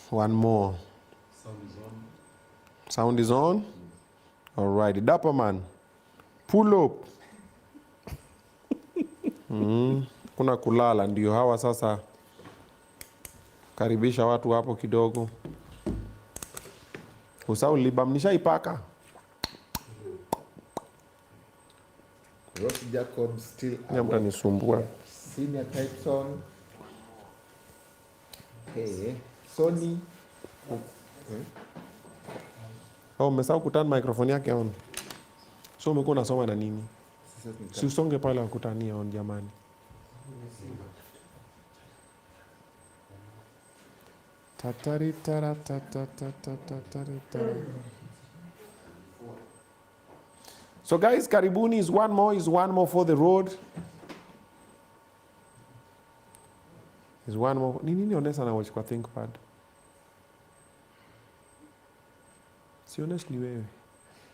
One more. Sound is on. Sound is on? All right. Dapper man. Pull up. Kuna kulala ndio hawa sasa. Karibisha watu hapo kidogo. Usau libam nishaipaka. Ross Jacob still Mtanisumbua. Senior Tyson. Hey, Sony. Oh, umesahau kuturn microphone yake on. So umekuwa unasoma na nini? Si usonge pale wakutania on jamani. Tatari tara tatari. So guys, karibuni is one more for the road. Is one more. Nini onesa na watch kwa ThinkPad? Si honestly wewe.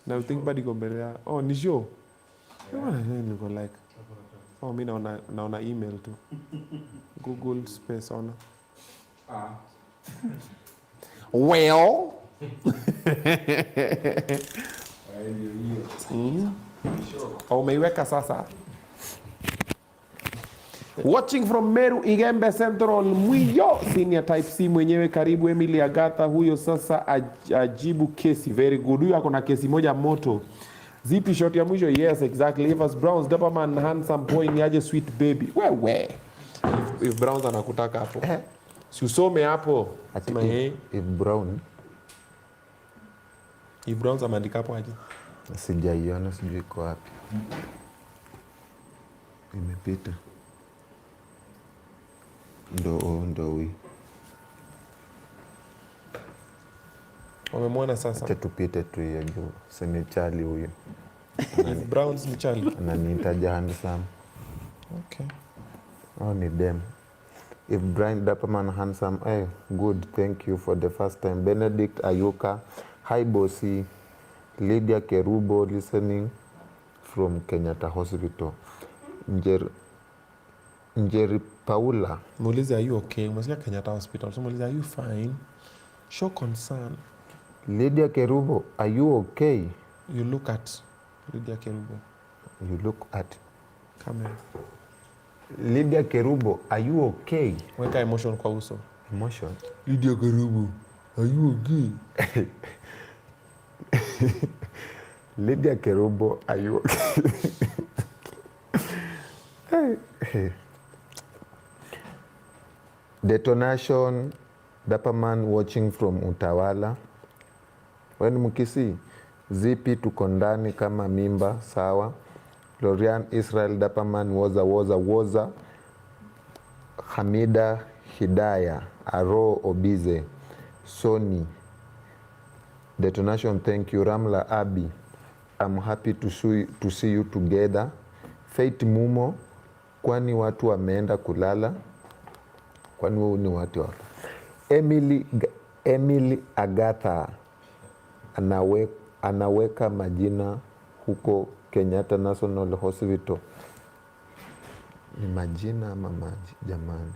Na ThinkPad iko mbele ya. Oh, ni show. Niko like. Oh, mimi naona email tu. Google space on. Well. Umeiweka sasa. Watching from Meru Igembe Central Mwiyo Senior Type C mwenyewe karibu Emily Agatha huyo sasa ajibu kesi. Very good. Huyo ako na kesi moja moto. Zipi shot ya mwisho? Yes, exactly. Evans Browns Dapperman handsome boy ni aje sweet baby. Wewe. If Browns anakutaka hapo. Si usome hapo. If Browns ameandika hapo aje? Sijaiona, sijui iko wapi. Imepita. Ndo huyu. Wamemwona sasa. Acha tupite tu hiyo juu. Sini Charlie huyu. If Browns ni Charlie. Ananitaja handsome. Okay. Oh, ni dem. If Brian Dapperman handsome, good, thank you for the first time. Benedict Ayuka, hi bossy. Lydia Kerubo listening from Kenyatta Hospital. Njeri Paula. Muulize, are you okay? Umesikia Kenyatta Hospital. So muulize, are you fine? Show concern. Lydia Kerubo, are you okay? You look at Lydia Kerubo. You look at Camera. Lydia Kerubo, are you okay? Weka emotion kwa uso. Emotion? Lydia Kerubo, are you okay? Lydia Kerubo, are you okay? Hey. Detonation, Dapperman watching from Utawala. When Mukisi, Zipi tuko ndani kama mimba, sawa. Lorian Israel Dapperman woza. Hamida Hidaya, Aro Obize, Sony. Detonation, thank you. Ramla Abi, I'm happy to see you together. Faith Mumo, kwani watu wameenda kulala? Kwani wao ni watu wa? Emily Agatha anaweka majina huko Kenyatta National Hospital. Ni majina ama maji jamani.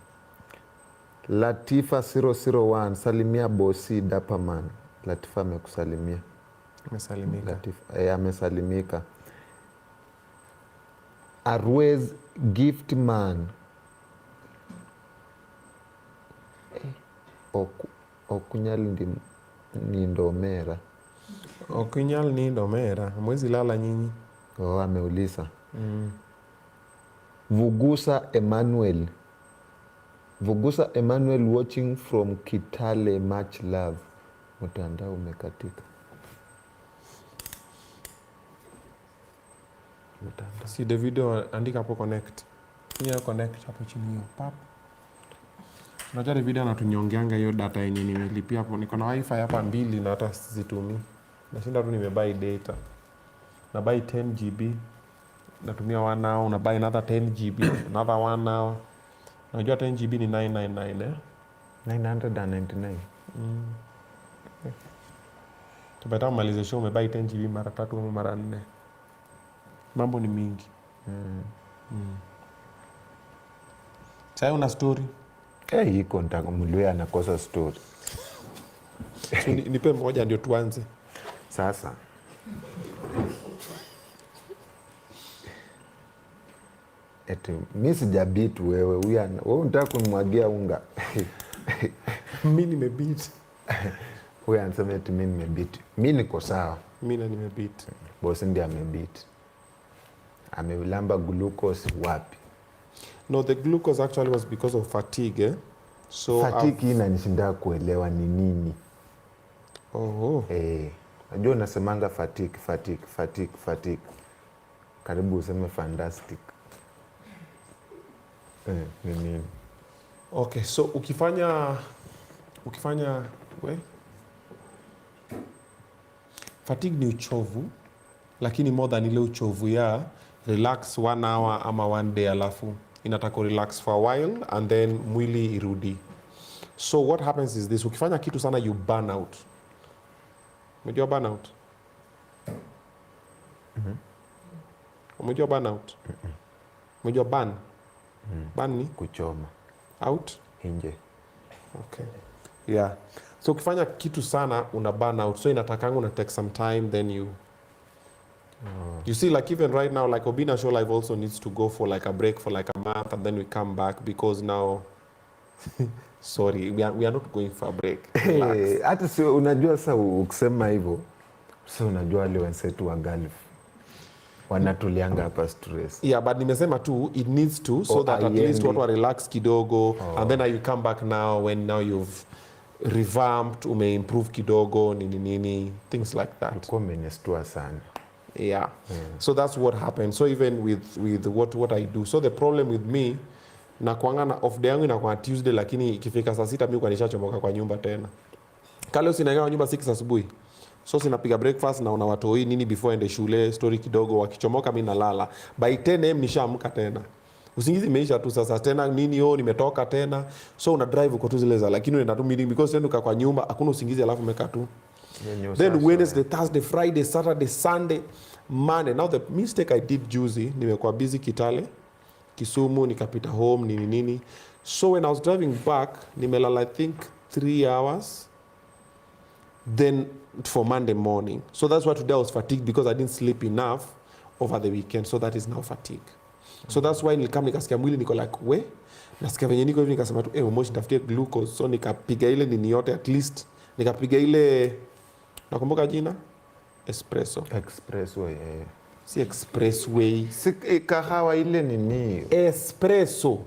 Latifa 001, salimia bosi Dapperman. Latifa amekusalimia. Amesalimika. Latifa amesalimika. Arwez gift man. Okunyal ni ndomera. Okunyal ni ndomera. Mwezi lala nyinyi. Ameuliza. Vugusa Emmanuel watching from Kitale, much love. Mtandao umekatika. Si the video andika hapo connect. Hiyo connect hapo chini hiyo. Pap. Unajua video anatunyongeanga hiyo data yenye nimelipia hapo. Niko na wifi hapa 2 na hata sizitumii. Nashinda tu nimebuy data. Na buy 10 GB. Natumia 1 hour, na buy another 10 GB, another 1 hour. Unajua 10 GB ni 999 999. Tupata malize show umebuy 10 GB mara 3 au mara 4. Mambo ni mingi. Sasa una story? Hii contact mlio anakosa story. So nipe moja ndio tuanze. Sasa eti mimi sijabit wewe unataka kunimwagia unga. Mimi nimebit. Wewe anasema eti mimi nimebit. Mimi niko sawa. Mimi na nimebit. Bosi ndiye amebit. Amelamba glucose wapi? No, the glucose actually was because of fatigue. So fatigue inanishinda kuelewa ni nini. Najua unasemanga fatigue. Karibu useme fantastic. Ni nini? Okay, so ukifanya fatigue ni uchovu, lakini more than ile uchovu ya relax 1 hour ama 1 day alafu inataka relax for a while and then mwili irudi. So what happens is this, ukifanya kitu sana you burn out. Umejua burn out? Umejua burn out? Umejua burn? Burn ni kuchoma. Out? Nje. Okay. Yeah. So ukifanya kitu sana una burn out. So inatakanga una take some time then you see, like even right now, like Obinna Show live also needs to go for like a break for like a month and then we come back because now sorry, we are not going for a break. Hata si unajua sasa ukisema hivyo. Sasa unajua wale wenzetu wa Gulf wanatulianga hapa stress. Yeah, but nimesema tu it needs to so that at least watu wa relax kidogo and then you come back now when now you've revamped, umeimprove kidogo nini things like that. Uko menestua sana. Yeah. So that's what happened. So even with what I do. So the problem with me na kuanga na off day yangu inakuwa Tuesday, lakini ikifika saa 6 mimi kwa nishachomoka kwa nyumba tena. Kale usinaingia kwa nyumba 6 asubuhi. So sinapiga breakfast na una watoi nini before ende shule, story kidogo, wakichomoka mimi nalala. By 10 am nishaamka tena. Usingizi imeisha tu sasa tena nini nimetoka tena. So una drive uko tu zile za, lakini unaenda tu meeting because tena uka kwa nyumba hakuna usingizi alafu umekaa tu. Then Wednesday, Thursday, Friday, Saturday, Sunday, Monday. Now the mistake I did juzi, nimekuwa busy Kitale, Kisumu, nikapita home, nini. So when I was driving back, nimelala I think 3 hours. Then for Monday morning. So that's why today I was fatigued because I didn't sleep enough over the weekend. So that is now fatigue. So that's why nilikam nikasikia mwili niko like nasikia venye niko hivi nikasema tu Moshi nitafutie glucose. So nikapiga ile nini yote at least. Nikapiga ile, nakumbuka jina? Expressway. Si expressway. Si kahawa ile nini? Espresso.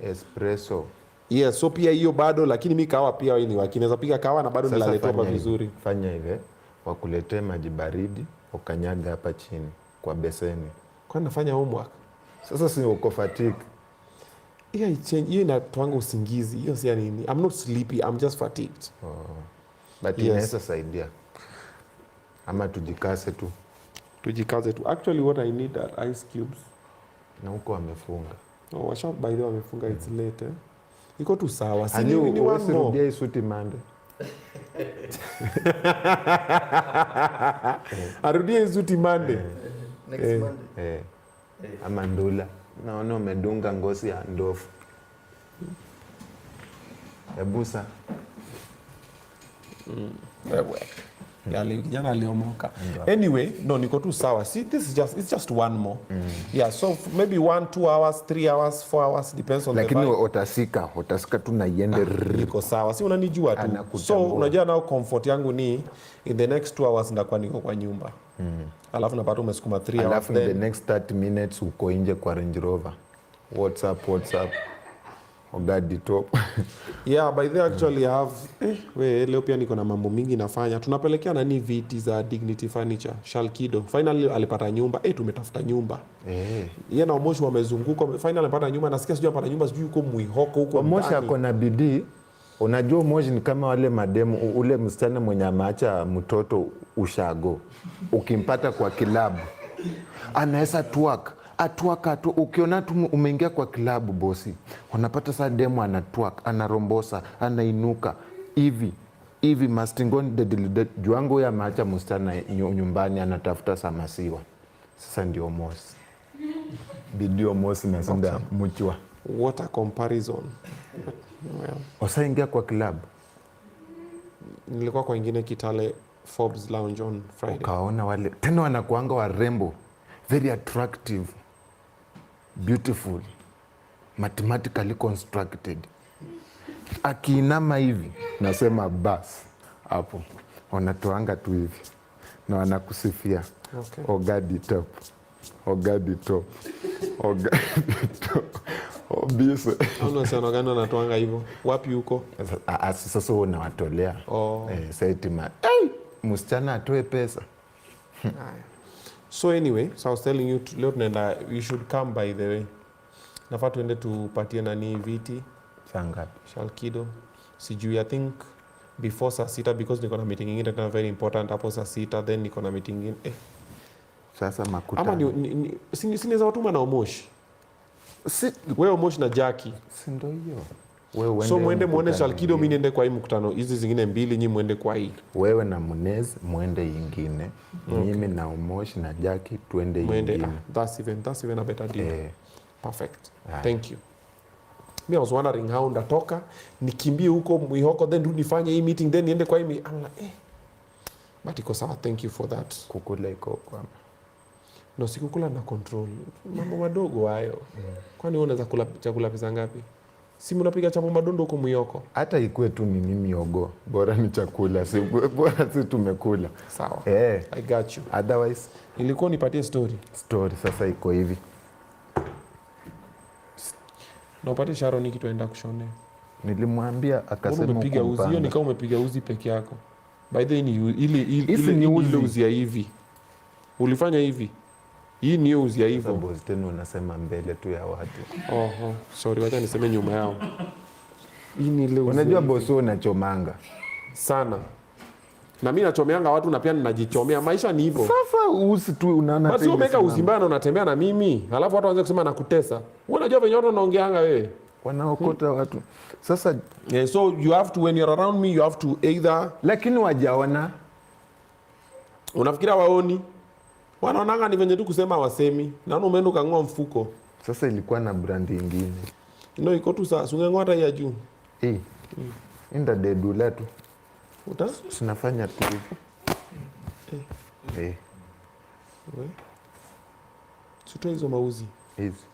Yeah, so pia hiyo bado, lakini mi kahawa pia ni wakineza piga kahawa na bado nilaletoa kwa vizuri. Fanya hivi, wakuletee maji baridi, ukanyaga hapa chini kwa beseni. Kwa nafanya homework. Sasa si uko fatigue. Yeah, hiyo inatoanga usingizi. Hiyo si nini? I'm not sleepy, I'm just fatigued. But inaweza saidia. Ama tujikaze tu. Actually what I need are ice cubes. Na huko wamefunga. Washa by the way wamefunga, it's late. Iko tu sawa. Si ni one more. Isuti Monday. Arudie isuti Monday. Next Monday. Ama ndula. Naona umedunga ngozi ya ndovu. Ebusa. Kijana aliomoka. Anyway, no, niko tu sawa. See, it's just one more. Yeah, so maybe 1, 2 hours, 3 hours, 4 hours, depends on the vibe. Lakini utasika tu na iende. Niko sawa. Si unanijua tu. So unajua nao comfort yangu ni in the next 2 hours ndakuwa niko kwa nyumba. Alafu napata umesukuma 3 hours. Alafu in the next 30 minutes uko nje kwa Range Rover. What's up? Ogadi top. Yeah, by the actually I have leo pia niko na mambo mingi nafanya. Tunapelekea nani viti za Dignity Furniture, Shalkido. Finally alipata nyumba. Tumetafuta nyumba. Yeye na Moshi wamezunguka. Finally alipata nyumba. Nasikia sijui apata nyumba, sijui yuko Mwihoko huko ndani. Moshi ako na bidii. Unajua Moshi ni kama wale mademu, ule msichana mwenye ameacha mtoto ushago. Ukimpata kwa kilabu anaweza atwaka tu, ukiona tu umeingia kwa kilabu bosi, unapata saa demo anatwaka, anarombosa, anainuka hivi mastingoni juangu ya maacha mustana nyumbani anatafuta samasiwa. Sasa ndio Mosi. Bidio Mosi nasinda mchwa. What a comparison. Osa ingia kwa kilabu. nilikuwa kwa ingine Kitale Forbes Lounge on Friday. Ukaona wale tena wanakuanga warembo, very attractive, beautiful, mathematically constructed. Akiinama hivi nasema bas hapo wanatoanga tu hivi na wanakusifia. Okay. Ogadi top, ogadi top, ogadi top, obise. Unasema gani wanatoanga hivyo? Wapi huko? Sasa unawatolea. Saitima, msichana atoe pesa. So anyway, so I was telling you leo tunaenda, you should come by the way. Nafaa tuende tupatie nani viti. Sangapi? Shalkido. Sijui, I think before saa 6 because niko na meeting ingine tena very important hapo saa 6, then niko na meeting ingine. Sasa makutano. Ama sinaweza watuma na Omosh. Wewe Omosh na Jackie. Si ndio hiyo. Wewe uende. So muende Shalkido, mimi niende kwa hii mkutano. Hizi zingine mbili nyinyi muende kwa hii. Wewe na Munez muende yingine. Mimi na Omosh na Jackie tuende yingine. That's even a better deal. Perfect. Thank you. I was wondering how ndatoka nikimbie huko Mwihoko then nifanye hii meeting then niende kwa hii I'm like, but iko sawa, thank you for that. Kukula iko kwa No, sikukula na control mambo madogo hayo. Kwani wewe unaweza kula chakula pesa ngapi? Si mnapiga chapo madondo huko Mwihoko? Hata ikue tu ni miogo, bora ni chakula, si bora si tumekula. Sawa. I got you. Otherwise ilikuwa nipatie story sasa iko hivi. Na upate Sharon kitu aenda kushone. Nilimwambia akasema umepiga uzi. Hiyo ni kama umepiga uzi peke yako. By the way ni ile uzi ya hivi. Ulifanya hivi. Hii ni uzi ya hivyo. Boss tena unasema mbele tu ya watu. Sorry, wacha niseme nyuma yao. Hii ni ile uzi. Unajua boss unachomanga sana. Na mimi nachomeanga watu na pia ninajichomea. Maisha ni hivyo. Sasa usi tu unaona basi umeka usimbana unatembea na mimi. Alafu watu waanze kusema nakutesa. Wewe unajua venye watu wanaongeanga wewe. Wanaokota watu. Sasa so you have to, when you're around me you have to either, lakini wajaona. Unafikira waoni? Wanaonanga ni venye tu kusema wasemi. Naona umeenda kang'oa mfuko. Sasa ilikuwa na brand nyingine. Iko tu sasa ungeng'oa hata ya juu. Inda dedula tu. Sinafanya tu hivi. Sito hizo mauzi. Hizi.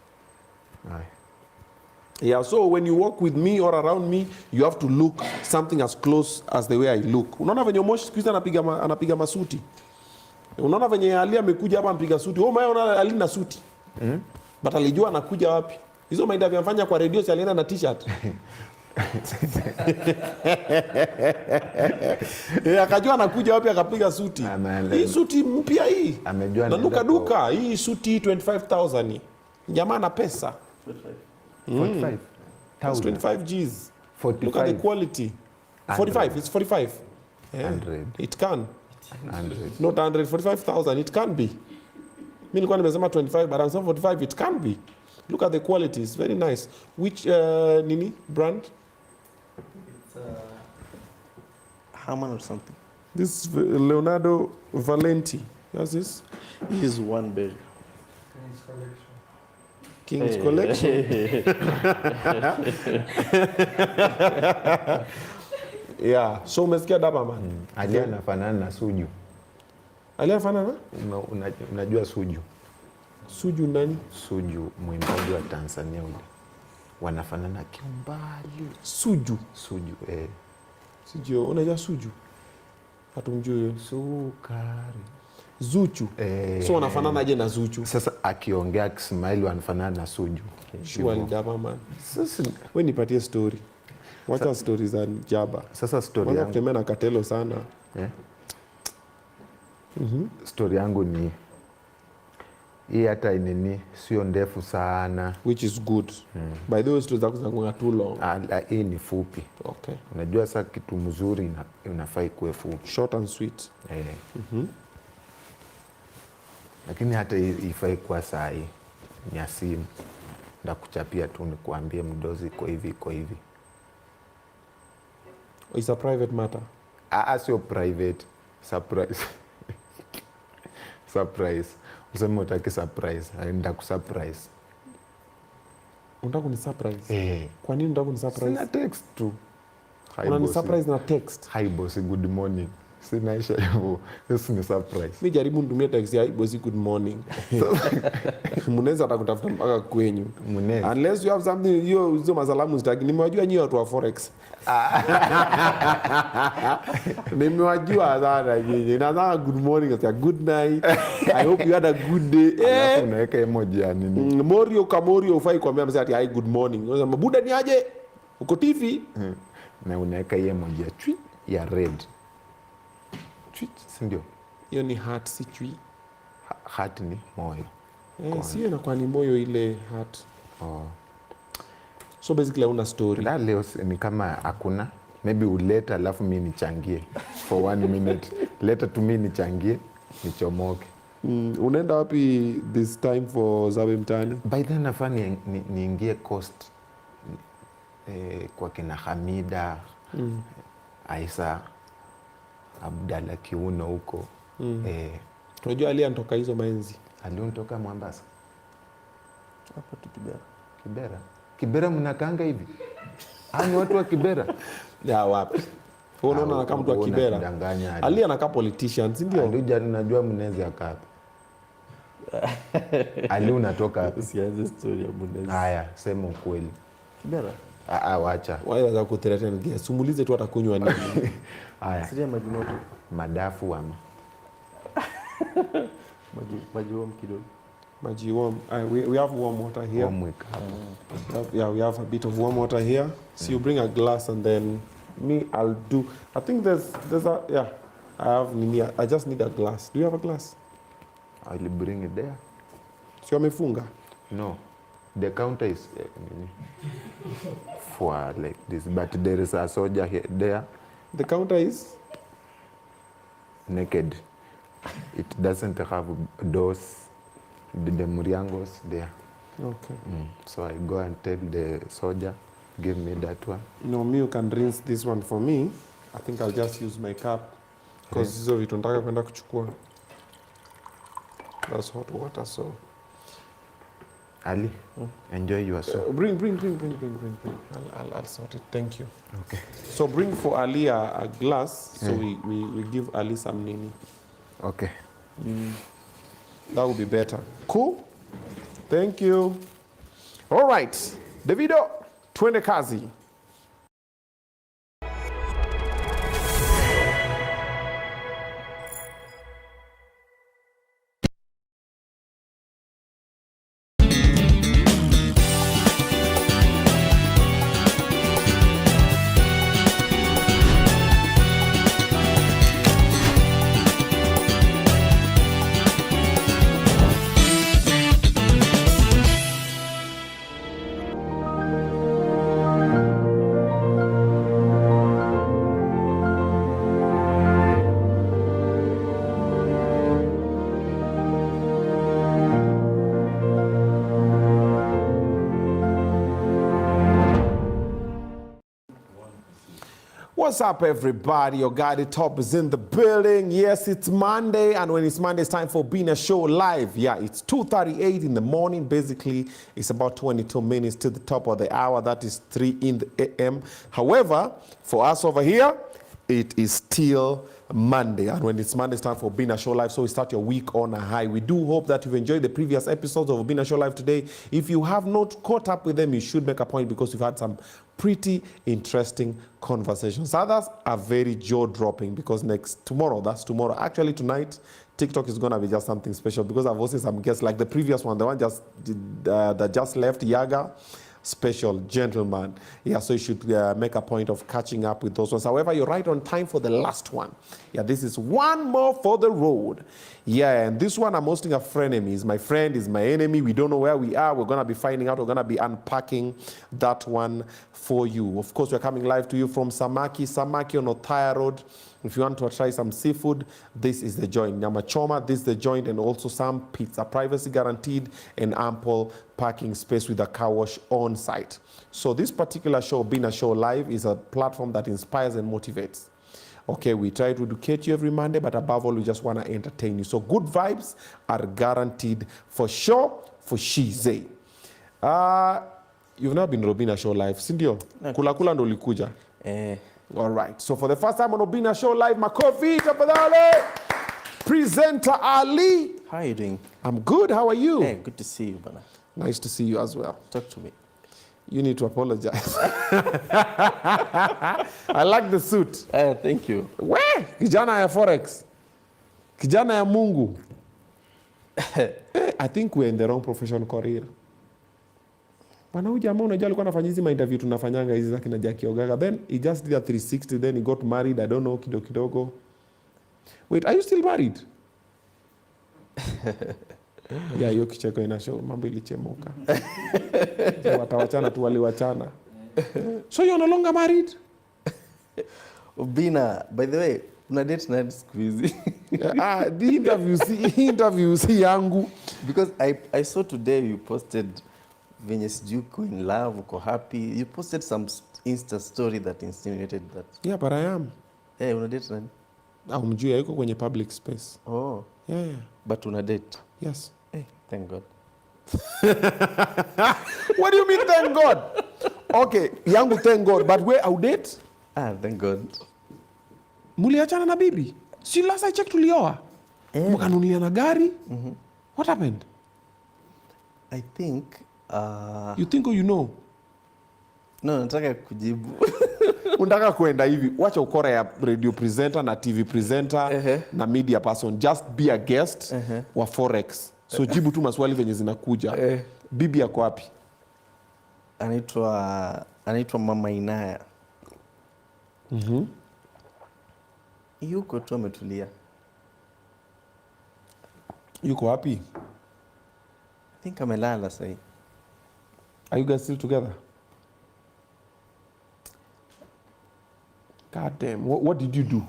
Yeah, so when you walk with me or around me, you have to look something as close as the way I look. Unaona venye Moshi siku hizi anapiga masuti. Unaona venye Ali amekuja hapa mpiga suti. Wewe unaona Ali na suti. But alijua anakuja wapi. Hizo maida vyamfanya kwa radio si alienda na t-shirt. Akajua anakuja wapi akapiga suti. Hii suti mpya hii. Amejua na duka. Hii suti 25,000. Jamaa na pesa. 45. 25 G's. 45. Look at the quality. 45. It's 45. 100. It can. 100. Not 100. 45,000. It can be. Mimi nilikuwa nimesema 25 but I'm saying 45. It can be. Look at the quality. It's very nice. Which nini brand? It's Haman or something. This is Leonardo Valenti. What's this? He's one berry. King's Collection. Yeah. So umesikia daba man. Ali anafanana na Suju. Ali anafanana? Unajua Suju? Suju nani? Suju mwimbaji wa Tanzania ule. Wanafanana kimbali. Suju. Suju, unajua Suju? Hatumjui. Sukari. Zuchu. So wanafanana aje na Zuchu? Sasa akiongea kismaili wanafanana na Suju. Sure ni Jaba man. Sasa wewe nipatie story. Wacha stories za Jaba. Sasa story yangu. Kutembea na Katelo sana. Story yangu ni hii hata nini sio ndefu sana. Which is good. By the way stories zako zinakuwa too long. Hii ni fupi. Okay. Unajua sasa kitu mzuri inafai kuwe fupi. Short and sweet. Lakini hata ifai kuwa saa hii ni ya simu. Ndakuchapia tu nikuambie mdozi iko hivi. It's a private matter. Sio private. Surprise. Surprise. Useme utaki surprise. Ndakusurprise. Unataka kuni surprise? Kwa nini unataka kuni surprise? Sina text tu. Unani surprise na text. Hi boss, good morning. Sinaisha hivyo. This ni surprise. Mimi jaribu nitumie text ya hi boss, good morning. Mnaweza atakutafuta mpaka kwenyu. Unless you have something hizo masalamu zitaki. Nimewajua nyinyi watu wa Forex. Nimewajua sana nyinyi. Nadhani good morning, good night. I hope you had a good day. Alafu unaweka emoji ya nini? Morio ufai kuambia mzee ati hi good morning. Unasema buda ni aje? Uko TV? Na unaweka emoji ya chui ya red. Chui, si ndio? Hiyo ni heart, si chui. Heart ni moyo. Sio inakuwa ni moyo ile heart. Oh. So basically una story. La leo ni kama hakuna. Maybe uleta alafu mimi nichangie for 1 minute. Leta tu mimi nichangie, nichomoke. Unaenda wapi this time for Zabe Mtaani? By then nafaa niingie coast kwa kina Hamida, Aisa, Abdalla Kiuno huko. Unajua Ali anatoka hizo maenzi. Ali unatoka Mombasa. Hapa tu Kibera. Kibera. Kibera mnakaanga hivi? Ni watu wa Kibera. Ya wapi? Unaona anakaa mtu wa Kibera. Ali anakaa politician, si ndio? Ndio jana najua mnezi akaa. Ali unatoka wapi? Sianze story ya Munezi. Haya, sema ukweli. Kibera. Wacha. Wao za kutereta ngia. Sumulize tu atakunywa nini. Haya. Sija maji moto. Madafu ama. Maji warm kidogo. Maji warm. We have warm water here. Warm week. Yeah, we have a bit of warm water here. So you bring a glass and then I'll do. I think there's a I just need a glass. Do you have a glass? I'll bring it there. Sio amefunga? No. The counter is for like this, but there is a soldier here, there. The counter is naked. It doesn't have doors. The muriangos there. okay. So I go and tell the soldier, give me that one. No, you can rinse this one for me. I think I'll just use my cup because hizo vitu nataka kwenda kuchukua. That's hot water, so. Ali, enjoy your soup. Bring. I'll sort it. Thank you. Okay. So bring for Ali a glass. So we give Ali some nini. Okay. That would be better. Cool. Thank you. All right. Davido, twende kazi. What's up, everybody? Your guy, the top, is in the building. Yes, it's Monday, and when it's Monday, it's time for Obinna Show live. Yeah, it's 2:38 in the morning. Basically, it's about 22 minutes to the top of the hour. That is 3 in the a.m. However, for us over here, it is still Monday, and when it's Monday, it's time for Obinna Show Live, so we start your week on a high. We do hope that you've enjoyed the previous episodes of Obinna Show Live today. If you have not caught up with them, you should make a point because we've had some pretty interesting conversations. Others are very jaw-dropping because that's tomorrow. Actually, tonight, TikTok is going to be just something special because I've also some guests like the previous one, the one that just left, Yaga. Special gentleman. Yeah, so you should make a point of catching up with those ones. However, you're right on time for the last one. Yeah, this is one more for the road. Yeah, and this one I'm hosting a frenemies. My friend is my enemy. We don't know where we are. We're going to be finding out. We're going to be unpacking that one for you. Of course, we're coming live to you from Samaki on Othaya Road. If you want to try some seafood, this is the joint. Nyama choma, this is the joint, and also some pizza. Privacy guaranteed and ample parking space with a car wash on site. So this particular show, Obinna Show Live, is a platform that inspires and motivates. Okay, we try to educate you every Monday, but above all, we just want to entertain you. So good vibes are guaranteed for sure, for Shize. You've not been Obinna Show Live, sindio? Kula ndo ulikuja. All right. So for the first time on Obinna Show live, makofi tafadhali. Presenter Ali. How are you doing? I'm good. How are you? Hey, good to see you, Bana. Nice to see you as well. Talk to me. You need to apologize. I like the suit. Thank you. Where? Kijana ya Forex. Kijana ya Mungu. I think we're in the wrong profession career. Bwana huyu jamaa unajua alikuwa anafanya hizi interview tunafanyanga hizi za kina Jackie Ogaga. Then he just did a 360, then he got married. I don't know, kidogo. Wait, are you still married? Yeah, hiyo kicheko ina show mambo ilichemuka. Watawachana tu waliwachana. So you're no longer married? Obinna, by the way, una date na siku hizi. The interview si yangu. Because I saw today you posted venye sijui uko in love, uko happy. You posted some Insta story that insinuated that. Yeah, but I am. Hey, una date nani? Umjui yuko kwenye public space. Oh. Yeah. But una date? Yes. Hey, thank God. What do you mean thank God? Okay, yangu thank God, but where au date? Thank God. Muliachana na bibi? Si last I checked tulioa. Mkanunulia na gari? What happened? I think You think or you know? No, nataka kujibu. Unataka kwenda hivi, wacha ukora ya radio presenter na TV presenter na media person, just be a guest wa Forex. So jibu tu maswali venye zinakuja. Bibi yako wapi? Anaitwa Mama Inaya. Yuko tu ametulia. Yuko wapi? I think amelala sasa. Are you guys still together? God damn, what did you do?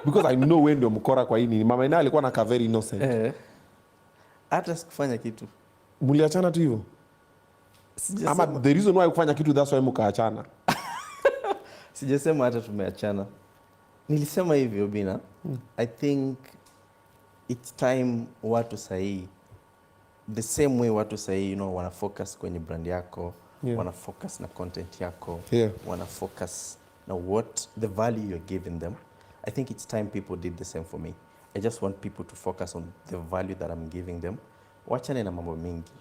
Because I know when ndio mkora kwa hii. Mama Inaya alikuwa na very innocent. Hata sikufanya kitu. Muliachana tu hivyo? Ama the reason why kufanya kitu that's why mkaachana. Sijasema hata tumeachana. Nilisema hivi Obinna. I think it's time watu sahi, the same way watu sahi, you know, wana focus kwenye brand yako, wana focus na content yako, wana focus na what the value you're giving them. I think it's time people did the same for me. I just want people to focus on the value that I'm giving them. Wachane na mambo mingi.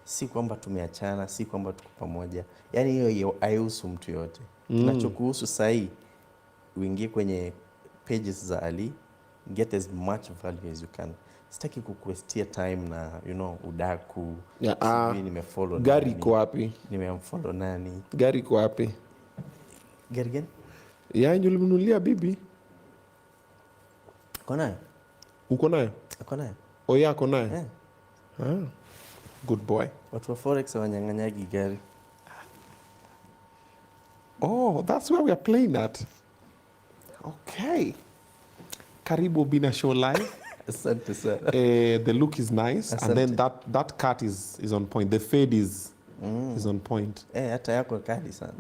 Si kwamba tumeachana, si kwamba tuko pamoja. Yaani hiyo haihusu mtu yote. Kinachokuhusu sahi, uingie kwenye pages za Ali, get as much value as you can. Sitaki kukuestia time na, you know, udaku. Nimefollow gari iko wapi? Nimemfollow nani? Gari iko wapi? Gari gani? Ya ndio ulimnunulia bibi. Uko nayo? Uko nayo? Uko nayo? Oh yeah, uko nayo? Good boy. Watu wa Forex wanyang'anyagi gari. Oh, that's where we are playing at. Okay. Karibu Obinna Show live. Asante sana. The look is nice. Asante. And then that cut is on point. The fade is on point. Hata yako kali sana.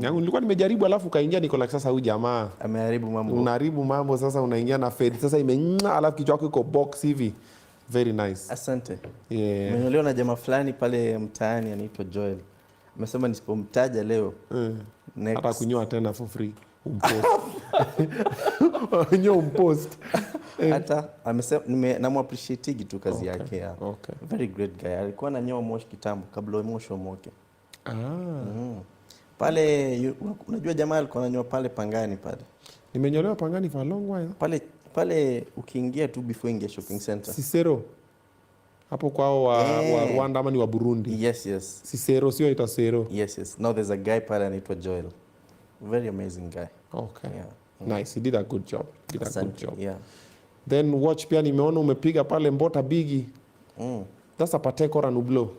Yangu nilikuwa nimejaribu alafu kaingia niko like sasa huyu jamaa ameharibu mambo. Unaharibu mambo sasa unaingia na fade. Sasa alafu kichwa chako iko box hivi. Very nice. Asante. Yeah. Nimeolewa na jamaa fulani pale mtaani anaitwa Joel. Amesema nisipomtaja leo. Hata kunyoa tena for free. Umpost. Nyo umpost. Hata amesema namuappreciate tu kazi yake ya. Okay. Very great guy. Alikuwa ananyoa moshi kitambo kabla moshi umoke. Pale unajua jamaa alikuwa ananyoa pale Pangani pale. Nimenyolewa Pangani for a long while. Pale ukiingia tu before ingia shopping center. Cicero. Hapo kwao wa Rwanda ama ni wa Burundi? Yes. Cicero sio ita Cicero. Yes. Now there's a guy pale anaitwa Joel. Very amazing guy. Okay. Yeah. Nice. He did a good job. Yeah. Then watch pia nimeona umepiga pale Mbota Bigi. That's a Patek or a Nublo?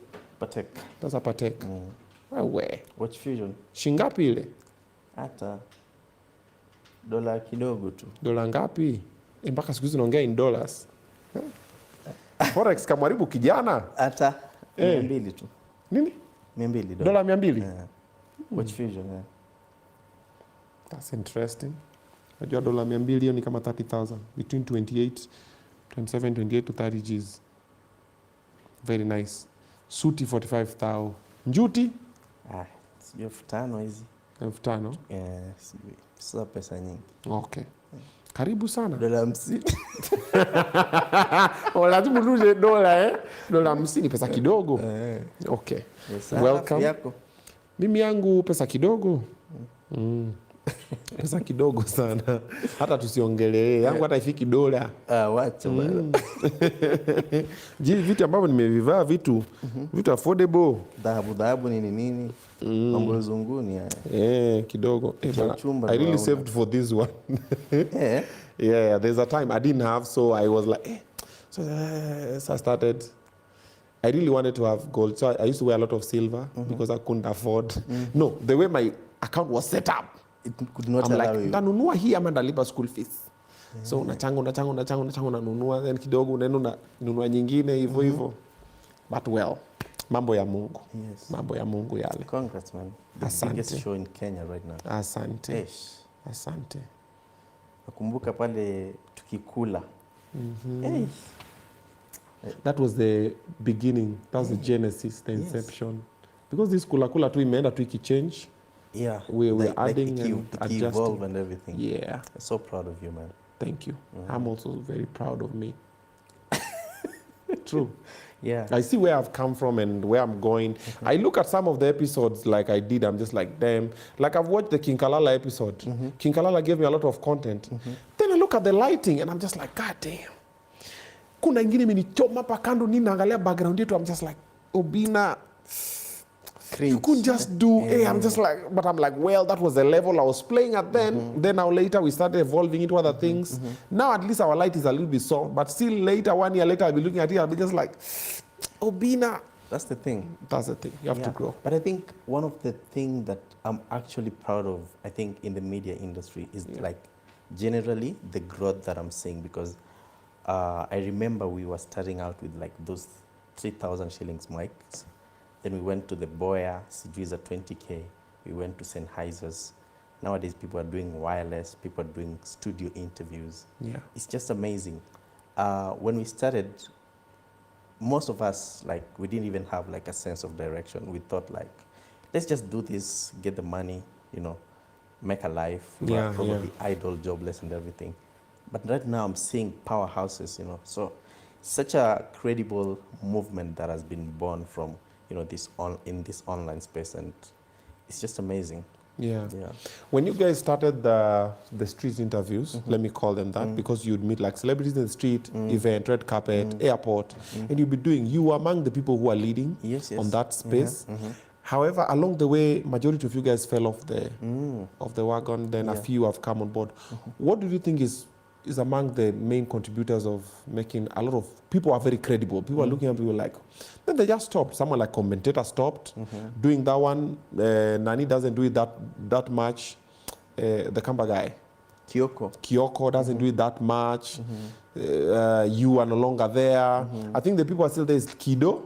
Patek. That's a Patek. Wewe. Watch Fusion. Shingapi ile? Hata dola kidogo tu. Dola ngapi? Mpaka siku hizi naongea in dollars. Forex kamwaribu kijana. Hata 200 tu. Nini? 200 dola 200. Watch Fusion. That's interesting. Najua dola 200 hiyo ni kama 30,000. Between 27, 28 to 30 Gs. Very nice. Suti 45,000. Njuti? Sio 5,000 hizi. 5,000. Sasa pesa nyingi. Okay. Karibu sana. $50. Lazima tuje dola Dola 50 pesa kidogo. Okay. Yes, Welcome. Yako. Mimi yangu pesa kidogo. Pesa kidogo sana. Hata tusiongelee. Yangu hata ifiki dola. Wacha bwana. Vitu ambavyo nimevivaa vitu affordable. Dhahabu nini. Mambo zunguni haya. Kidogo. Chumba I really saved for this one. Yeah, there's a time I didn't have, so I was like, so I started. I really wanted to have gold, so I used to wear a lot of silver because I couldn't afford. No, the way my account was set up, It could not I'm allow like, you. nanunua hii ama ndalipa school fees. So unachanga unanunua, then kidogo unaenda unanunua nyingine hivyo. But well, mambo ya Mungu. Yes. Mambo ya Mungu yale. Congrats, man. The Asante. biggest show in Kenya right now. Asante. Asante. Nakumbuka pale tukikula. That was the beginning. That was the genesis, the inception. Because this kula tu imeenda tu ikichange. Yeah. We're adding and adjusting. Evolve and everything. Yeah. I'm so proud of you, man. Thank you. I'm also very proud of me. True. Yeah. I see where I've come from and where I'm going. I look at some of the episodes like I did, I'm just like, damn. Like I've watched the King Kalala episode. King Kalala gave me a lot of content. Then I look at the lighting and I'm just like, God damn. Kuna ingine imenichoma hapa kando nini naangalia background yetu, I'm just like, Obinna, you couldn't just do I'm just like, but I'm like, well, that was the level I was playing at then. Then now later we started evolving into other things. Now at least our light is a little bit soft, but still later, 1 year later, I'll be looking at it, I'll be just like, Obinna. That's the thing. That's the thing. You have to grow. But I think one of the things that I'm actually proud of, I think, in the media industry is like generally the growth that I'm seeing, because I remember we were starting out with like those 3,000 shillings mics. Then we went to the Boya, Sidwiza 20K. We went to Sennheiser's. Nowadays, people are doing wireless. People are doing studio interviews. Yeah. It's just amazing. When we started, most of us, like, we didn't even have like a sense of direction. We thought like, let's just do this, get the money, you know, make a life. We were probably idle, jobless and everything. But right now I'm seeing powerhouses, you know. So such a credible movement that has been born from, you know, in this online space, and it's just amazing. Yeah. Yeah. When you guys started the street interviews, let me call them that, because you'd meet like celebrities in the street, event, red carpet, airport, and you'd be you were among the people who are leading on that space. However, along the way, majority of you guys fell off the wagon. Then a few have come on board. What do you think is among the main contributors of making a lot of people are very credible? People are looking at people like, then they just stopped. Someone like Commentator stopped doing that one. Nani doesn't do it that much. The Kamba guy, Kyoko doesn't do it that much. You are no longer there. I think the people are still there is Kido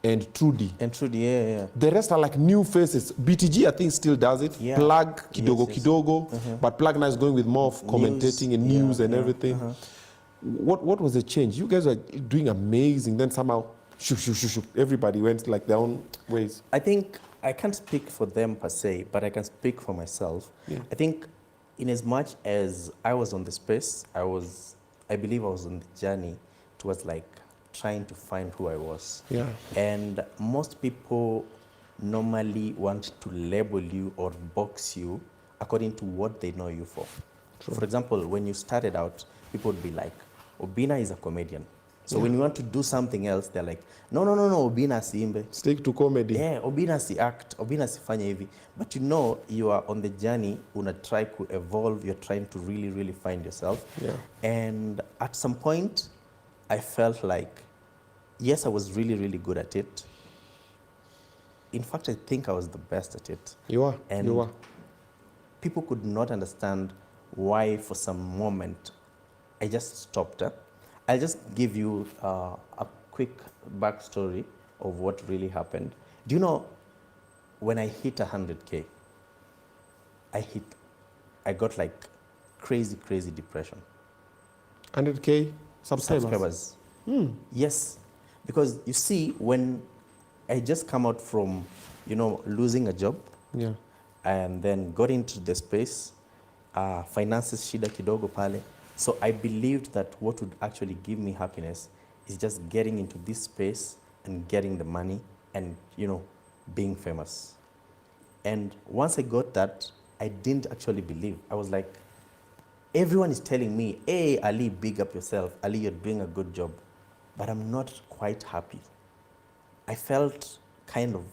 and Trudy. Yeah. The rest are like new faces. BTG, I think, still does it. Yeah. Plug, Kidogo. But Plug now is going with more of commentating and news and everything. What was the change? You guys are doing amazing. Then somehow, everybody went like their own ways. I think I can't speak for them per se, but I can speak for myself. Yeah. I think in as much as I was on the space, I believe I was on the journey towards like trying to find who I was. Yeah. And most people normally want to label you or box you according to what they know you for. True. For example, when you started out, people would be like, Obinna is a comedian. So when you want to do something else, they're like, no, Obinna si imbe. Stick to comedy. Yeah, Obinna si act, Obinna si fanya hivi. But you know, you are on the journey, una try to evolve, you're trying to really, really find yourself. Yeah. And at some point, I felt like, yes, I was really, really good at it. In fact, I think I was the best at it. You are. And you are. People could not understand why, for some moment, I just stopped. I'll just give you a quick backstory of what really happened. Do you know, when I hit 100K, I got like crazy depression. 100K subscribers. Yes, because you see, when I just come out from, you know, losing a job, and then got into the space. Finances shida kidogo pale. So I believed that what would actually give me happiness is just getting into this space and getting the money and, being famous. And once I got that, I didn't actually believe. I was like, everyone is telling me, hey, Ali, big up yourself. Ali, you're doing a good job. But I'm not quite happy. I felt kind of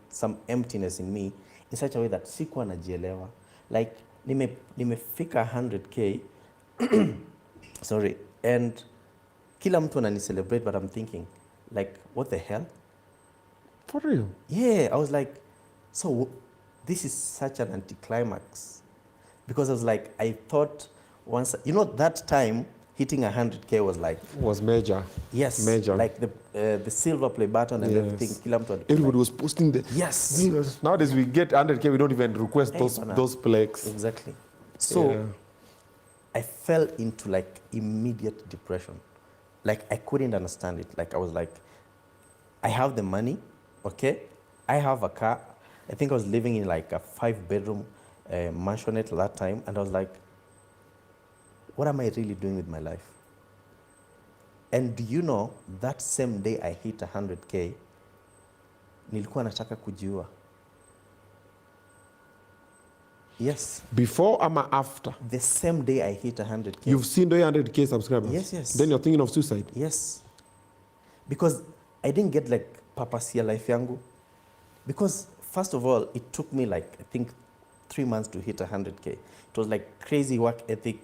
some emptiness in me in such a way that sikuwa najielewa. Like, nimefika 100K, sorry, and kila mtu anani celebrate, but I'm thinking, like, what the hell? For real? Yeah, I was like, so this is such an anticlimax. Because I was like, I thought once, that time, hitting 100K was like... Was major. Yes. Major. Like the silver play button and everything. Kila mtu everybody was posting the... Yes. Nowadays we get 100K, we don't even request those plaques. Exactly. So I fell into like immediate depression. Like I couldn't understand it. Like I was like, I have the money, okay? I have a car. I think I was living in like a 5-bedroom mansionette at that time. And I was like, what am I really doing with my life? And do you know, that same day I hit 100K, nilikuwa nataka kujiua. Yes. Before or after? The same day I hit 100K. You've seen the 100K subscribers? Yes. Then you're thinking of suicide? Yes. Because I didn't get like purpose ya life yangu. Because first of all, it took me like, I think 3 months to hit 100K. It was like crazy work ethic.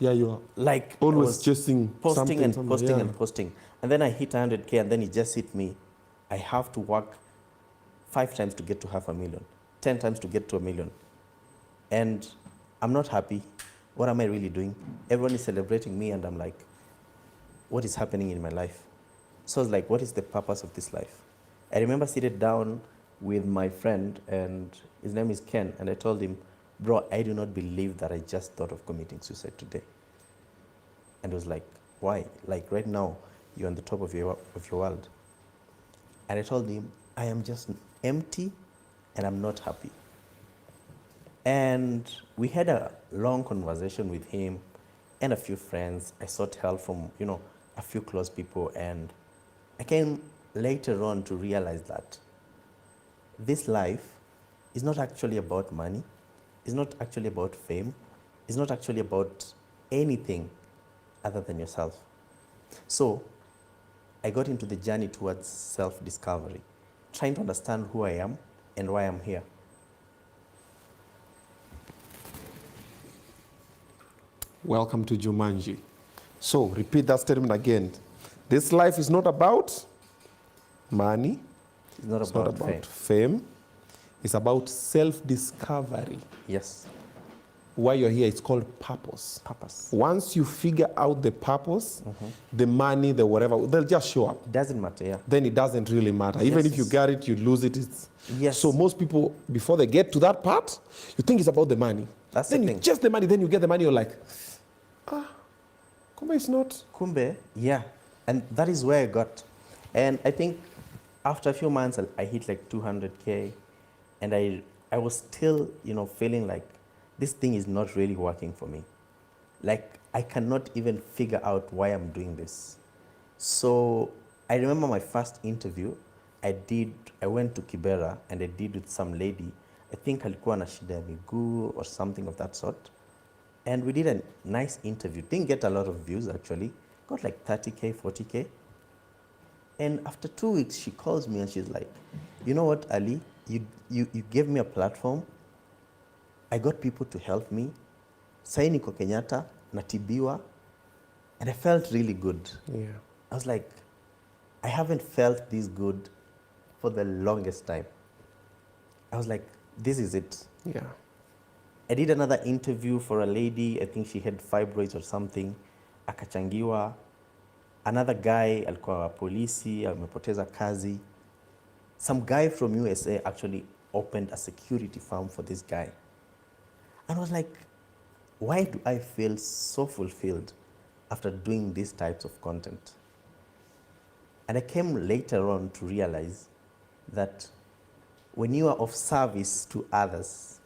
Yeah, you are. Like always chasing posting and something, posting yeah. and posting. And then I hit 100K and then it just hit me. I have to work 5 times to get to 500,000, 10 times to get to 1 million. And I'm not happy. What am I really doing? Everyone is celebrating me and I'm like, what is happening in my life? So I was like, what is the purpose of this life? I remember sitting down with my friend and his name is Ken, and I told him, bro, I do not believe that I just thought of committing suicide today. And he was like, why? Like right now, you're on the top of your world. And I told him, I am just empty and I'm not happy. And we had a long conversation with him and a few friends. I sought help from, a few close people. And I came later on to realize that this life is not actually about money. It's not actually about fame. It's not actually about anything other than yourself. So I got into the journey towards self-discovery, trying to understand who I am and why I'm here. Welcome to Jumanji. So repeat that statement again. This life is not about money. It's not about fame. It's about self-discovery. Yes. Why you're here, it's called purpose. Purpose. Once you figure out the purpose, the money, the whatever, they'll just show up. It doesn't matter, yeah. Then it doesn't really matter. Even if you get it, you lose it. Yes. So most people, before they get to that part, you think it's about the money. That's then the you thing. just the money, then you get the money, you're like, kumbe it's not. Kumbe, yeah. And that is where I got. And I think after a few months, I hit like 200K. And I was still, feeling like this thing is not really working for me. Like, I cannot even figure out why I'm doing this. So I remember my first interview, I went to Kibera and I did with some lady. I think alikuwa na shida ya miguu or something of that sort. And we did a nice interview. Didn't get a lot of views actually. Got like 30K, 40K. And after 2 weeks, she calls me and she's like, you know what, Ali? You gave me a platform. I got people to help me. Sai niko Kenyatta, natibiwa. And I felt really good. Yeah. I was like, I haven't felt this good for the longest time. I was like, this is it. Yeah. I did another interview for a lady. I think she had fibroids or something. Akachangiwa. Another guy, alikuwa polisi, amepoteza kazi. Some guy from USA actually opened a security firm for this guy. And I was like, why do I feel so fulfilled after doing these types of content? And I came later on to realize that when you are of service to others,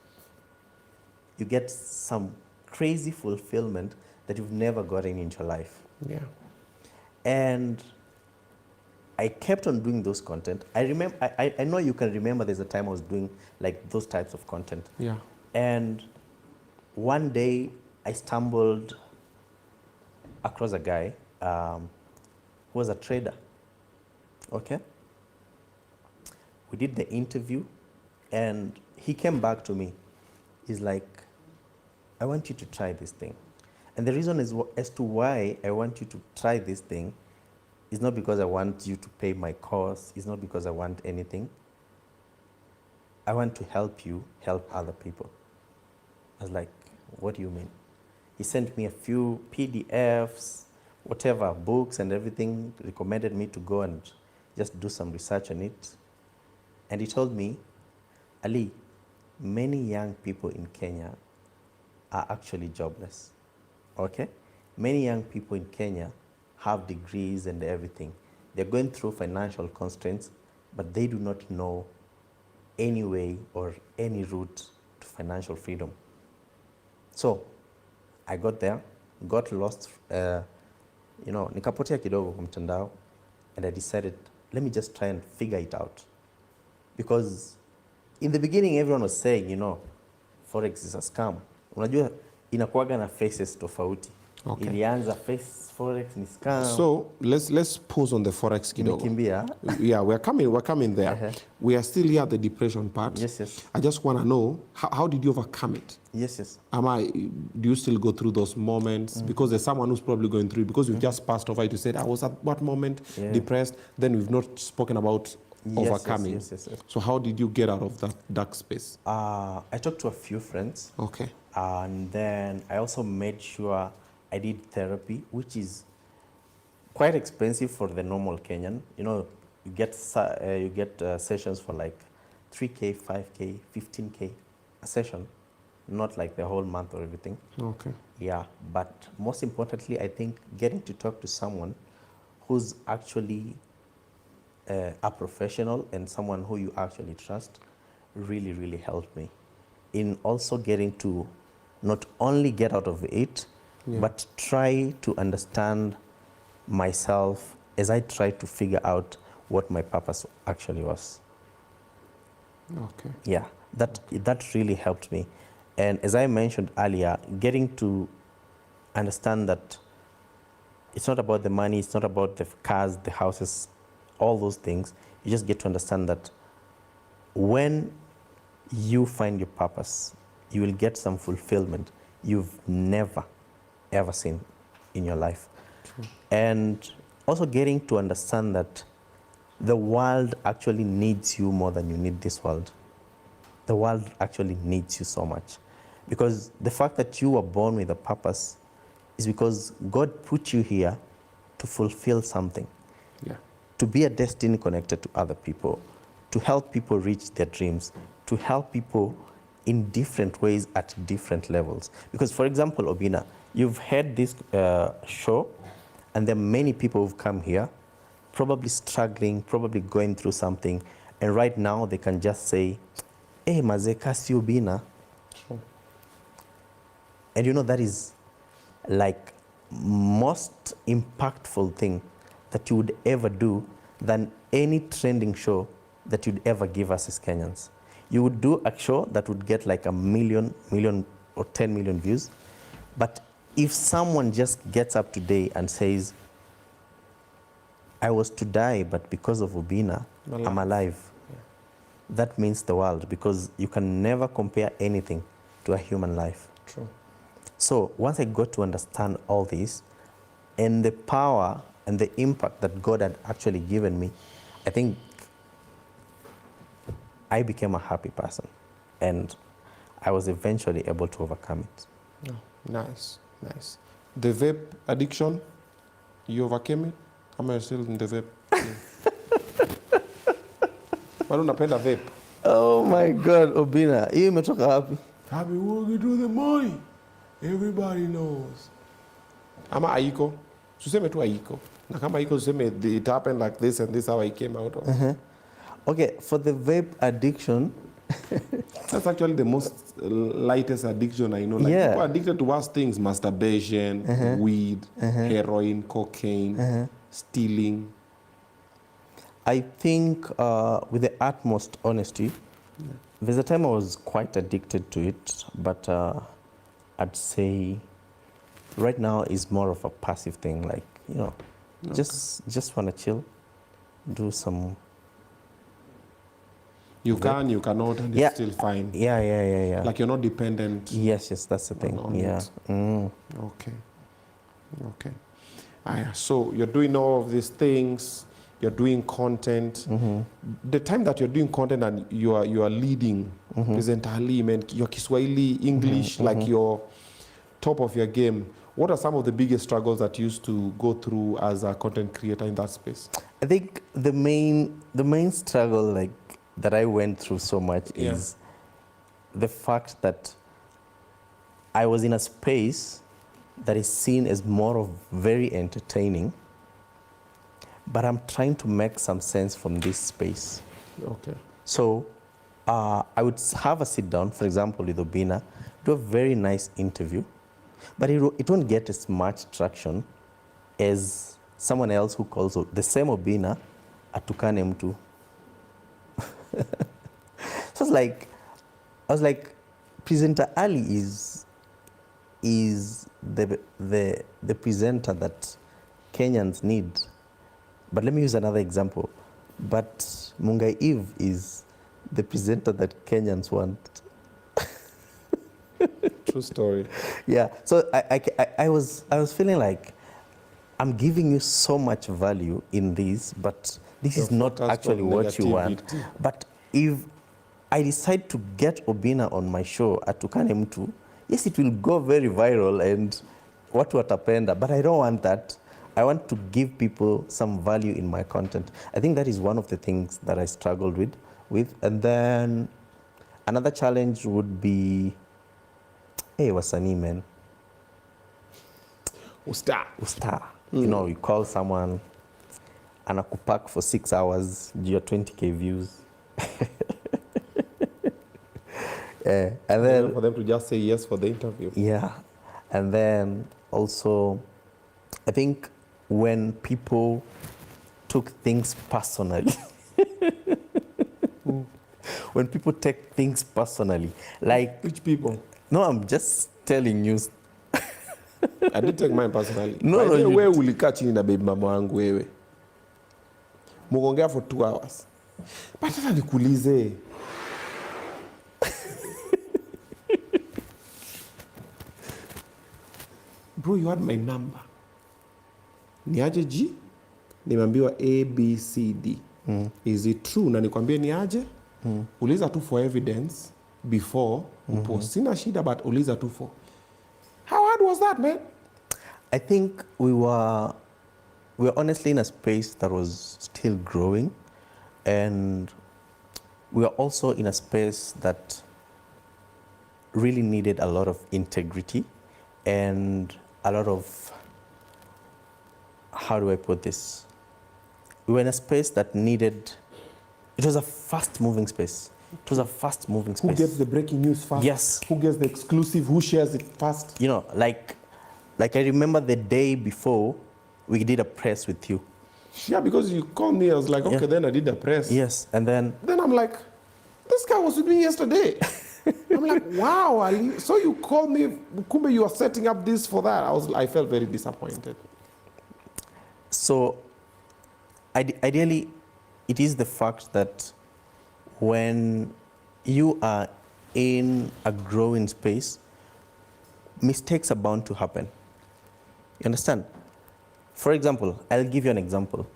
you get some crazy fulfillment that you've never gotten in your life. Yeah. And I kept on doing those content. I remember, I know you can remember there's a time I was doing like those types of content. Yeah. And one day I stumbled across a guy who was a trader. Okay? We did the interview and he came back to me. He's like, I want you to try this thing. And the reason is as to why I want you to try this thing is not because I want you to pay my course. It's not because I want anything. I want to help you help other people. I was like, what do you mean? He sent me a few PDFs, whatever, books and everything, recommended me to go and just do some research on it. And he told me, Ali, many young people in Kenya are actually jobless. Okay? Many young people in Kenya have degrees and everything. They're going through financial constraints, but they do not know any way or any route to financial freedom. So I got there, got lost, nikapotea kidogo kwa mtandao, and I decided, let me just try and figure it out. Because in the beginning, everyone was saying, Forex is a scam. Unajua, inakuwaga na faces tofauti. Okay. Ilianza face Forex ni scam. So let's pause on the Forex kidogo. Imekimbia. Yeah, we're coming there. We are still here at the depression part. Yes. I just want to know, how did you overcome it? Yes. Do you still go through those moments? Because there's someone who's probably going through it, because you've just passed over it. You said, I was at what moment? Yeah. Depressed. Then we've not spoken about overcoming. Yes. So how did you get out of that dark space? I talked to a few friends. Okay. And then I also made sure I did therapy, which is quite expensive for the normal Kenyan. You get sessions for like 3K, 5K, 15K a session, not like the whole month or everything. Okay. Yeah, but most importantly, I think getting to talk to someone who's actually a professional and someone who you actually trust really, really helped me in also getting to not only get out of it, but try to understand myself as I try to figure out what my purpose actually was. Okay. Yeah, that really helped me. And as I mentioned earlier, getting to understand that it's not about the money, it's not about the cars, the houses, all those things. You just get to understand that when you find your purpose, you will get some fulfillment you've never, ever seen in your life. True. And also getting to understand that the world actually needs you more than you need this world. The world actually needs you so much. Because the fact that you were born with a purpose is because God put you here to fulfill something. Yeah. To be a destiny connected to other people, to help people reach their dreams, to help people in different ways at different levels. Because, for example, Obinna, you've had this show, and there are many people who've come here, probably struggling, probably going through something, and right now they can just say, hey, maze kasi Obinna. Sure. And that is like most impactful thing that you would ever do than any trending show that you'd ever give us as Kenyans. You would do a show that would get like 1 million or 10 million views. But if someone just gets up today and says, I was to die, but because of Obinna, I'm alive. Yeah. That means the world, because you can never compare anything to a human life. True. So once I got to understand all this and the power and the impact that God had actually given me, I think I became a happy person, and I was eventually able to overcome it. Oh, nice. The vape addiction, you overcame it? Am I still in the vape? Bado unapenda vape? Oh my God, Obinna, hii imetoka wapi? I've been working to the money. Everybody knows. Ama aiko? Tuseme tu aiko. Na kama aiko tuseme it happened like this and this how I came out of. Okay, for the vape addiction, That's actually the most lightest addiction I know. Like Yeah. people are addicted to worse things: masturbation, weed, heroin, cocaine, stealing. I think with the utmost honesty, there's a time I was quite addicted to it, but I'd say right now is more of a passive thing. Like, you know, just want to chill, do some. You can, you cannot, and Yeah. it's still fine. Yeah. Like you're not dependent. Yes, that's the thing. on Yeah. it. Okay. So you're doing all of these things. You're doing content. The time that you're doing content and you are leading, presentally, man, your Kiswahili, English, like you're top of your game. What are some of the biggest struggles that you used to go through as a content creator in that space? I think the main struggle, like, that I went through so much is the fact that I was in a space that is seen as more of very entertaining, but I'm trying to make some sense from this space. Okay. So I would have a sit down, for example, with Obinna, do a very nice interview, but it won't get as much traction as someone else who calls the same Obinna atukane mtu. So I was like, Presenter Ali is the presenter that Kenyans need. But let me use another example. But Mungai Eve is the presenter that Kenyans want. True story. Yeah. So I was feeling like I'm giving you so much value in this, but this is not actually what you want. But if I decide to get Obinna on my show at Tukane Mtu, yes, it will go very viral and watu watapenda, but I don't want that. I want to give people some value in my content. I think that is one of the things that I struggled with. And then another challenge would be, hey, wasanii, man. Usta. You know, you call someone, anakupack for 6 hours, your 20K views. Yeah, and then for them to just say yes for the interview. Yeah, and then also, I think when people took things personally, when people take things personally, like Which people? no, I'm just telling you. I did take mine personally. No, wewe ulikaa chini na baby mama wangu wewe. Mugongea for 2 hours. But sasa nikuulize. Bro, you had my number. Niaje G? Nimeambiwa A, B, C, D. Is it true? Na nikwambie niaje? Uliza tu for evidence before upost. Sina shida, but uliza tu for. How hard was that, man? I think we were honestly in a space that was still growing, and we were also in a space that really needed a lot of integrity and a lot of, how do I put this? We were in a space that needed, it was a fast-moving space. It was a fast-moving space. Who gets the breaking news fast? Yes. Who gets the exclusive? Who shares it fast? You know, like I remember the day before we did a press with you. Yeah, because you called me, I was like, okay, then I did the press. Yes, and then I'm like, this guy was with me yesterday. I'm like, wow, Ali. So you called me, Kumbe, you are setting up this for that. I felt very disappointed. So ideally, it is the fact that when you are in a growing space, mistakes are bound to happen. You understand? For example, I'll give you an example.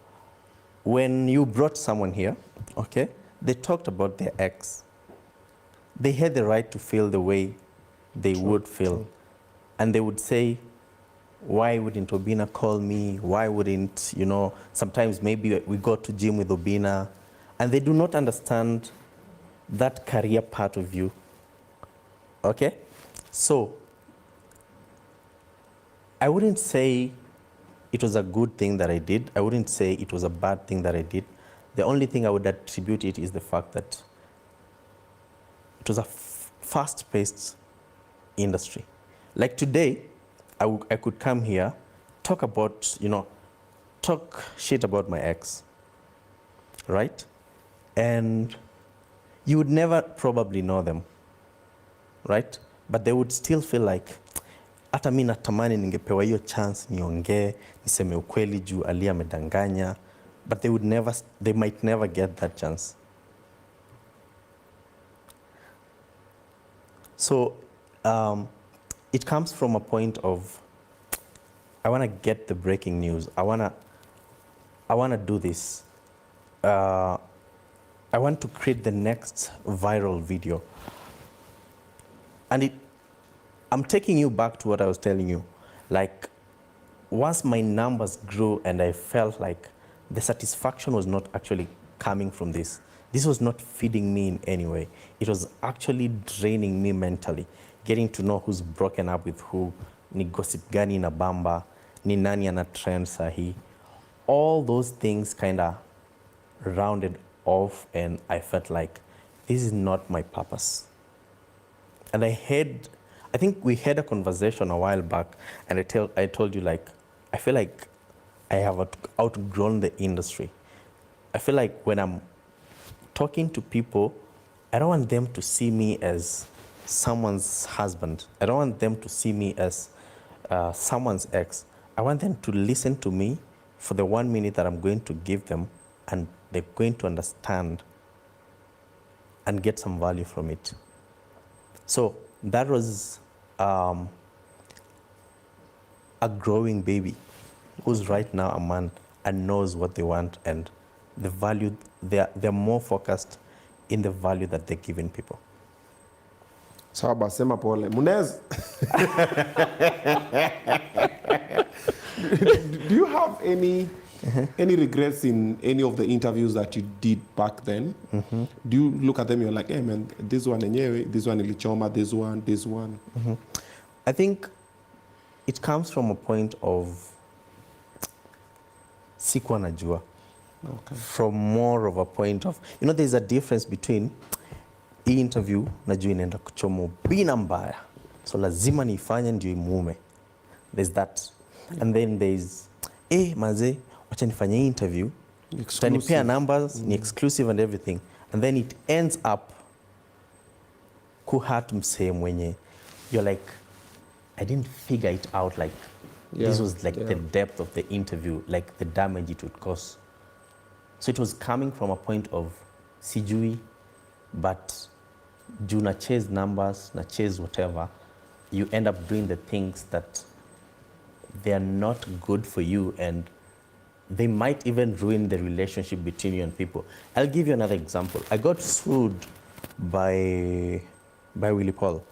When you brought someone here, okay, they talked about their ex. They had the right to feel the way they would feel. And they would say, why wouldn't Obinna call me? Why wouldn't, you know, sometimes maybe we go to gym with Obinna. And they do not understand that career part of you. Okay? So, I wouldn't say it was a good thing that I did. I wouldn't say it was a bad thing that I did. The only thing I would attribute it is the fact that it was a fast-paced industry. Like today, I could come here, talk about, talk shit about my ex, right? And you would never probably know them, right? But they would still feel like, hata mi natamani ningepewa hiyo chance niongee, niseme ukweli juu Ali amedanganya, but they might never get that chance. So it comes from a point of, I want to get the breaking news. I want to do this. I want to create the next viral video. And I'm taking you back to what I was telling you. Like, once my numbers grew and I felt like the satisfaction was not actually coming from this. This was not feeding me in any way. It was actually draining me mentally. Getting to know who's broken up with who, ni gossip gani na bamba, ni nani ana trend sahi. All those things kind of rounded off, and I felt like this is not my purpose. And I think we had a conversation a while back, and I told you, like, I feel like I have outgrown the industry. I feel like when I'm talking to people, I don't want them to see me as someone's husband. I don't want them to see me as someone's ex. I want them to listen to me for the 1 minute that I'm going to give them, and they're going to understand and get some value from it. So that was a growing baby who's right now a man and knows what they want, and the value, they're more focused in the value that they're giving people. Sawa basi, sema pole. Munez. Do you have any regrets in any of the interviews that you did back then? Mm-hmm. Do you look at them, you're like, hey man, this one enyewe, this one ilichoma, this one. Mm-hmm. I think it comes from a point of sikuwa najua. Okay. From more of a point of, there's a difference between hii interview najua inaenda kuchoma Obinna mbaya, so lazima niifanye ndio imume. There's that. And then there's, maze, wacha nifanye hii interview, utanipea numbers, ni exclusive and everything. And then it ends up kuhat msee mwenye, you're like, I didn't figure it out, like, this was like the depth of the interview, like the damage it would cause. So it was coming from a point of sijui, but do na chase numbers, na chase whatever, you end up doing the things that they are not good for you, and they might even ruin the relationship between you and people. I'll give you another example. I got sued by Willie Paul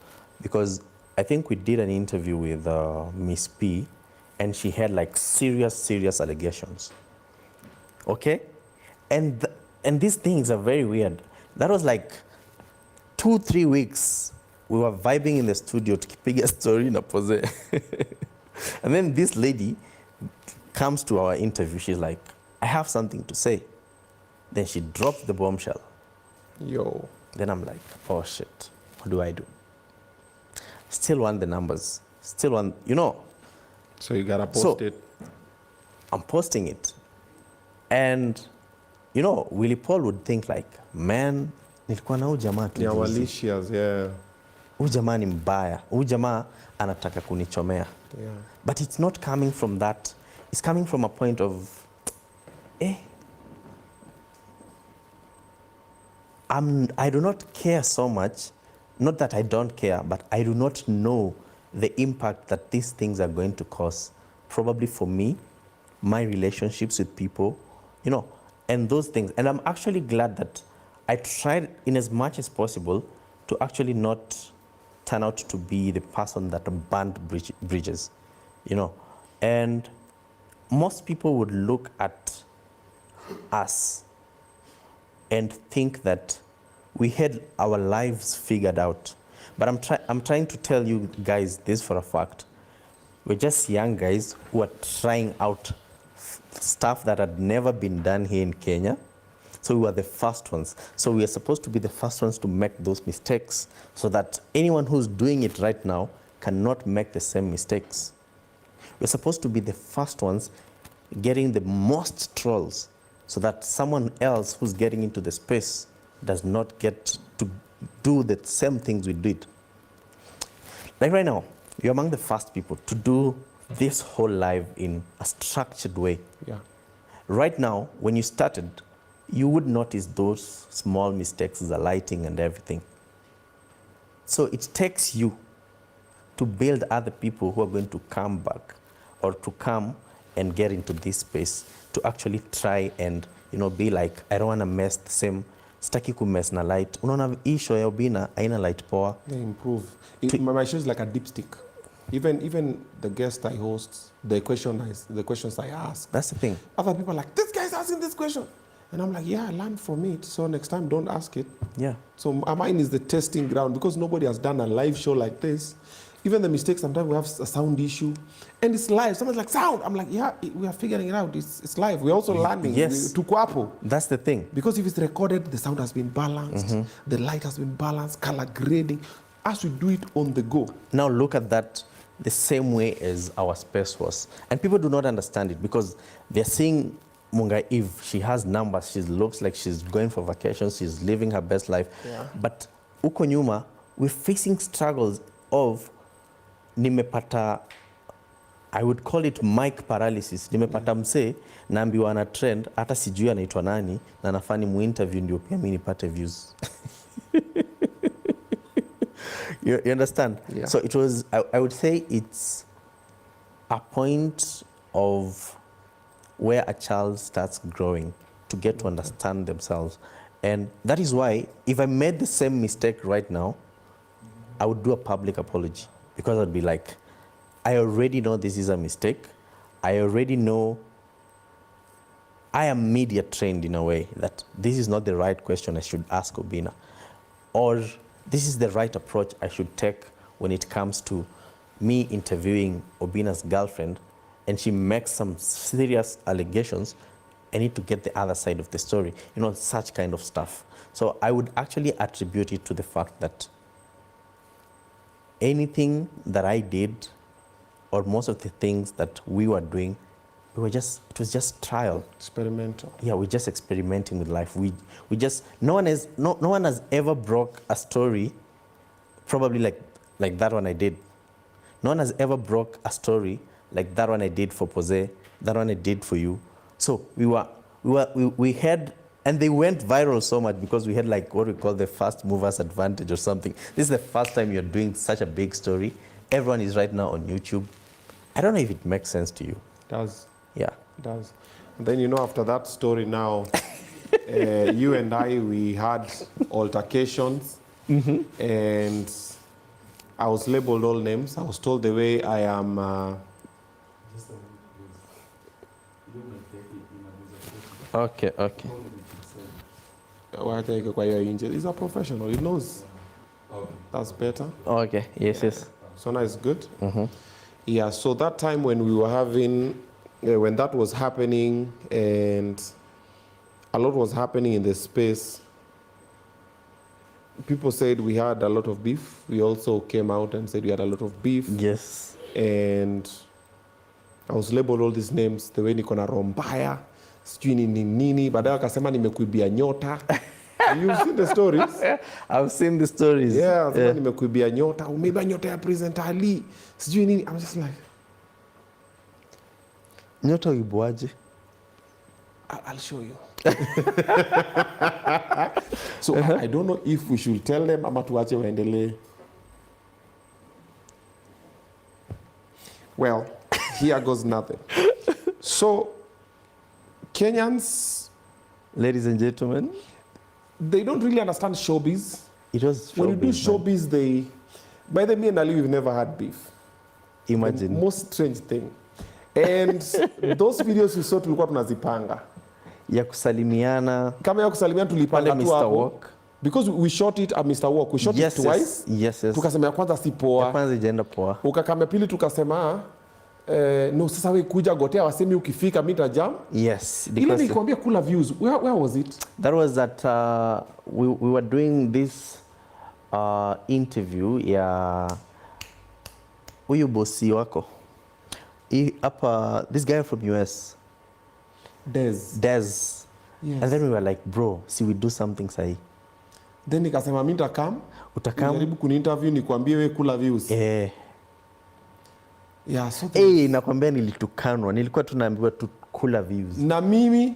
because I think we did an interview with Miss P, and she had like serious allegations. Okay? And these things are very weird. That was like 2-3 weeks. We were vibing in the studio to keep a story in a pose. And then this lady comes to our interview. She's like, I have something to say. Then she drops the bombshell. Yo. Then I'm like, oh shit, what do I do? Still want the numbers. Still want, So you gotta post it. I'm posting it. And, Willie Paul would think like, man, nilikuwa na huyu jamaa tu. Yeah, malicious, yeah. Huyu jamaa ni mbaya. Huyu jamaa anataka kunichomea. Yeah. But it's not coming from that. It's coming from a point of, I do not care so much. Not that I don't care, but I do not know the impact that these things are going to cause. Probably for me, my relationships with people, and those things. And I'm actually glad that I tried in as much as possible to actually not turn out to be the person that burned bridges, And most people would look at us and think that we had our lives figured out. But I'm trying to tell you guys this for a fact. We're just young guys who are trying out stuff that had never been done here in Kenya. So we were the first ones. So we are supposed to be the first ones to make those mistakes so that anyone who's doing it right now cannot make the same mistakes. We're supposed to be the first ones getting the most trolls so that someone else who's getting into the space does not get to do the same things we did. Like right now, you're among the first people to do this whole live in a structured way. Yeah. Right now, when you started, you would notice those small mistakes, the lighting and everything. So it takes you to build other people who are going to come back or to come and get into this space to actually try and, you know, be like, I don't want to mess the same, staki ku mess na light. Unaona hii show ya Obinna haina light poa. They improve. My show is like a dipstick. Even the guest I host, the questions I ask. That's the thing. Other people are like, this guy's asking this question. And I'm like, yeah, I learned from it. So next time, don't ask it. Yeah. So mine is the testing ground because nobody has done a live show like this. Even the mistakes, sometimes we have a sound issue. And it's live. Someone's like, sound. I'm like, yeah, we are figuring it out. It's live. We're also learning. Yes. To Kwapo. That's the thing. Because if it's recorded, the sound has been balanced. The light has been balanced, color grading. As we do it on the go. Now look at that the same way as our space was. And people do not understand it because they're seeing Munga Eve. She has numbers. She looks like she's going for vacations. She's living her best life. Yeah. But uko nyuma, we're facing struggles of nimepata, I would call it mic paralysis. Nimepata mse, naambiwa ana trend, hata sijui anaitwa nani, na nafani mu-interview ndio pia mimi nipate views. You understand? Yeah. So it was, I would say it's a point of where a child starts growing to get to understand themselves. And that is why, if I made the same mistake right now, I would do a public apology. Because I'd be like, I already know this is a mistake. I already know, I am media trained in a way that this is not the right question I should ask Obinna. Or this is the right approach I should take when it comes to me interviewing Obinna's girlfriend and she makes some serious allegations. I need to get the other side of the story, you know, such kind of stuff. So I would actually attribute it to the fact that anything that I did or most of the things that we were doing, it was just trial. Experimental. Yeah, we're just experimenting with life. We just, no one has ever broke a story probably like that one I did. No one has ever broke a story like that one I did for Pose, that one I did for you. So we had, and they went viral so much because we had like what we call the first movers advantage or something. This is the first time you're doing such a big story. Everyone is right now on YouTube. I don't know if it makes sense to you. It does. Yeah. It does. And then, you know, after that story now, you and I, we had altercations. And I was labeled all names. I was told the way I am... Okay. He's a professional. He knows. That's better. Okay. Yes. So now it's good. Yeah, so that time when we were having, when that was happening and a lot was happening in the space, people said we had a lot of beef. We also came out and said we had a lot of beef. Yes. And I was labeled all these names, the way niko na roho mbaya, sijui ni nini, baadaye wakasema nimekuibia nyota. You've seen the stories? I've seen the stories. Yeah, nimekuibia nyota, umeiba nyota ya presenter Ali, sijui nini. I'm just like, nyota uibuaje? I'll show you. So I don't know if we should tell them ama tuache waendelee. Well, here goes nothing. So Kenyans, ladies and gentlemen, they don't really understand showbiz. It was showbiz. When you do showbiz, by the way, me and Ali, we've never had beef. Imagine. The most strange thing. And those videos you saw tulikuwa tunazipanga. Ya kusalimiana. Kama ya kusalimiana tulipanga tu hapo. Because we shot it at Mr. Walk. We shot it twice. Yes. Tukasema ya kwanza si poa. Ya kwanza ijaenda poa. Ukakama pili tukasema no sasa wewe kuja gotea wasemi ukifika mita jam. Yes, Ile because nikwambia kula views. Where was it? that was at we were doing this interview ya huyu bosi wako hapa, this guy from US, Des. Yes. And then we were like, bro, see we do something sahi. Then nikasema mimi Utakam jaribu kuni interview nikwambie wewe kula views. Yeah, so nakwambia nilitukanwa, nilikuwa tunaambiwa tu kula views. Na mimi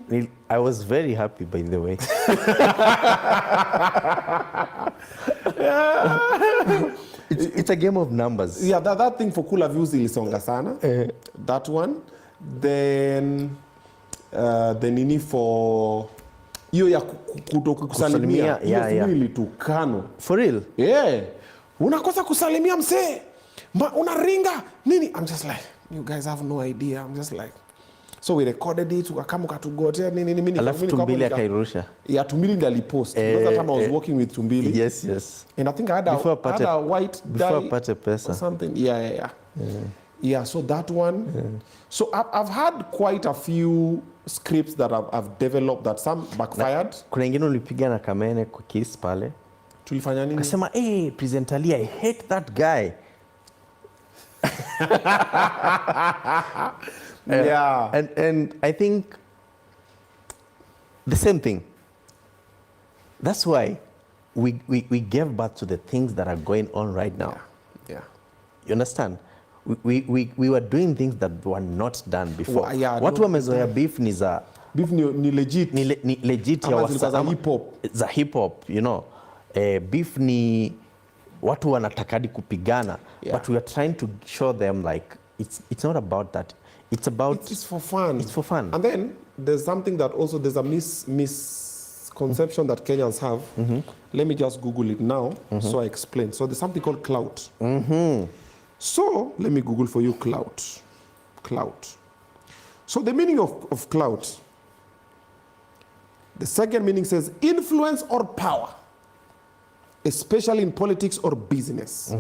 I was very happy, by the way. It's a game of numbers. Yeah, that thing for kula views ilisonga sana. That one. Then the nini for hiyo ya kusalimia. Yeah. Ilitukano. For real? Yeah. Unakosa kusalimia msee. Unaringa nini? I'm just like, you guys have no idea. I'm just like, so we recorded it, tukakama ukatugotea nini mimi. Alafu Tumbili akairusha. Yeah, Tumbili ndiye alipost. Because that time I was working with Tumbili. Yes. And I think I had a white before dye apate pesa or something. Yeah. Yeah, so that one. So I've had quite a few scripts that I've developed that some backfired. Kuna ingine ulipiga na Kamene kwa kiss pale. Tulifanya nini? Akasema, hey, presenter Ali, I hate that guy. Yeah. And I think the same thing. That's why we gave birth to the things that are going on right now. Yeah. You understand? We were doing things that were not done before. Well, yeah, watu wamezoea beef ni za beef ni legit. Ni legit ya wasa hip hop. Za hip hop, you know. Beef ni watu wanatakadi kupigana. Yeah. But we are trying to show them like it's not about that. It's about It is for fun. It's for fun. And then there's something that also there's a misconception that Kenyans have. Let me just Google it now so I explain. So there's something called clout. So let me Google for you clout. Clout. So the meaning of clout. The second meaning says influence or power, especially in politics or business.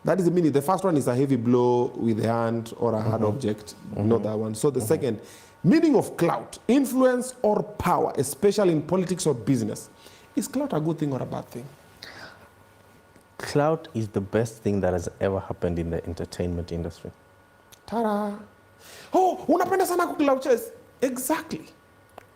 That is the meaning. The first one is a heavy blow with the hand or a hard object, not that one. So the second meaning of clout, influence or power, especially in politics or business. Is clout a good thing or a bad thing? Clout is the best thing that has ever happened in the entertainment industry. Tara. Oh, unapenda sana clout chase. Exactly.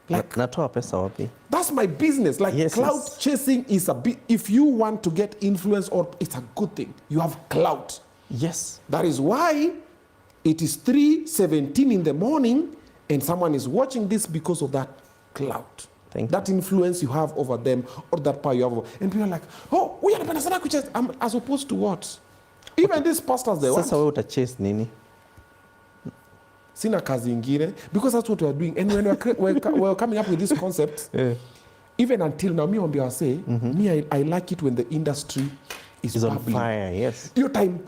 Like, natoa pesa wapi? That's my business. Like, yes, clout chasing is a bit, if you want to get influence, or it's a good thing. You have clout. Yes. That is why it is 3:17 in the morning and someone is watching this because of that clout. That influence you have over them, or that power you have over. And people are like, oh, we are sana kuchase. As opposed to what? Even these pastors, they want. Sasa wewe utachase nini? Sina kazi ingine, because that's what we are doing. And when we're coming up with this concept, even until now, me say, I like it when the industry is on fire. Yes. Your time,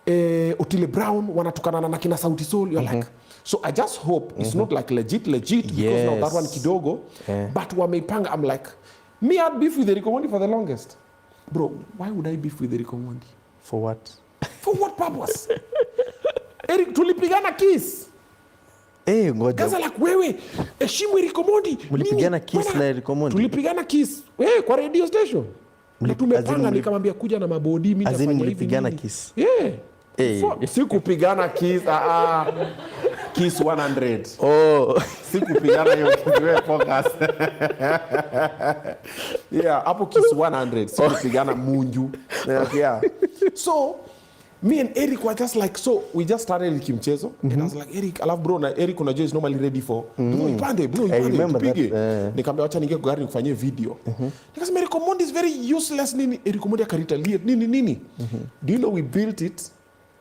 Otile Brown wanatukana na kina Sauti Sol. You're like, so I just hope it's not like legit because now that one kidogo. But wameipanga, I'm like, me had beef with Eric Omondi for the longest. Bro, why would I beef with Eric Omondi? For what? For what purpose? Eric, tulipigana kiss. Ngoja. Gaza like wewe, heshimu Eric Omondi. Mlipigana kiss na Eric Omondi? Tulipigana kiss. Kwa radio station. Tumepanga nikamwambia kuja na mabodi mimi nitafanya hivi. Mlipigana kiss? Sikupigana kiss. Kiss 100. Oh. Sikupigana hiyo kiss, wewe focus. Hapo kiss 100. Sikupigana munju. Yeah. So me and Eric were just like, so we just started kimchezo. And I was like, Eric, I love bro, na Eric unajua is normally ready for. Ipande, tupige. Nikamwambia acha ninge gari nikufanyie video. Nikasema Eric Omondi is very useless nini. Eric Omondi akaretaliate nini. Do you know we built it?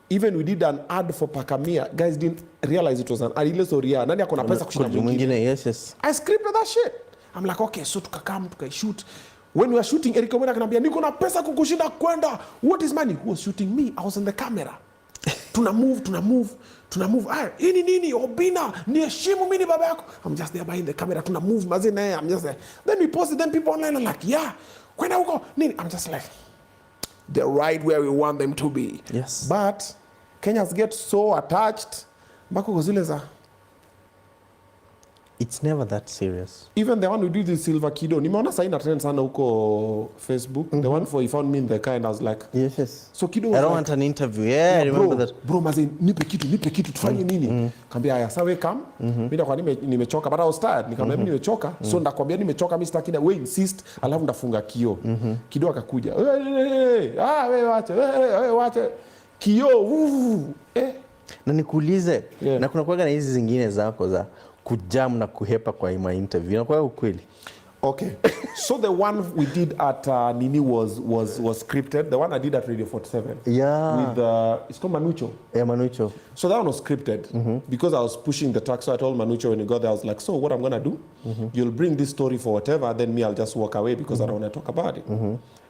Even we did an ad for Pakamia. Guys didn't realize it was an ad. Ile soria. Nani akona pesa kushinda mwingine? Yes. I scripted that shit. I'm like, okay, so tukakam, tukashoot. When we were shooting, Eric Omondi akanambia, niko na pesa kukushinda kwenda. What is money? Who was shooting me? I was on the camera. Tuna move. Nini, Obinna, niheshimu mimi baba yako. I'm just there behind the camera. Tuna move, mazina, I'm just there. Then we posted, then people online are like, yeah, kwenda huko. Nini? I'm just like, they're right where we want them to be. Yes. But Kenyans get so attached mpaka uko zile za It's never that serious. even the one who did the silver kido nimeona sasa ina trend sana huko Facebook, the one for he found me in the car and I was like, Yes. so kido I was don't like, want an interview. Yeah, I remember bro, that. bro maze nipe kitu tufanye nini? Kaambia haya sawa come. Mimi ndakwambia nimechoka but I was tired. Nikamwambia mimi nimechoka. So ndakwambia nimechoka mimi sitaki we insist alafu ndafunga kio. Kido akakuja. Wewe wacha. Kio. Na nikuulize, Yeah. na kuna kuwaga na hizi zingine zako za kujam na kuhepa kwa ima interview. Inakuwa ukweli? Okay. So the one we did at Nini was scripted. The one I did at Radio 47. Yeah. With it's called Manucho. Yeah, Manucho. So that one was scripted because I was pushing the track. So I told Manucho when he got there, I was like, so what I'm gonna do? You'll bring this story for whatever, then me I'll just walk away because I don't want to talk about it.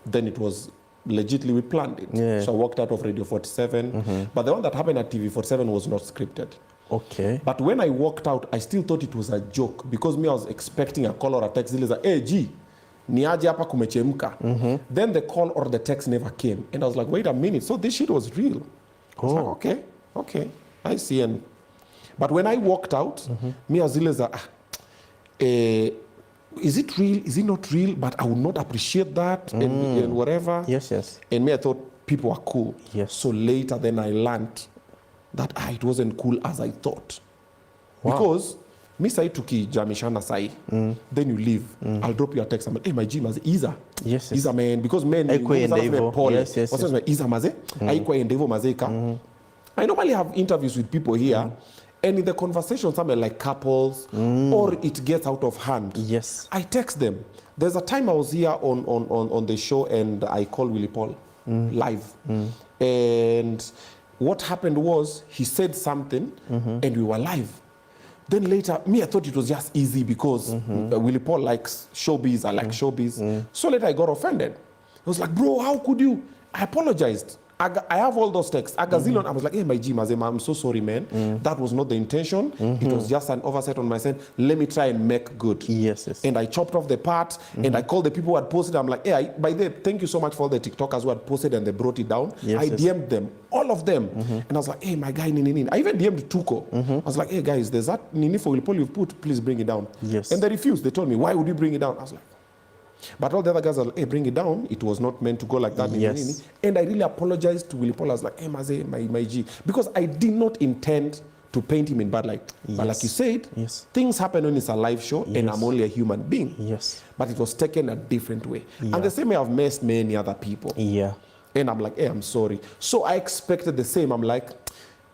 Then it was legitimately we planned it. Yeah. So I walked out of Radio 47. But the one that happened at TV 47 was not scripted. Okay. But when I walked out, I still thought it was a joke because me I was expecting a call or a text. Zile za, hey G, ni aje hapa kumechemka. Then the call or the text never came. And I was like, wait a minute, so this shit was real. I was like, okay, I see. But when I walked out, me I was zile za, is it real? Is it not real? But I would not appreciate that and whatever. Yes. And me I thought people were cool. Yes. So later then I learned that it wasn't cool as I thought. Wow. Because me say tukijamishana sai, then you leave. I'll drop you a text. I'm like, hey, my G, maze, Iza. Yes. Iza, man. Because men, Haikuwa ende hivyo. Yes. Iza, maze. Haikuwa ende hivyo, maze, ka. I normally have interviews with people here, and in the conversation, some are like couples, or it gets out of hand. Yes. I text them. There's a time I was here on the show, and I called Willie Paul live. And what happened was he said something and we were live. Then later, me, I thought it was just easy because Willie Paul likes showbiz, I like showbiz. So later I got offended. I was like, bro, how could you? I apologized. I have all those texts. I was like, hey, my G, Mazema, I'm so sorry, man. That was not the intention. It was just an oversight on my side. Let me try and make good. Yes. And I chopped off the part and I called the people who had posted. I'm like, hey, by the way, thank you so much for all the TikTokers who had posted and they brought it down. I DM'd them, all of them. And I was like, hey, my guy, Nini. I even DM'd Tuko. I was like, hey, guys, there's that Nini for Willie Paul you've put. Please bring it down. Yes. And they refused. They told me, why would you bring it down? I was like, but all the other guys are like, hey, bring it down. It was not meant to go like that. Yes. And I really apologized to Willie Paul. I was like, hey, Maze, my G. Because I did not intend to paint him in bad light. But like you said, things happen when it's a live show and I'm only a human being. Yes. But it was taken a different way. And the same way I've messed many other people. Yeah. And I'm like, hey, I'm sorry. So I expected the same. I'm like,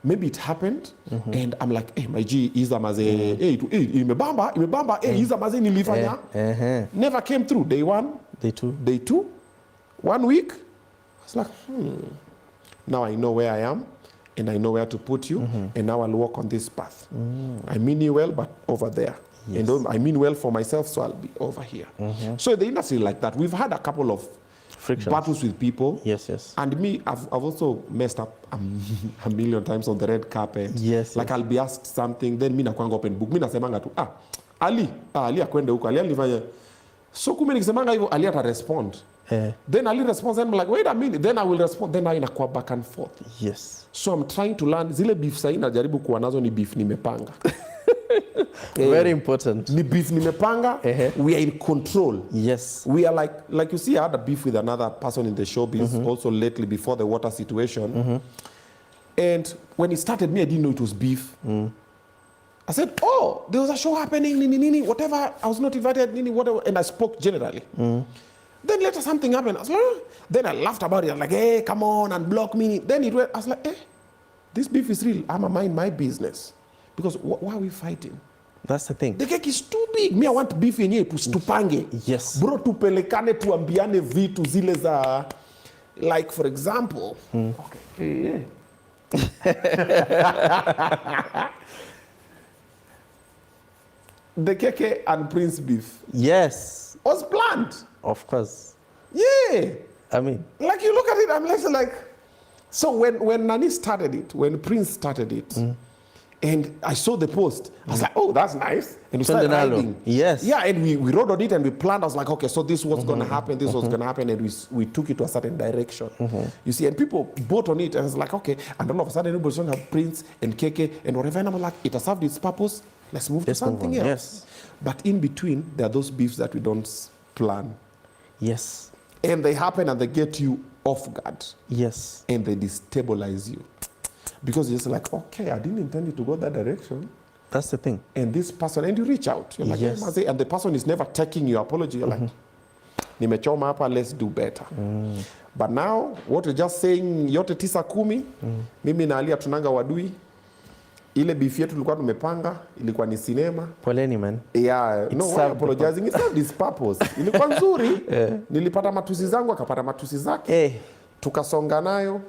maybe it happened. And I'm like, hey, my G, Iza Maze, hey, imebamba, hey, Iza Maze nilifanya. Never came through. Day one. Day two. Day two. 1 week. I was like, now I know where I am and I know where to put you. And now I'll walk on this path. I mean you well, but over there. Yes. And I mean well for myself, so I'll be over here. So the industry like that. We've had a couple of Frictions. battles with people. Yes. And me, I've also messed up a million times on the red carpet. Yes. Like I'll be asked something, then mi nakwanga open book. Mi nasemanga tu, Ali akwende huko, Ali alifanya. So kumbe nikisemanga hivyo, Ali ata respond. Then Ali responds and I'm like, wait a minute, then I will respond. Then I inakuwa back and forth. Yes. So I'm trying to learn. Zile beef sahi najaribu kuwa nazo ni beef nimepanga. Very important. Ni beef nimepanga. We are in control. Yes. We are like you see, I had a beef with another person in the showbiz also lately before the water situation. And when it started, me, I didn't know it was beef. I said, oh, there was a show happening, nini, whatever. I was not invited, nini, whatever. And I spoke generally. Then later something happened. I was like, then I laughed about it. I was like, hey, come on and block me. Then it went, I was like, hey, this beef is real. I'm a mind my business. Because why are we fighting? That's the thing. The cake is too big. Me, I want beef yenyewe tupange. Yes. Bro, tupelekane tuambiane vitu zile za, like for example. Okay. The Keke and Prince beef. Yes. Was planned. Of course. Yeah. I mean. Like you look at it, I'm like, so when Nani started it, when Prince started it, And I saw the post. I was like, oh, that's nice. And we started writing. Yes. Yeah, and we wrote on it and we planned. I was like, okay, so this was going to happen. This was going to happen. And we took it to a certain direction. You see, and people bought on it. And I was like, okay. And all of a sudden, everybody's going to have Prince and KK and whatever. And I'm like, it has served its purpose. Let's move to something else. Yes. But in between, there are those beefs that we don't plan. Yes. And they happen and they get you off guard. Yes. And they destabilize you. Because you're just like, okay, I didn't intend it to go that direction. That's the thing. And this person, and you reach out. You're like, Yes. hey, Maze, and the person is never taking your apology. You're like, nimechoma hapa, let's do better. But now, what you're just saying, yote tisa kumi, mimi na Alia tunanga wadui, ile beef yetu tulikuwa tumepanga, ilikuwa ni sinema. Poleni, man. Yeah, no, why apologizing? It served its purpose. Ilikuwa nzuri. Nilipata matusi zangu, akapata matusi zake. Tukasonga nayo.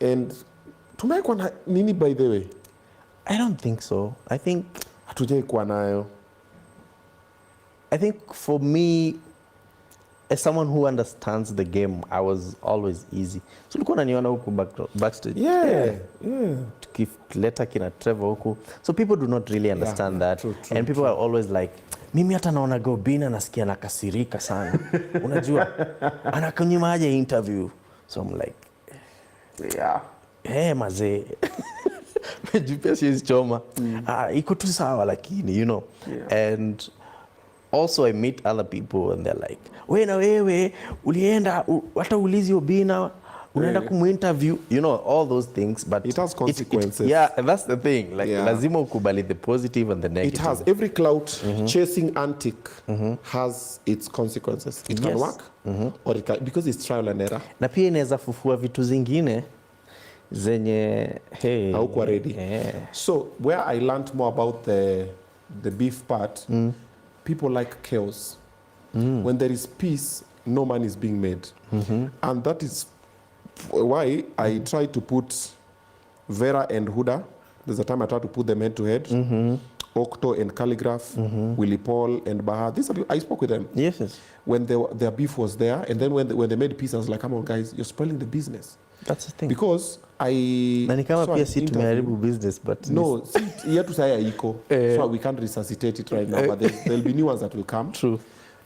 And tumekuwa na nini, by the way? I don't think so. I think Hatujaikuwa nayo. I think for me, as someone who understands the game, I was always easy. So ulikuwa unaniona huku backstage. Yeah. Tukileta kina Trevor huku. So people do not really understand that. True, and people are always like, mimi hata naona Obinna nasikia nakasirika sana. Unajua, anakunyima aje interview. So I'm like, Yeah. hey, mazee. Mejipia siwezi choma. Iko tu sawa lakini, you know. Yeah. And also I meet other people and they're like, wewe ulienda hata ulizi Obinna unaenda kuminterview, you know, all those things, but it has consequences. Yeah, that's the thing. Like lazima ukubali the positive and the negative. It has. Every clout chasing antic has its consequences. It can work or it can, because it's trial and error. Na pia inaweza fufua vitu zingine zenye haukuwa ready. So where I learned more about the beef part, people like chaos. When there is peace, no money is being made. And that is why I try to put Vera and Huda. There's a time I tried to put them head to head. Octo and Calligraph, Willie Paul and Baha. These are people, I spoke with them. Yes. When their beef was there, and then when they made peace, I was like, come on guys, you're spoiling the business. That's the thing. Because I na ni kama pia si tumeharibu business, but no, yetu saya iko. So we can't resuscitate it right now, but there'll be new ones that will come. True.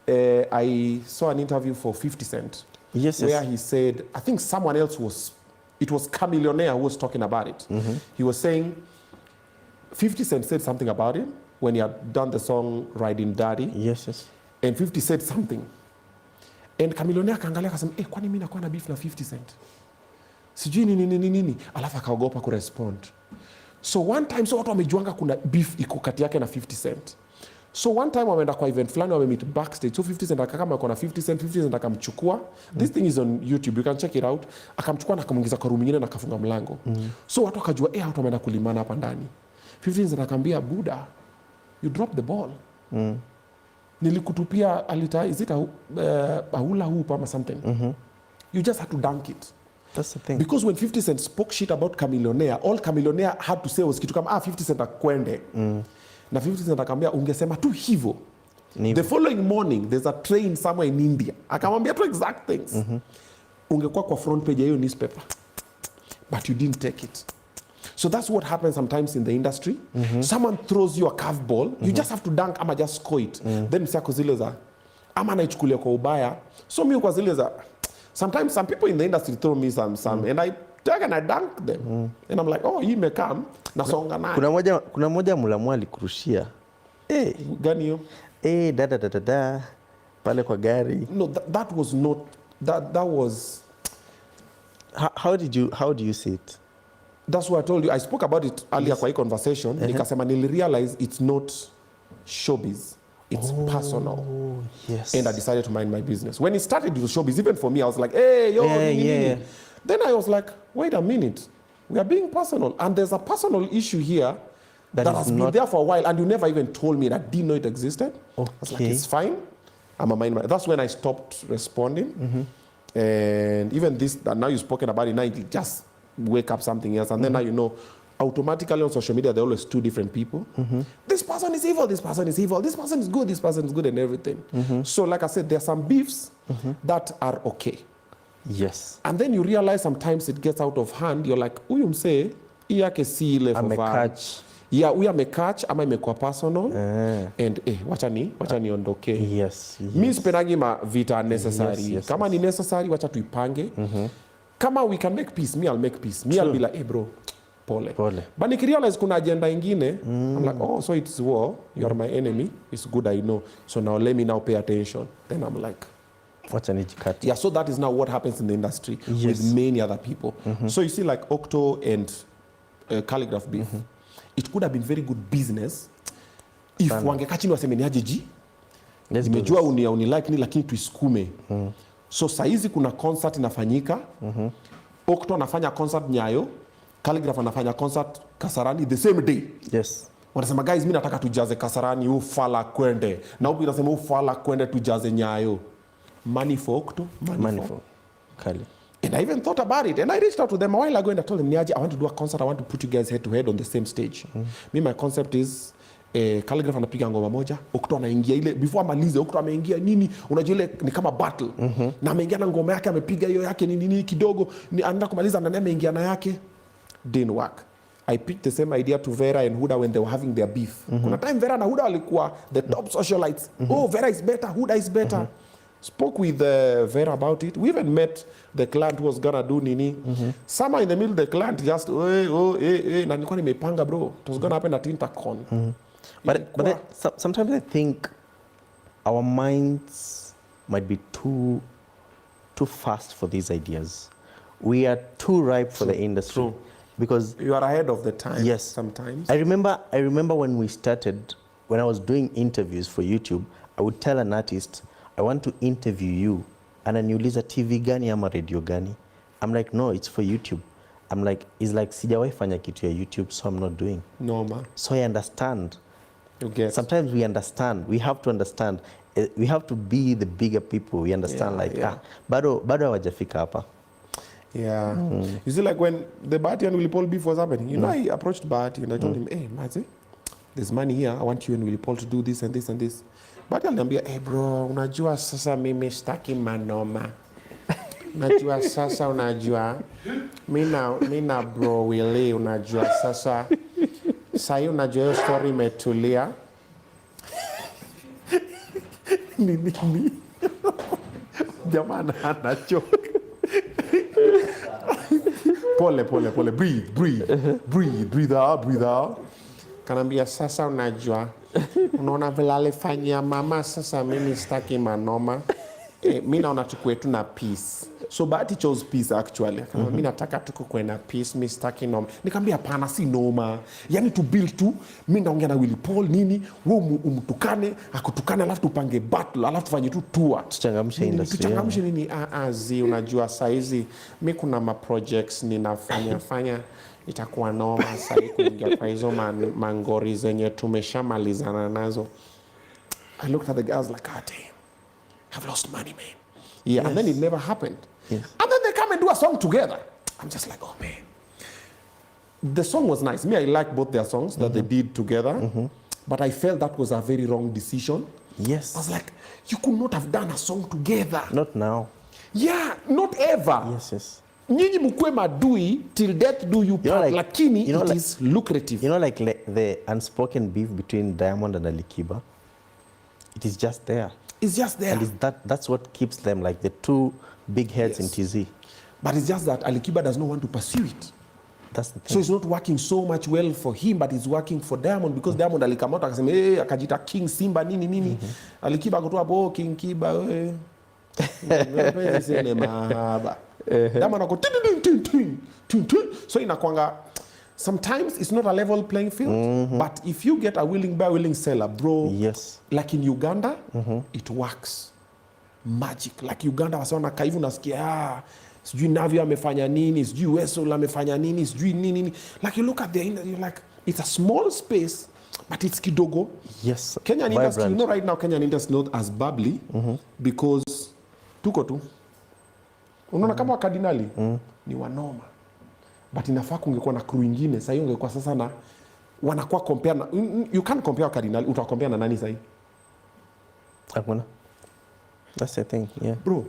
I saw an interview for 50 Cent. Yes. Where he said, I think someone else it was Chameleonaire who was talking about it. He was saying, 50 Cent said something about it when he had done the song Riding Daddy. Yes. And 50 said something. And Chameleonaire akaangalia akasema, kwani mimi nakuwa na beef na 50 Cent? Sijui nini. Alafu akaogopa kurespond. So one time, so watu wamejuanga kuna beef iko kati yake na 50 Cent. So one time wameenda kwa event fulani wamemeet backstage. So 50 Cent akakama yuko na 50 Cent akamchukua. This thing is on YouTube, you can check it out. Akamchukua na akamuingiza kwa room nyingine na akafunga mlango. So watu wakajua watu wameenda kulimana hapa ndani. 50 Cent akamwambia, Buddha, you drop the ball. Nilikutupia alita, is it a hula hoop or something? You just had to dunk it. That's the thing. Because when 50 Cent spoke shit about Chameleonaire, all Chameleonaire had to say was kitu kama 50 Cent akwende. Na 50 Cent akamwambia ungesema tu hivyo. The following morning there's a train somewhere in India. Akamwambia two exact things. Ungekuwa kwa front page ya hiyo newspaper. But you didn't take it. So that's what happens sometimes in the industry. Someone throws you a curveball, you just have to dunk ama just score it. Then msiako zile za ama naichukulia kwa ubaya. So mimi kwa zile za sometimes some people in the industry throw me some and I take and I dunk them. And I'm like, oh, hii imekam nasonga nayo. Kuna moja Mulamwa alikurushia. Gani hiyo? Da pale kwa gari. No, that was not that was how do you see it? That's what I told you. I spoke about it earlier kwa hii conversation. Nikasema nilirealize it's not showbiz. It's personal. Yes. And I decided to mind my business. When it started with showbiz, even for me, I was like, hey, yo, yeah. Then I was like, wait a minute. We are being personal. And there's a personal issue here that has been there for a while, and you never even told me that I didn't know it existed. Okay. I was like, it's fine. I'm a mind. That's when I stopped responding. And even this, that now you've spoken about it, now you just wake up something else. And then now you know, automatically on social media, there are always two different people. This person is evil, this person is evil, this person is good, this person is good, and everything. So like I said, there are some beefs that are okay. Yes. And then you realize sometimes it gets out of hand. You're like, uyu mse, hii yake si ile for fun. Amecatch. Yeah, huyu amecatch ama imekuwa personal. And wacha niondoke. Yes. Mi sipendagi vita necessary. Yes. Kama ni necessary, wacha tuipange. Kama we can make peace, me I'll make peace. Me I'll be like, hey bro, pole. But nikirealize kuna agenda ingine, I'm like, oh, so it's war. You are my enemy. It's good, I know. So now let me now pay attention. Then I'm like, wacha nijikati. yeah, so that is now what happens in the industry with many other people. So you see like Octo and Calligraph Beef. It could have been very good business if wangekaa chini waseme ni ajeji. Nimejua unilike ni lakini tuisukume. So saizi kuna concert inafanyika. Octo anafanya concert Nyayo. Calligraph anafanya concert Kasarani the same day. Yes. Wanasema guys, mimi nataka tujaze Kasarani, ufala kwende. Na upi nasema ufala kwende tujaze Nyayo. Money for Octo, money for Kali. And I even thought about it. And I reached out to them a while ago and I told them, Niaji, I want to do a concert. I want to put you guys head to head on the same stage. Me, my concept is Calligraph anapiga ngoma moja, Octo anaingia ile, before amalize, Octo ameingia nini, unajua ile ni kama battle. Na ameingia na ngoma yake, amepiga hiyo yake nini kidogo, anaenda kumaliza na ameingia na yake. Didn't work. I picked the same idea to Vera and Huda when they were having their beef. Kuna time Vera na Huda walikuwa the top socialites. Oh, Vera is better, Huda is better. Spoke with Vera about it. We even met the client who was gonna do nini. Somewhere in the middle, the client just, na nilikuwa nimepanga bro. It was gonna happen at Intercon. But sometimes I think our minds might be too fast for these ideas. We are too ripe for the industry. True. Because you are ahead of the time. Yes. Sometimes. I remember when we started, when I was doing interviews for YouTube, I would tell an artist, I want to interview you. Ananiuliza TV gani ama radio gani? I'm like, no, it's for YouTube. I'm like, it's like, sijawahi fanya kitu ya YouTube, so I'm not doing. No, man. So I understand. You get. Sometimes we understand. We have to understand. We have to be the bigger people. We understand bado hawajafika hapa. Yeah. You see, like when the Bahati and Willy Paul beef was happening, you know, I approached Bahati and I told him, hey, Mazi, there's money here. I want you and Willy Paul to do this and this and this. Bahati aliniambia, hey bro, unajua sasa mimi sitaki manoma. Unajua sasa unajua. Mina bro Willy, unajua sasa. Sahi unajua hiyo story imetulia. Nini? Jamani anachoka. Pole. Breathe out. Kanambia sasa unajua. Unaona vile alifanyia mama, sasa mimi sitaki manoma. Mimi naona tukue tu na peace. So Bahati chose peace actually. Mimi nataka tukue na peace, mimi sitaki noma. Nikamwambia hapana, si noma. Yaani to build tu, mimi naongea na Willy Paul nini, wewe umtukane, akutukane alafu tupange battle, alafu tufanye tu tour. Tuchangamshe industry. Tuchangamshe nini? Unajua saa hizi mimi kuna ma projects ninafanya itakuwa noma sasa kuingia kwa hizo mangori zenye tumeshamalizana nazo. I looked at the girls like, I've lost money, man. Yeah, yes. And then it never happened. Yes. And then they come and do a song together. I'm just like, oh man. The song was nice. Me, I like both their songs that they did together. But I felt that was a very wrong decision. Yes. I was like, you could not have done a song together. Not now. Yeah, not ever. Yes. Nyinyi mkue madui till death do you part, lakini it is lucrative. You know, like the unspoken beef between Diamond and Alikiba, it is just there. It's just there. And that's what keeps them like the two big heads in TZ. But it's just that Alikiba does not want to pursue it. That's the thing. So it's not working so much well for him, but it's working for Diamond because Diamond alikamata akasema akajita King Simba nini. Alikiba akatoa hapo King Kiba Diamond ako so inakwanga sometimes it's not a level playing field, but if you get a willing buyer, willing seller, bro. Yes. Like in Uganda, it works. Magic. Like Uganda wasema kaivu nasikia sijui Navio amefanya nini, sijui Wesol amefanya nini, sijui nini. Like you look at the you're like it's a small space, but it's kidogo. Yes. Kenyan industry, you know right now Kenyan industry is not as bubbly because tuko tu. Unaona kama wakardinali ni wanoma. But inafaa kungekuwa na crew ingine, sasa hiyo ungekuwa sasa na wanakuwa compare na, you can't compare wakardinali, utakompare na nani sasa? Hakuna. That's the thing, yeah. Bro,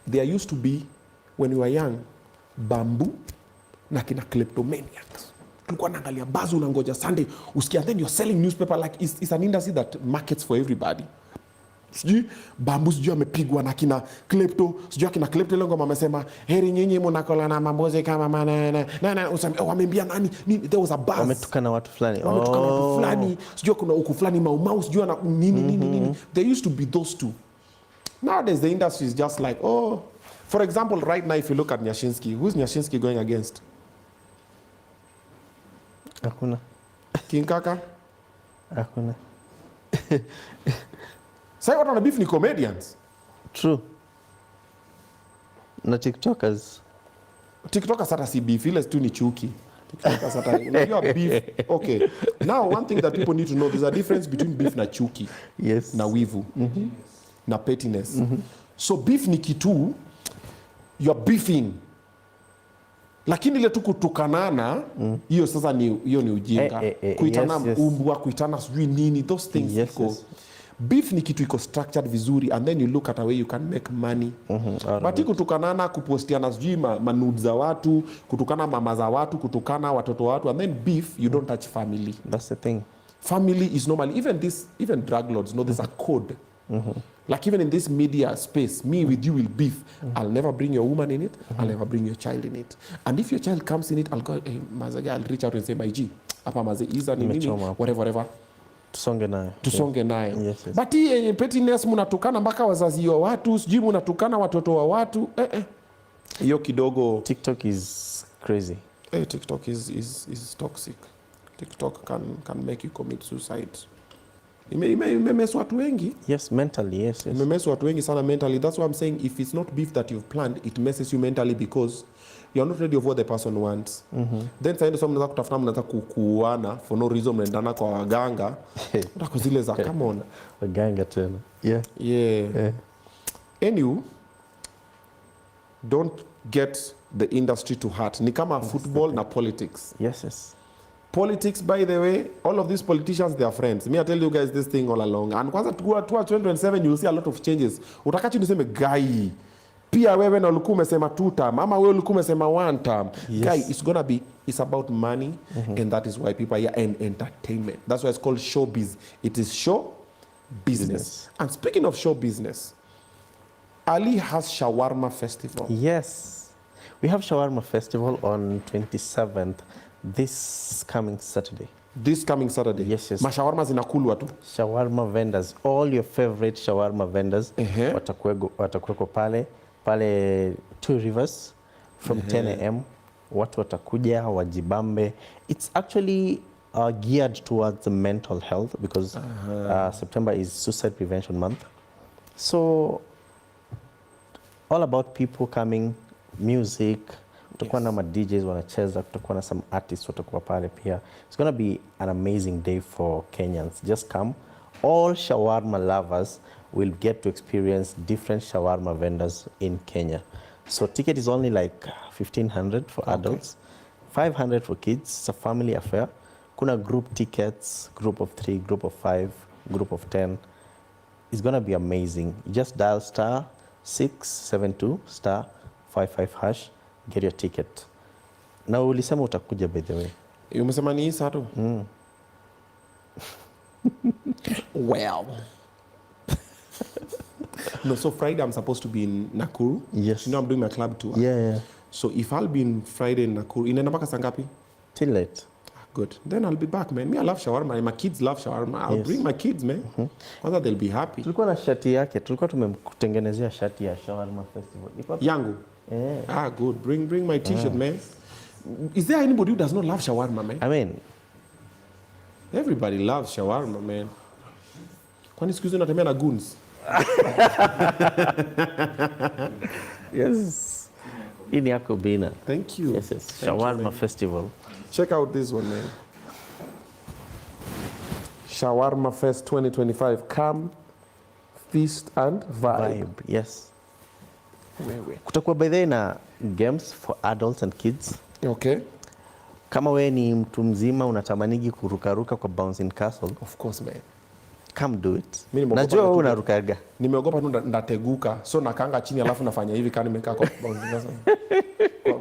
there used to be when we were young, Bamboo na kina kleptomaniacs. tulikuwa naangalia bazu unangoja Sunday usikia, then you're selling newspaper like it's an industry that markets for everybody. Sijui Bambu sijui amepigwa na kina Klepto, sijui akina Klepto lengo amesema heri nyinyi mnakola na mamboze kama na useme wameambia nani, there was a buzz, wametukana watu fulani, watu fulani, sijui kuna huku fulani mau sijui na nini. There used to be those two. Nowadays the industry is just like, oh, for example right now if you look at Nyashinski, who's Nyashinski going against? Hakuna. King Kaka? Hakuna. Sasa watu wana beef ni comedians. True. Na TikTokers hata si beef, ile tu ni chuki. TikTokers hata unajua beef. Okay. Now one thing that people need to know, there's a difference between beef na chuki. Yes. Na wivu. Na pettiness. So beef ni kitu you're beefing. Lakini ile tu kutukanana hiyo sasa hiyo ni ujinga. Kuitana umbwa, kuitana sijui nini, those things yes. Beef ni kitu iko structured vizuri and then you look at a way you can make money. But kutukanana, kupostiana sijui manudes za watu, kutukana mama za watu, kutukana watoto wa watu, and then beef, you don't touch family. That's the thing. Family is normally, even drug lords know there's a code. Like even in this media space, me with you will beef. I'll never bring your woman in it. I'll never bring your child in it. And if your child comes in it, I'll go, hey, Mazage, I'll reach out and say, my G, apa maze iza ni nini, whatever. Tusonge naye. Yes. But hii pettiness mnatukana mpaka wazazi wa watu, sijui mnatukana watoto wa watu. Hiyo kidogo. TikTok is crazy. TikTok is toxic. TikTok can make you commit suicide. Imemess watu wengi. Yes, mentally, yes. Imemess watu wengi sana mentally. That's why I'm saying if it's not beef that you've planned, it messes you mentally because you're not ready of what the person wants. Then sasa ndio mnaweza kutafuta, mnaweza kukuana for no reason, mnaendana kwa waganga. Ndako zile za come on. Waganga tena. Yeah. Anyway, don't get the industry to heart. Ni kama football na politics. Yes. Politics, by the way, all of these politicians, they are friends. Me, I tell you guys this thing all along. And kwanza tukua 2027, you'll see a lot of changes. Utakachi niseme guy. Pia wewe na ulikuwa umesema 2 term. Ama wewe ulikuwa umesema 1 term. Yes. Guy, it's about money. And that is why people are here, and entertainment. That's why it's called showbiz. It is show business. And speaking of show business, Ali has Shawarma Festival. Yes. We have Shawarma Festival on 27th. This coming Saturday. Yes. Mashawarma zinakulwa tu. Shawarma vendors, all your favorite shawarma vendors watakuweko pale 2 Rivers from 10 a.m. Watu watakuja wajibambe. It's actually geared towards the mental health because September is suicide prevention month. So all about people coming, music. Kutakuwa na DJs wanacheza, kutakuwa na some artists watakuwa pale pia. It's going to be an amazing day for Kenyans. Just come. All shawarma lovers will get to experience different shawarma vendors in Kenya. So ticket is only like 1,500 for adults, 500 for kids. It's a family affair. Kuna group tickets, group of 3, group of 5, group of 10. It's going to be amazing. You just dial *672 *55#. Get your ticket. Na ulisema utakuja by the way. Umesema ni saa tu? Well. No, so Friday I'm supposed to be in Nakuru. Yes. You know I'm doing my club tour. Yeah. So if I'll be in Friday in Nakuru, inaenda mpaka saa ngapi? Till late. Good. Then I'll be back, man. Me, I love shawarma. My kids love shawarma. I'll bring my kids, man. Kwanza they'll be happy. Tulikuwa na shati yake. Tulikuwa tumemtengenezea shati ya Shawarma Festival. Yangu? Yeah. Good. Bring my t-shirt, man. Is there anybody who does not love shawarma, man? I mean, everybody loves shawarma, man. Kwani siku hizi unatembea na goons? Yes. Ini yako Obinna. Thank you. Yes. Shawarma Festival. Check out this one, man. Shawarma Fest 2025. Come, feast and vibe. Yes. Kutakuwa by the way na games for adults and kids. Okay. Kama we ni mtu mzima unatamanigi kurukaruka kwa bouncing castle. Of course, man. Come do it. Najua wewe unarukaga. Nimeogopa tu ndateguka. So nakanga chini alafu nafanya hivi kama nimekaa kwa bouncing castle.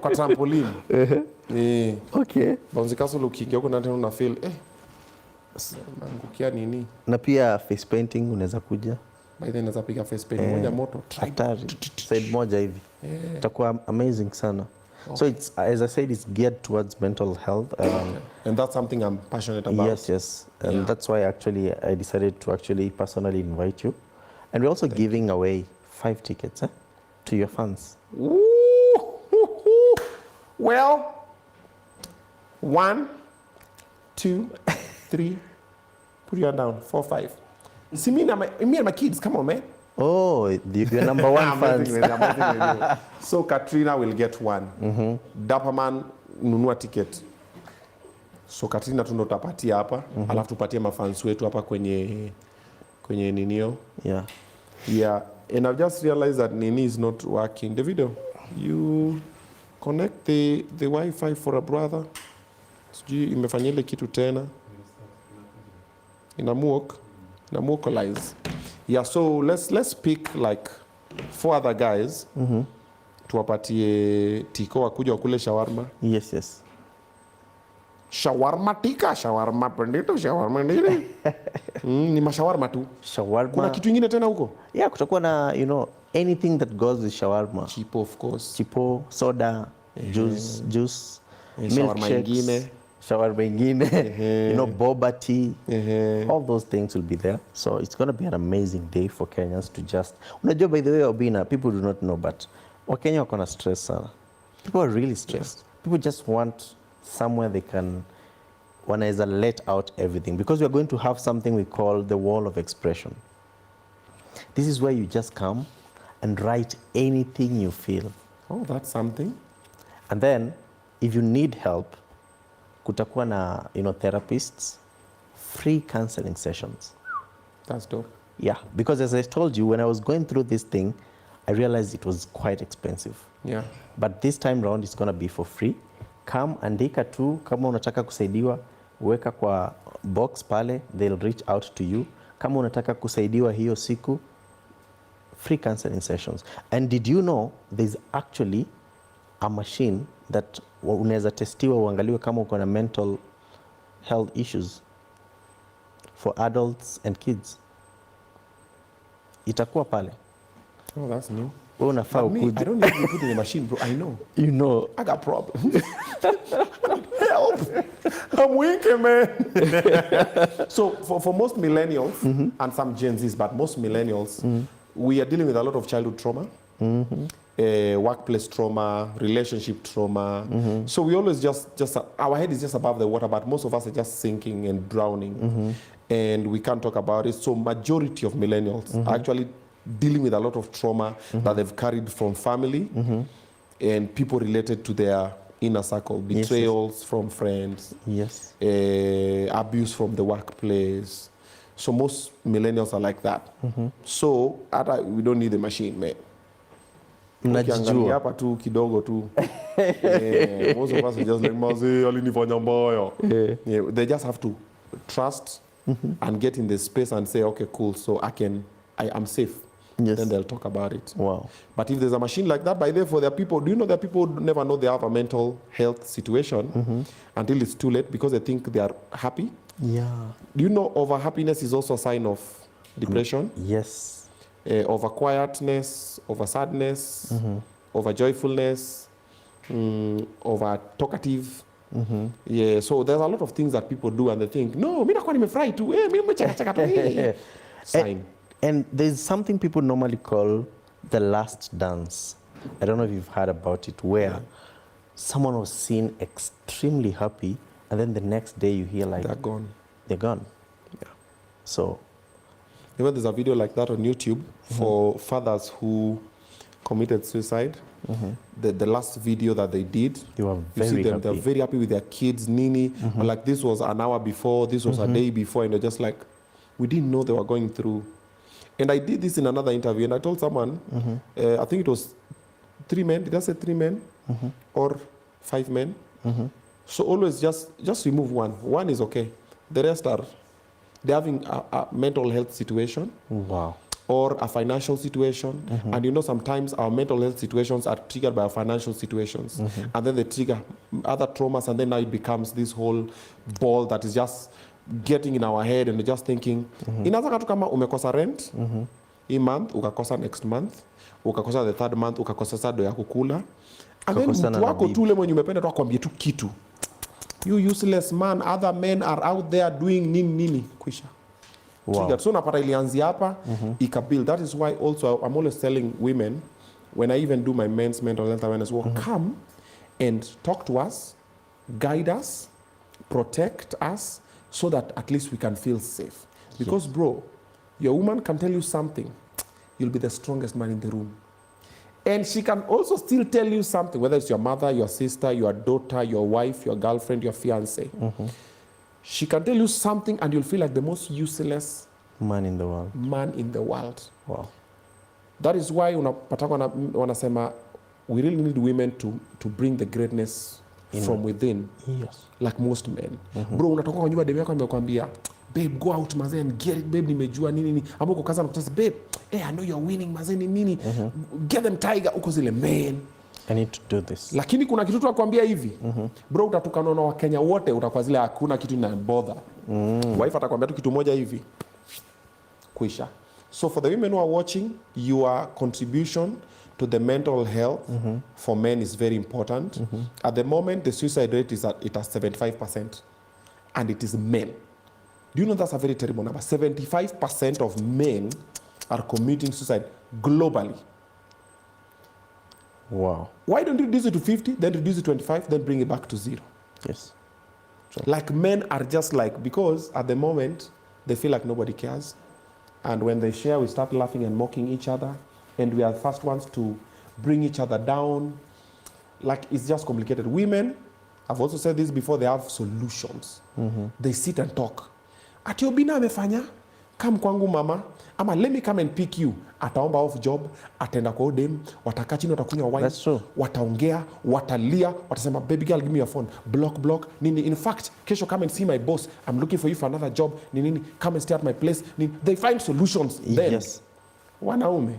kwa trampoline. Okay. Bouncy castle ukiingia huko na tena una feel naangukia nini? Na pia face painting unaweza kuja. By then naweza piga face paint moja moto. Hatari. Side moja hivi. Itakuwa amazing sana. Okay. So it's, as I said, it's geared towards mental health. And that's something I'm passionate about. Yes. And that's why actually I decided to actually personally invite you. And we're also giving away 5 tickets to your fans. Well, 1, 2, 3, put your hand down, 4, 5. See me and my kids, come on, man. Oh, your number one fans. So Katrina will get 1. Dapperman, nunua ticket. So Katrina tu ndo tapatia hapa, alafu tupatie mafans wetu hapa kwenye ninio. Yeah. And I've just realized that Nini is not working. The video, you connect the Wi-Fi for a brother. Sijui imefanya ile kitu tena. Inamuokalize. Yeah, so let's pick like 4 other guys. Tuwapatie tiko wakuja wakule shawarma. Yes. Shawarma tika, shawarma pendito, shawarma nini? Ni mashawarma tu. Shawarma. Kuna kitu kingine tena huko? Yeah, kutakuwa na, anything that goes with shawarma. Chipo, of course. Chipo, soda, juice, milkshakes. Shawarma ingine, boba tea. All those things will be there. So it's going to be an amazing day for Kenyans to just... Unajua, by the way, Obinna, people do not know, but Wakenya wako na stress sana. People are really stressed. People just want somewhere they can wanaweza let out everything, because we are going to have something we call the wall of expression. This is where you just come and write anything you feel. Oh, that's something. And then if you need help, kutakuwa na therapists, free counseling sessions. That's dope. Yeah, because as I told you, when I was going through this thing, I realized it was quite expensive. Yeah. But this time round it's going to be for free. Come, andika tu, kama unataka kusaidiwa, weka kwa box pale, they'll reach out to you. Kama unataka kusaidiwa hiyo siku, free counseling sessions. And did you know there's actually a machine that unaweza testiwa uangaliwe kama uko na mental health issues for adults and kids. Itakuwa pale. Oh, that's new. Wewe unafaa ukuje. I don't need to put in the machine, bro. I know. You know. I got problems. Help. I'm weak, man. So for most millennials and some Gen Zs, but most millennials, we are dealing with a lot of childhood trauma. Workplace trauma, relationship trauma. So we always just our head is just above the water, but most of us are just sinking and drowning, and we can't talk about it. So majority of millennials are actually dealing with a lot of trauma that they've carried from family and people related to their inner circle, betrayals from friends, abuse from the workplace. So most millennials are like that. So we don't need the machine, man. Ukiangalia hapa tu kidogo tu. Most of us are just like, maze alinifanya mbaya. They just have to trust and get in the space and say, okay, cool, so I'm safe. Then they'll talk about it. Wow. But if there's a machine like that, by therefore there are people, do you know that people never know they have a mental health situation until it's too late because they think they are happy? Yeah. Do you know over happiness is also a sign of depression? Yes. Over quietness, over sadness, over joyfulness, over talkative. Yeah, so there's a lot of things that people do and they think, no, mimi nakuwa nimefurahi tu, mimi nimecheka tu. Sign. And there's something people normally call the last dance. I don't know if you've heard about it, where someone was seen extremely happy and then the next day you hear like... They're gone. They're gone. Yeah. So... Even there's a video like that on YouTube for fathers who committed suicide. The last video that they did, they were you see them, happy. They're very happy with their kids, Nini. Like this was an hour before, this was a day before, and they're just like, we didn't know they were going through. And I did this in another interview, and I told someone, I think it was 3 men, did I say 3 men? Or 5 men? So always just remove one. One is okay. The rest are, they're having a mental health situation. Wow. or a financial situation. And you know, sometimes our mental health situations are triggered by our financial situations. And then they trigger other traumas, and then now it becomes this whole ball that is just getting in our head, and just thinking, inaweza katu kama umekosa rent, hii month, ukakosa next month, ukakosa the third month, ukakosa sado ya kukula. And then mtu wako tu ule mwenye umependa tu akwambie tu kitu. You useless man, other men are out there doing nini, kwisha. Wow. So napata ilianzia hapa, ikabuild. That is why also I'm always telling women, when I even do my men's mental health awareness work, come and talk to us, guide us, protect us, so that at least we can feel safe. Because bro, your woman can tell you something, you'll be the strongest man in the room. And she can also still tell you something, whether it's your mother, your sister, your daughter, your wife, your girlfriend, your fiance. She can tell you something and you'll feel like the most useless man in the world. Wow. That is why wanasema we really need women to bring the greatness from within. Yes. Like most men. Bro, unatoka kwa nyumba, demu yako amekwambia, babe, go out mazee and get it, babe, nimejua nini. Ama uko kaza nakutasa, babe, hey, I know you're winning mazee nini. Get them tiger, uko zile man. I need to do this. Lakini kuna kitu tunakwambia hivi. Bro, utatukana na Wakenya wote, utakuwa zile hakuna kitu ina bother. Wife atakwambia tu kitu moja hivi. Kwisha. So for the women who are watching, your contribution to the mental health for men is very important. At the moment, the suicide rate is at 75%. And it is men. Do you know that's a very terrible number? 75% of men are committing suicide globally. Wow. Why don't you reduce it to 50, then reduce it to 25, then bring it back to 0? Yes. Sure. Like men are just like, because at the moment, they feel like nobody cares. And when they share, we start laughing and mocking each other. And we are the first ones to bring each other down. Like, it's just complicated. Women, I've also said this before, they have solutions. They sit and talk. Ati Obinna amefanya, come kwangu mama, ama let me come and pick you. Ataomba off job, atenda kwa dem, watakaa chini, watakunywa wine, wataongea, watalia, watasema, baby girl, give me your phone, block, nini. In fact, kesho come and see my boss, I'm looking for you for another job, nini, come and stay at my place, nini. They find solutions then. Yes. Wanaume,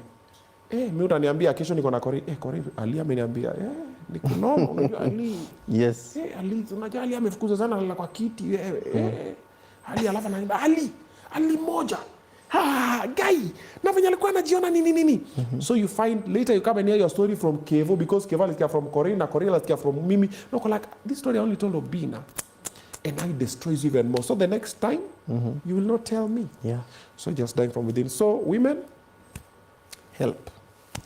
mimi utaniambia kesho niko na Kori, Kori, Ali ameniambia, niko nono, unajua Ali. Yes. Ali, unajua Ali amefukuza sana lala kwa kiti, Ali alafu ananiambia, Ali moja. Guy, na venye alikuwa anajiona nini. So you find later you come and hear your story from Kevo, because Kevo alisikia from Korea na Korea alisikia from Mimi. No, like, this story I only told Obinna. And now it destroys you even more. So the next time, you will not tell me. Yeah. So just dying from within. So women, help.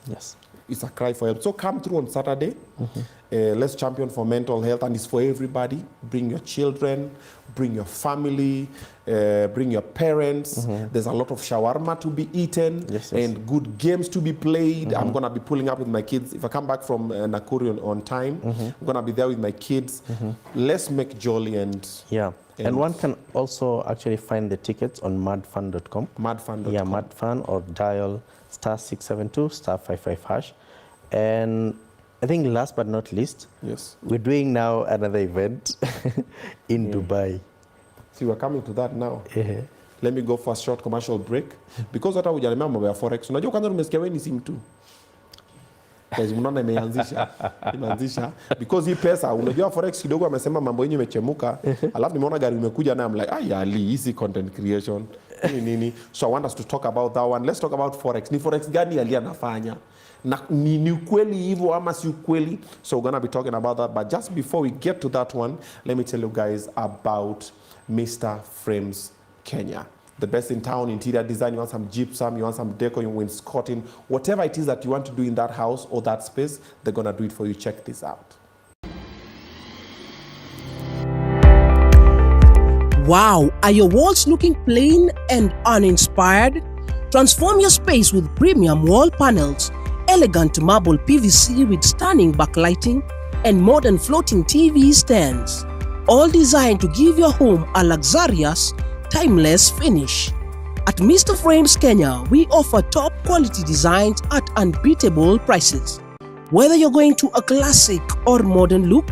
Yes. It's a cry for help. So come through on Saturday. Let's champion for mental health, and it's for everybody. Bring your children, bring your family, bring your parents. There's a lot of shawarma to be eaten, and good games to be played. I'm going to be pulling up with my kids. If I come back from Nakuru on time, I'm going to be there with my kids. Let's make jolly and... Yeah. And one can also actually find the tickets on madfun.com. Madfun.com. Yeah, madfun, or dial *672 *55#. And I think last but not least, we're doing now another event in Dubai. See, we're coming to that now. Let me go for a short commercial break. Because hata hujalemea mambo ya Forex. Unajua kwanza umesikia wewe ni simu tu. Kazi mnaona imeanzisha. Because hii pesa, unajua Forex kidogo amesema mambo yenyewe imechemuka. Alafu nimeona gari imekuja na I'm like, Ali, easy content creation. Nini. So I want us to talk about that one. Let's talk about Forex. Ni Forex gani Ali anafanya? Na ni ukweli hivyo ama si ukweli? So we're gonna be talking about that. But just before we get to that one, let me tell you guys about Mr. Frames Kenya. The best in town, interior design. You want some gypsum, you want some decor, you want Scotting, whatever it is that you want to do in that house or that space, they're gonna do it for you. Check this out. Wow, are your walls looking plain and uninspired? Transform your space with premium wall panels, elegant marble PVC with stunning backlighting, and modern floating TV stands. All designed to give your home a luxurious, timeless finish. At Mr. Frames Kenya, we offer top quality designs at unbeatable prices. Whether you're going to a classic or modern look,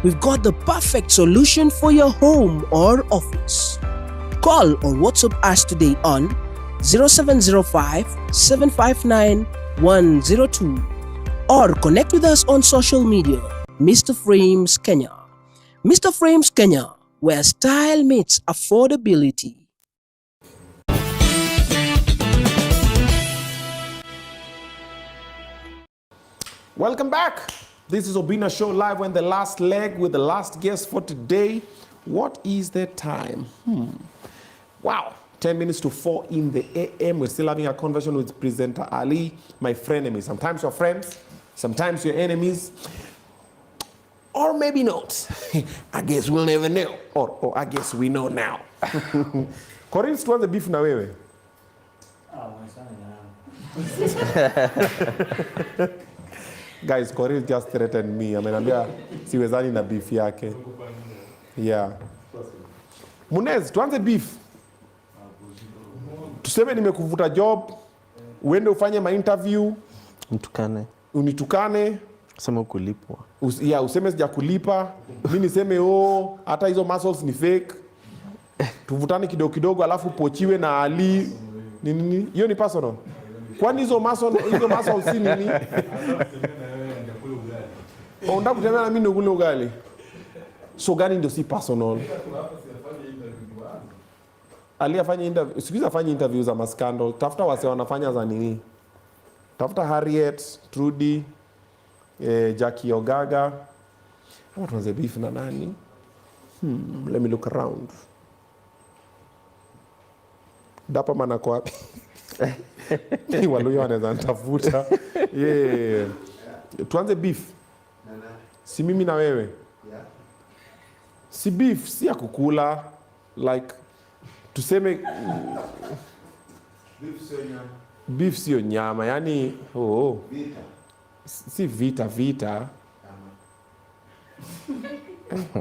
we've got the perfect solution for your home or office. Call or WhatsApp us today on 0705 759 102 or connect with us on social media. Mr. Frames Kenya. Mr. Frames Kenya, where style meets affordability. Welcome back. This is Obinna Show live on the last leg with the last guest for today. What is the time? Wow, 10 minutes to 4 in the AM. We're still having a conversation with presenter Ali, my frenemy. Sometimes you're friends, sometimes you're enemies, or maybe not. I guess we'll never know, or I guess we know now. Corinne, tuanze beef na wewe. Guys, Corinne just threatened me. Amenambia siwezani na beef yake. Yeah. Munez, tuanze beef. Tuseme nimekuvuta job, uende ufanye ma interview, unitukane, useme kulipwa. Useme sija kulipa, mimi niseme hata hizo muscles ni fake. Tuvutane kidogo kidogo alafu pochiwe na Ali. Nini? Hiyo ni personal. Kwani hizo muscles si nini? Unataka kutembea na mimi ndio kule ugali. So gani ndio si personal? Ali afanye interview, sikiza afanye interview za mascandal. Tafuta wase wanafanya za nini? Tafuta Harriet, Trudy, Jackie Ogaga. What was the beef na nani? Let me look around. Dapa manako wapi? Waluyo wanaweza nitafuta. Yeah. Tuanze beef. Si mimi na wewe. Si beef, si ya kukula. Like, tuseme beef sio nyama. Yani, vita. Si vita.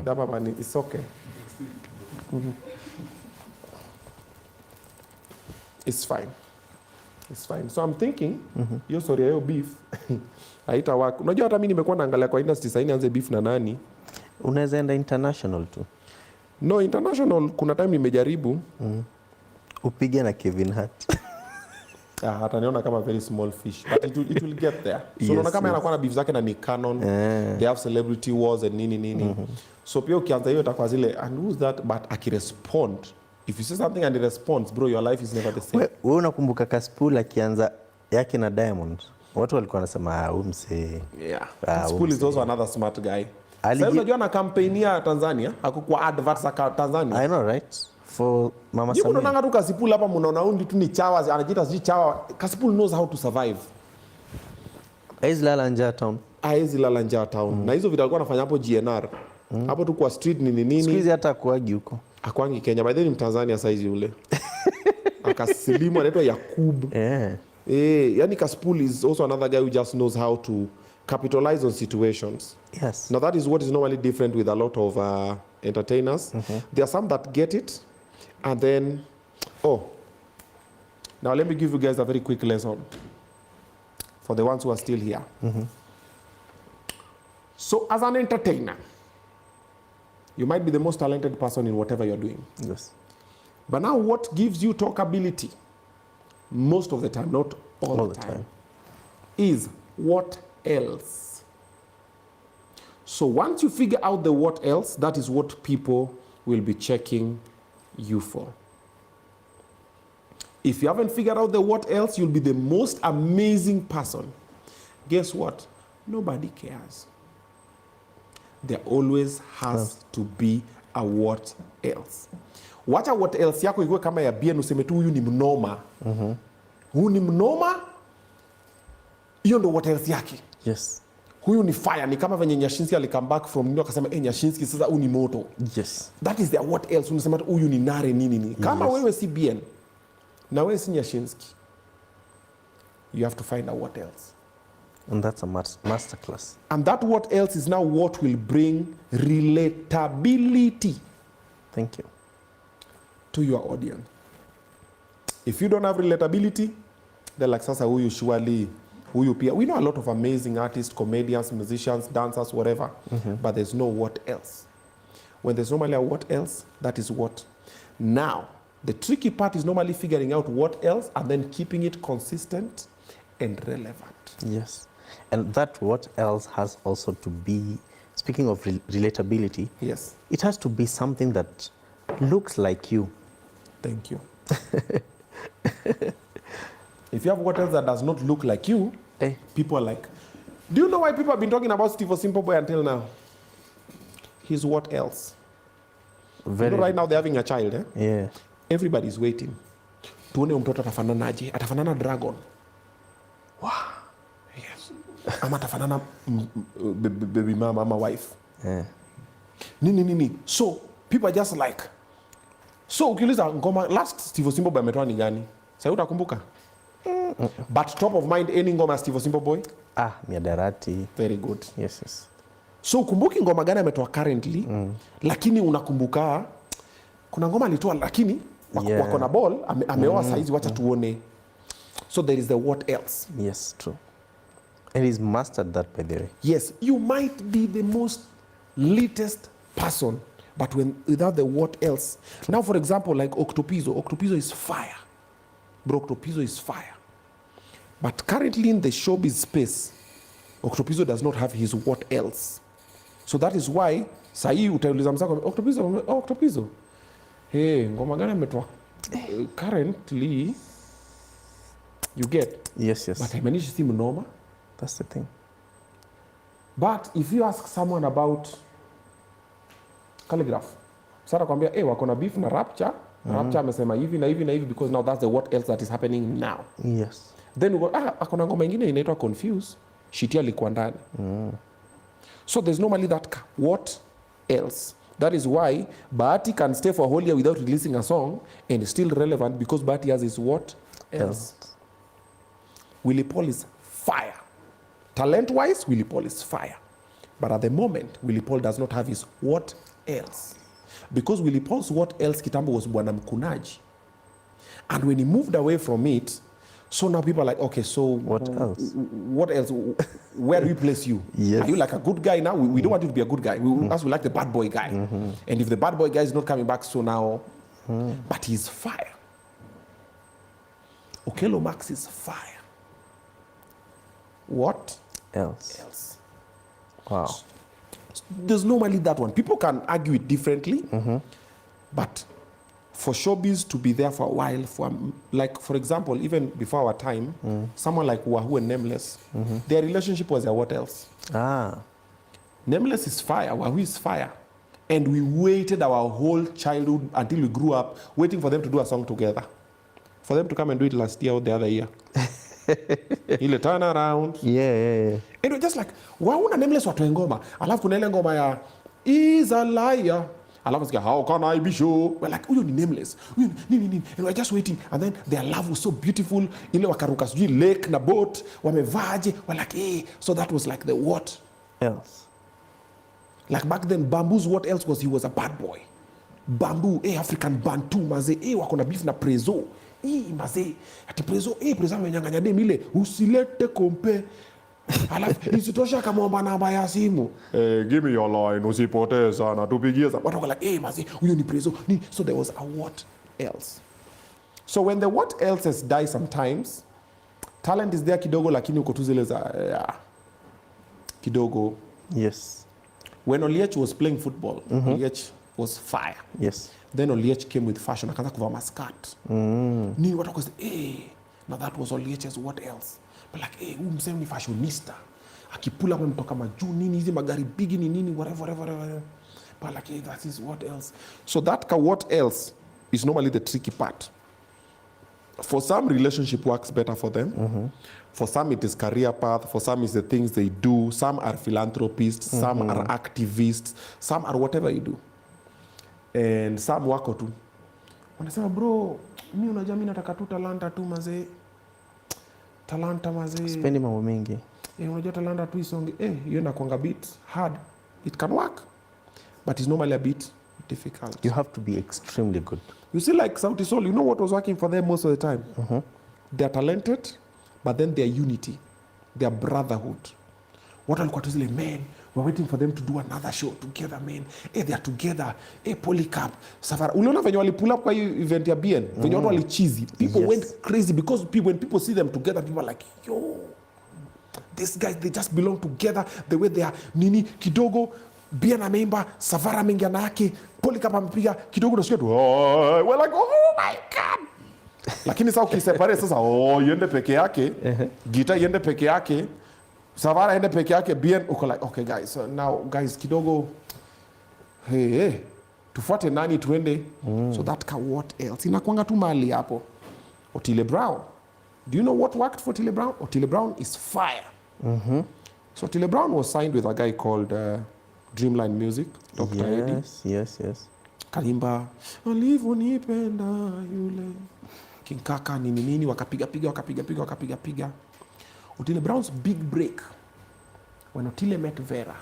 Dapa mani, it's okay. It's fine. So I'm thinking, hiyo story ya hiyo beef, haita work. Unajua hata mimi nimekuwa naangalia kwa industry sasa nianze beef na nani? Unaweza enda international tu. No, international kuna time nimejaribu. Upige na Kevin Hart. Hata niona kama very small fish, but it will get there. So unaona kama anakuwa na beef zake na ni canon. They have celebrity wars and nini. So pia ukianza hiyo itakuwa zile, and who's that, but akirespond. If you say something and he responds, bro, your life is never the same. Wewe unakumbuka Kaspool akianza yake na Diamond? Watu walikuwa wanasema umse. Yeah. Kaspool is also another smart guy. Sasa unajua na campaign ya Tanzania, hakukuwa adverts za Tanzania. I know, right? For Mama Samia. Yeye unaona tu Kaspool hapa mnaona undi tu ni chawa, anajiita si chawa. Kaspool knows how to survive. Haizi lala njaa town. Na hizo vitu alikuwa anafanya hapo GNR. Hapo tu kwa street nini. Siku hizi hata kuagi huko. Akwangi Kenya, by the way ni Mtanzania saizi ule. Akasilimu anaitwa Yakub. Yani Kaspool is also another guy who just knows how to capitalize on situations. Yes. Now that is what is normally different with a lot of entertainers. There are some that get it and then, now let me give you guys a very quick lesson for the ones who are still here. So as an entertainer, you might be the most talented person in whatever you're doing. Yes. But now what gives you talkability most of the time, not all the time, is what else. So once you figure out the what else, that is what people will be checking you for. If you haven't figured out the what else, you'll be the most amazing person. Guess what? Nobody cares. There always has to be a what else. Wacha what else yako ikuwe kama ya bien useme tu huyu ni mnoma. Huyu ni mnoma. Hiyo ndo what else yake. Yes. Huyu ni fire, ni kama venye Nyashinski alikam back from New York akasema Nyashinski sasa huyu ni moto. Yes. That is the what else. Unasema huyu ni nare nini. Kama wewe si bien na wewe si Nyashinski, you have to find a what else. And that's a master class. And that what else is now what will bring relatability. Thank you. To your audience. If you don't have relatability, they're like, sasa huyu surely, huyu pia. We know a lot of amazing artists, comedians, musicians, dancers, whatever, but there's no what else. When there's normally a what else, that is what. Now, The tricky part is normally figuring out what else and then keeping it consistent and relevant. Yes. And that what else has also to be, speaking of relatability, Yes. it has to be something that looks like you. Thank you. If you have what else that does not look like you, people are like, do you know why people have been talking about Steve Simple Boy until now? He's what else? Very, you know, right now they're having a child, eh? Yeah. Everybody's waiting. Tuone mtoto atafananaje? Atafanana dragon. Wow. Yes. Ama atafanana baby mama, ama wife. Yeah. Nini. So, people are just like, so ukiuliza ngoma last Steve Simple Boy ametoa ni gani? Sasa utakumbuka? But top of mind any ngoma ya Steve Simple Boy? Miadarati. Very good. Yes. So ukumbuki ngoma gani ametoa currently, lakini unakumbuka kuna ngoma alitoa lakini wako na ball ameoa saizi, wacha tuone. So there is the what else. Yes, true. And he's mastered that, by the way. Yes, you might be the most latest person, but without the what else. Now, for example, like Octopizo is fire. Bro, Octopizo is fire. But currently in the showbiz space, Octopizo does not have his what else. So that is why sahi utauliza msako Octopizo. Hey, ngoma gani ametoa? Currently you get. Yes. But haimanishi si mnoma. That's the thing. But if you ask someone about Calligraph, sasa kwambia wako na beef na Rapture. Rapture amesema hivi na hivi na hivi because now that's the what else that is happening now. Yes. Then we go, akona ngoma ingine inaitwa Confuse. Shitia alikuwa ndani. So there's normally that what else. That is why Bahati can stay for a whole year without releasing a song and is still relevant because Bahati has his what else. Willie Paul is fire. Talent-wise, Willie Paul is fire. But at the moment, Willie Paul does not have his what else. Because Willie Paul's what else kitambo was Bwana Mkunaji. And when he moved away from it, so now people are like, okay, so what else? What else? Where do we place you? Yes. Are you like a good guy now? We don't want you to be a good guy. We like the bad boy guy. And if the bad boy guy is not coming back, so now, but he's fire. Okello Max is fire. What else? Wow. There's normally that one. People can argue it differently, but for showbiz to be there for a while, for example, even before our time, someone like Wahoo and Nameless, their relationship was a what else? Nameless is fire, Wahoo is fire. And we waited our whole childhood until we grew up, waiting for them to do a song together. For them to come and do it last year or the other year. Ile turn around. Yeah. And we're just like, Wahoo na Nameless watoe ngoma. Alafu kuna ile ngoma ya is a liar. Alafu sikia, how can I be sure? We're like, uyo ni Nameless. Nini. And we're just waiting. And then their love was so beautiful. Ile wakaruka sijui lake na boat. Wamevaje. We're like, So that was like the what else. Like back then, Bamboo's what else was he was a bad boy. Bamboo, African Bantu, maze, wako na beef na Prezo. Maze, ati Prezo amenyang'anya dem ile, usilete kompe. Alafu, isitosha kamwomba namba ya simu. Give me your line, usipoteza, na tupigie za. Watu wako like, maze, huyo ni Prezo. So there was a what else. So when the what else's die sometimes, talent is there kidogo, lakini uko tu zile za, kidogo. Yes. When Oliech was playing football, Oliech was fire. Yes. Then Oliech came with fashion. Akaanza kuvaa maskat. Ni watu wako now that was Oliech's what else? But like, huyu msee ni fashionista. Akipula kwa mtoka majuu nini, hizi magari bigi ni nini, whatever. But like, that is what else. So that what else is normally the tricky part. For some, relationship works better for them. For some, it is career path. For some, it's the things they do. Some are philanthropists. Some are activists. Some are whatever you do. And some wako tu. Wanasema, bro, mimi unajua mimi nataka tu talanta tu mazee. Talanta mazee. Spendi mambo mengi. Unajua talanta tu isonge. Hiyo inakuanga bit hard. It can work. But it's normally a bit difficult. You have to be extremely good. You see, like Sauti Sol, you know what was working for them most of the time? They're talented, but then their unity, their brotherhood. What alikuwa tu zile, man, we're waiting for them to do another show together, man. Hey, they're together. Hey, Polycarp, Savara. Uliona venye wali pull up kwa hiyo event ya BN? Venye watu wali cheesy. People went crazy because when people see them together, people are like, yo, these guys, they just belong together the way they are. Nini, kidogo, BN ameimba, Savara ameingia na yake, Polycarp amepiga, kidogo nasikia tu, oh, we're like, oh my God. Lakini sasa ukiseparate sasa, yende peke yake, Gita yende peke yake, Savara yende peke yake, BN uko like, okay guys, so now guys kidogo, hey, tufuate nani tuende. So that what else? Inakuanga tu mali hapo. Otile Brown. Do you know what worked for Otile Brown? Otile Brown is fire. So Otile Brown was signed with a guy called Dreamline Music, Dr. Eddie. Yes. Kalimba, alivyonipenda yule. King Kaka nini wakapiga. Otile Brown's big break when Otile met Vera.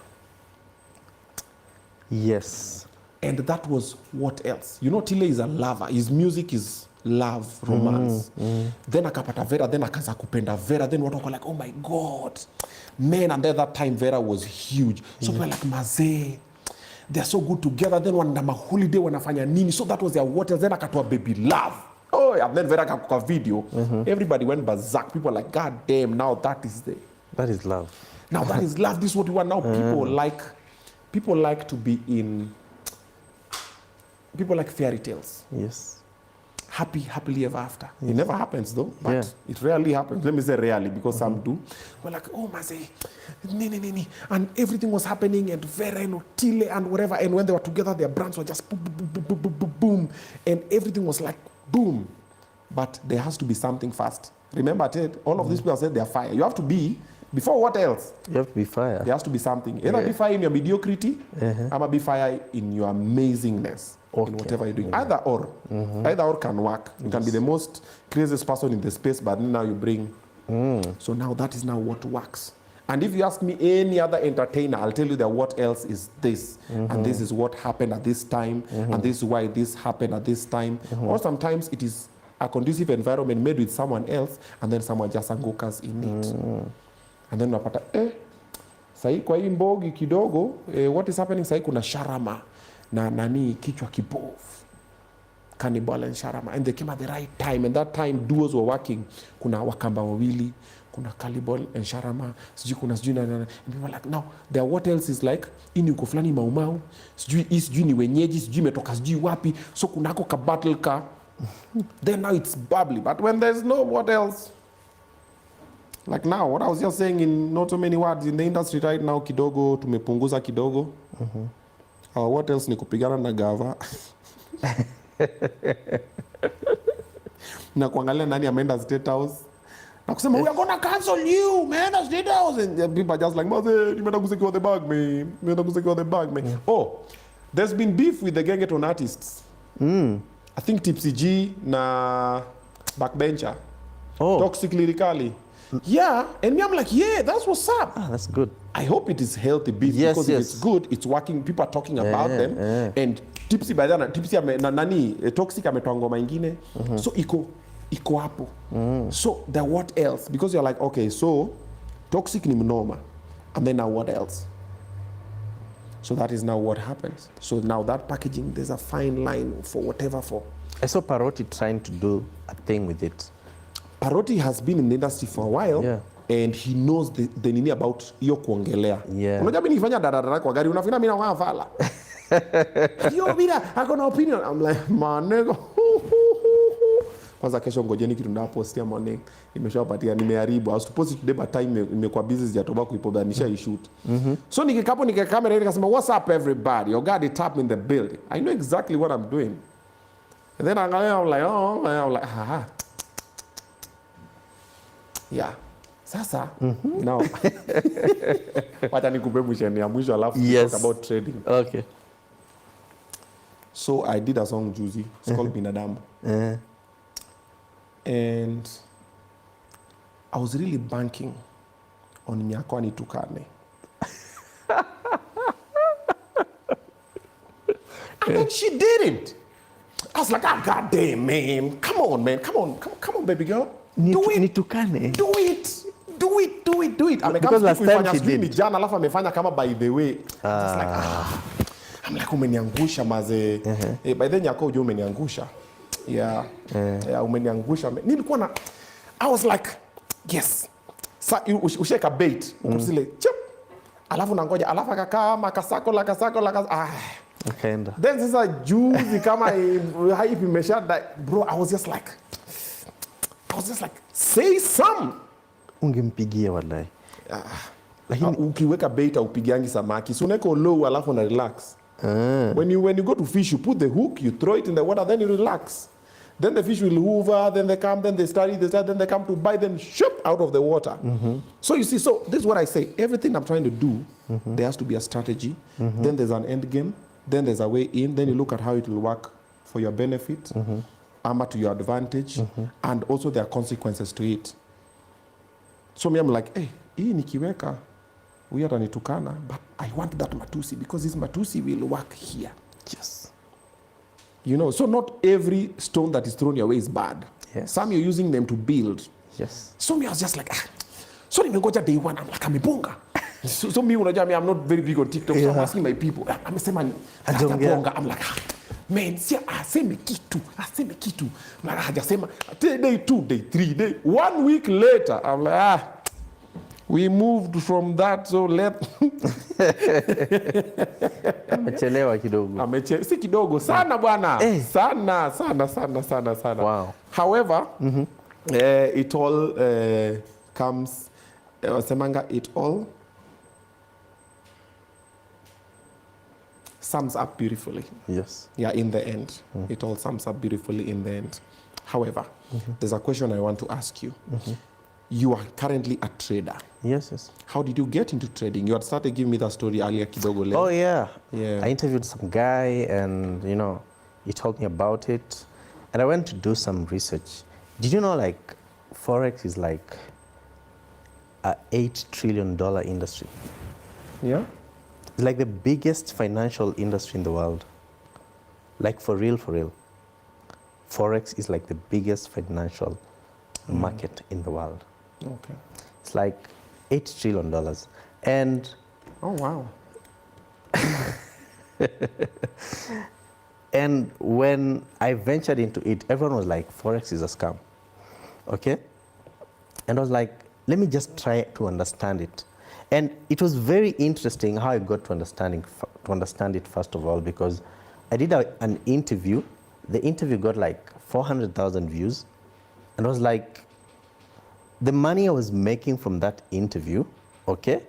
Yes. And that was what else? You know, Otile is a lover. His music is love, romance. Then akapata Vera, then akaanza kupenda Vera. Then watu wako like, oh my God. Man, and at that time Vera was huge. So people like, mazee, they're so good together. Then wanaenda maholiday, wanafanya nini. So that was their what else. Then akatoa Baby Love. Oh, and then Vera kakuka video. Everybody went berserk. People were like, God damn, now that is love. Now that is love. This is what we want now. People like to be in. People like fairy tales. Yes. Happily ever after. It never happens though, but it rarely happens. Let me say rarely, because some do. We're like, oh Maze, nini. And everything was happening, and Vera and Otile and whatever. And when they were together, their brands were just boom. And everything was like boom. But there has to be something first. Remember, all of these people said they're fire. You have to be, before what else? You have to be fire. There has to be something. Either be fire in your mediocrity, or be fire in your amazingness. In whatever you're doing. Either or. Either or can work. You can be the most craziest person in the space, but now you bring. So now that is now what works. And if you ask me any other entertainer, I'll tell you that what else is this. And this is what happened at this time. And this is why this happened at this time. Or sometimes it is a conducive environment made with someone else, and then someone just angukas in it. And then unapata, sahi kwa hii mbogi kidogo, what is happening sahi kuna Sharama. Na nani kichwa kibovu, Cannibal and Sharama, and they came at the right time, and that time duos were working. Kuna Wakamba wawili, kuna Cannibal and Sharama, sijui kuna sijui na, and people were like, now there what else is like, ini uko fulani maumau, sijui ni wenyeji, sijui metoka sijui wapi, so kunako ka battle ka, then now it's bubbly. But when there's no what else, like now, what I was just saying in not so many words, in the industry right now, kidogo tumepunguza kidogo. What else ni kupigana na gava na kuangalia nani ameenda State House na kusema we are gonna cancel you man at State House, and people are just like, "Maze, nimeenda kusekiwa the bag man." Oh, there's been beef with the Gengeton artists. I think Tipsy G na Backbencher. Toxic lyrically. Yeah, and me I'm like, yeah, that's what's up. That's good. I hope it is healthy beef, because if it's good, it's working. People are talking about them. And Tipsy by then, na nani Toxic ametoa ngoma ingine. So iko hapo. So then what else? Because you're like, okay, so Toxic ni mnoma, and then now what else? So that is now what happens. So now that packaging, there's a fine line for whatever for. I saw Paroti trying to do a thing with it. Paroti has been in the industry for a while, and he knows the nini about hiyo kuongelea. Unajua mimi nifanya dadadada kwa gari, unafikiri mimi na wafala. Yo bila ako na opinion. I'm like, manego. Kwanza kesho ngojeni kitu nda post ya morning. Nimeshapatia, nimeharibu. I was supposed to today but time imekuwa busy sijatoba kuipodanisha ishoot. So nikikapo kamera nikasema, what's up everybody? Your God is tap in the building. I know exactly what I'm doing. And then I'm like, yeah. Sasa, now, wacha nikupe mwisho ya mwisho alafu talk about trading. Okay. So I did a song juzi. It's called Binadamu. And I was really banking on Nyako anitukane. And then she didn't. I was like, God damn, man. Come on, baby girl. Do it. it. Because last time she sijui ni did. jana alafu amefanya kama by the way. Just like I'm like umeniangusha maze. By then yako ujue umeniangusha. Yeah. Yeah, umeniangusha. Nilikuwa na I was like yes. Sa usheka bait. Ukusile chip. Alafu nangoja alafu akakaa makasako la Akaenda. Then sasa juzi kama hype imesha bro, I was just like say some. Ungempigia wallahi. Lakini ukiweka bait upigiangi samaki. So unaweka low alafu na relax. When you go to fish, you put the hook, you throw it in the water, then you relax. Then the fish will hoover, then they come, then they study, then they come to bite, then shoot out of the water. So you see, so this is what I say. Everything I'm trying to do, there has to be a strategy. Then there's an end game. Then there's a way in. Then you look at how it will work for your benefit, ama to your advantage, and also there are consequences to it. So me, I'm like, hey, hii nikiweka, huyu atanitukana, but I want that matusi because this matusi will work here. Yes. You know, so not every stone that is thrown your way is bad. Yes. Some you're using them to build. Yes. So me, I was just like, so nimengoja day one, I'm like, amebonga. So me, unajua me, I'm not very big on TikTok, so I'm asking my people, amesema hajabonga. I'm like, man, si aseme kitu. I'm like, hajasema. Day 2, day 3, day 1 week later, I'm like, we moved from that, so let. Amechelewa kidogo. Si kidogo sana bwana. Sana. Wow. However, it all comes, semanga, it all sums up beautifully. Yes. Yeah, in the end. It all sums up beautifully in the end. However, there's a question I want to ask you. You are currently a trader. Yes. How did you get into trading? You had started giving me that story earlier, kidogo leo. Oh yeah. Yeah. I interviewed some guy and he told me about it. And I went to do some research. Did you know like Forex is like a $8 trillion industry? Yeah? It's like the biggest financial industry in the world. Like for real. Forex is like the biggest financial market in the world. Okay. It's like $8 trillion. And oh, wow. and when I ventured into it, everyone was like, Forex is a scam. Okay? And I was like, let me just try to understand it. And it was very interesting how I got to understand it first of all, because I did an interview. The interview got like 400,000 views. And I was like, the money I was making from that interview, okay,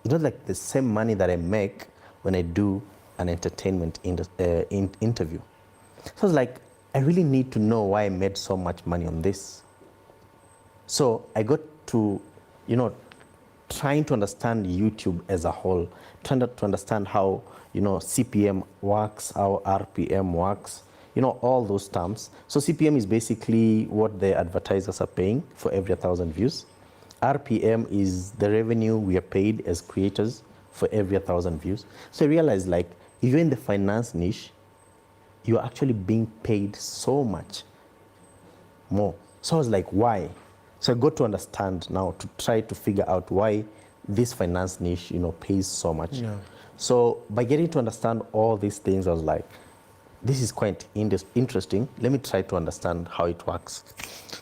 it's not like the same money that I make when I do an entertainment interview. So I was like, I really need to know why I made so much money on this. So I got to, trying to understand YouTube as a whole, trying to understand how, CPM works, how RPM works, all those terms. So CPM is basically what the advertisers are paying for every 1,000 views. RPM is the revenue we are paid as creators for every 1,000 views. So I realized like, if you're in the finance niche, you're actually being paid so much more. So I was like, why? So I got to understand now to try to figure out why this finance niche, pays so much. Yeah. So by getting to understand all these things, I was like, this is quite interesting. Let me try to understand how it works.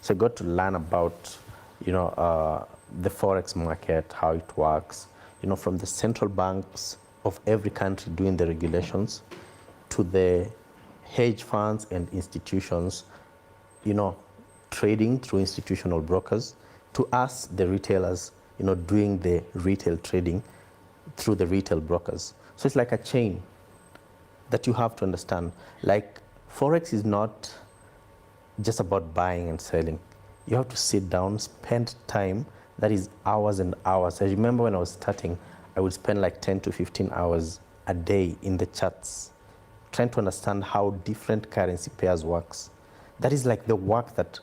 So I got to learn about, the Forex market, how it works, from the central banks of every country doing the regulations to the hedge funds and institutions, trading through institutional brokers, to us, the retailers, doing the retail trading through the retail brokers. So it's like a chain that you have to understand. Like, Forex is not just about buying and selling. You have to sit down, spend time, that is hours and hours. I remember when I was starting, I would spend like 10 to 15 hours a day in the charts, trying to understand how different currency pairs works. That is like the work that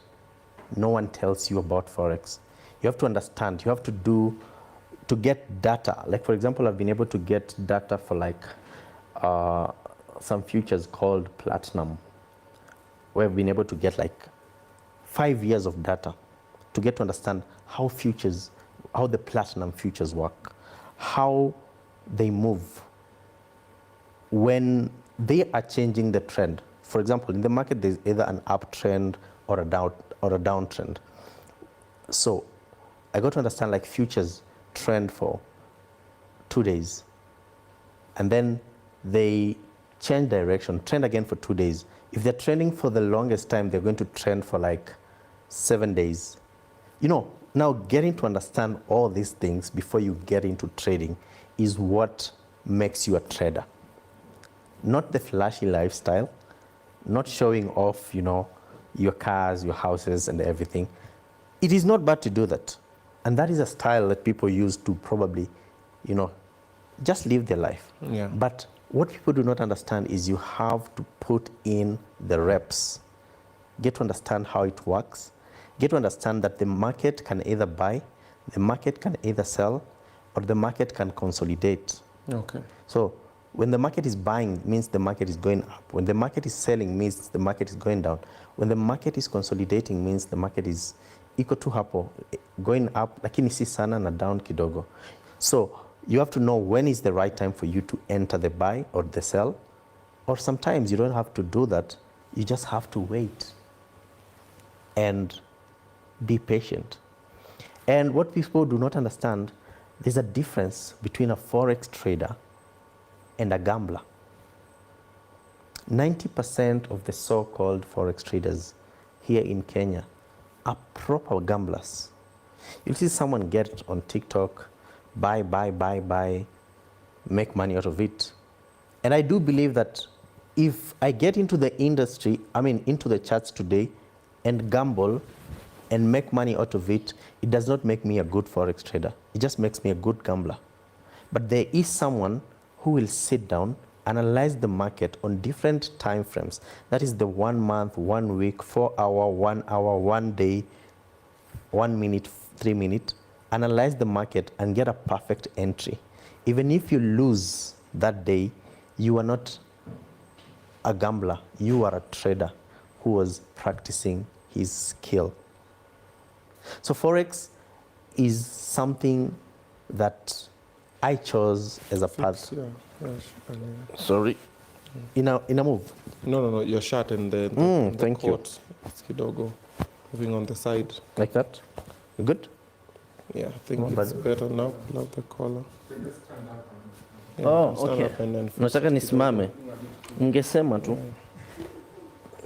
no one tells you about Forex. You have to understand, you have to get data. Like, for example, I've been able to get data for like some futures called platinum, where I've been able to get like 5 years of data to get to understand how futures how the platinum futures work, how they move when they are changing the trend. For example, in the market, there's either an uptrend or a downtrend. So I got to understand like futures trend for 2 days, and then they change direction, trend again for 2 days. If they're trending for the longest time, they're going to trend for like 7 days. You know, now getting to understand all these things before you get into trading is what makes you a trader. Not the flashy lifestyle, not showing off, you know, your cars, your houses and everything. It is not bad to do that. And that is a style that people use to probably, you know, just live their life. Yeah. But what people do not understand is you have to put in the reps. Get to understand how it works. Get to understand that the market can either buy, the market can either sell, or the market can consolidate. Okay. So when the market is buying, means the market is going up. When the market is selling, means the market is going down. When the market is consolidating, means the market is iko tu hapo, going up, lakini si sana na down kidogo. So you have to know when is the right time for you to enter the buy or the sell. Or sometimes you don't have to do that. You just have to wait and be patient. And what people do not understand, there's a difference between a Forex trader and a gambler. 90% of the so-called Forex traders here in Kenya are proper gamblers. You'll see someone get on TikTok, buy, make money out of it. And I do believe that if I get into the industry, into the charts today and gamble and make money out of it, it does not make me a good Forex trader. It just makes me a good gambler. But there is someone who will sit down, analyze the market on different time frames. That is the 1 month, 1 week, 4 hour, 1 hour, 1 day, 1 minute, 3 minutes, analyze the market and get a perfect entry. Even if you lose that day, you are not a gambler, you are a trader who was practicing his skill. So Forex is something that I chose as a path. Yeah. Sorry, in a move. No, your shirt and the thank coat. It's kidogo. Moving on the side. Like that? Good? Yeah, I think it's better now. Love the collar. Yeah, Oh, stand okay. up and then Nataka nisimame. Ungesema tu.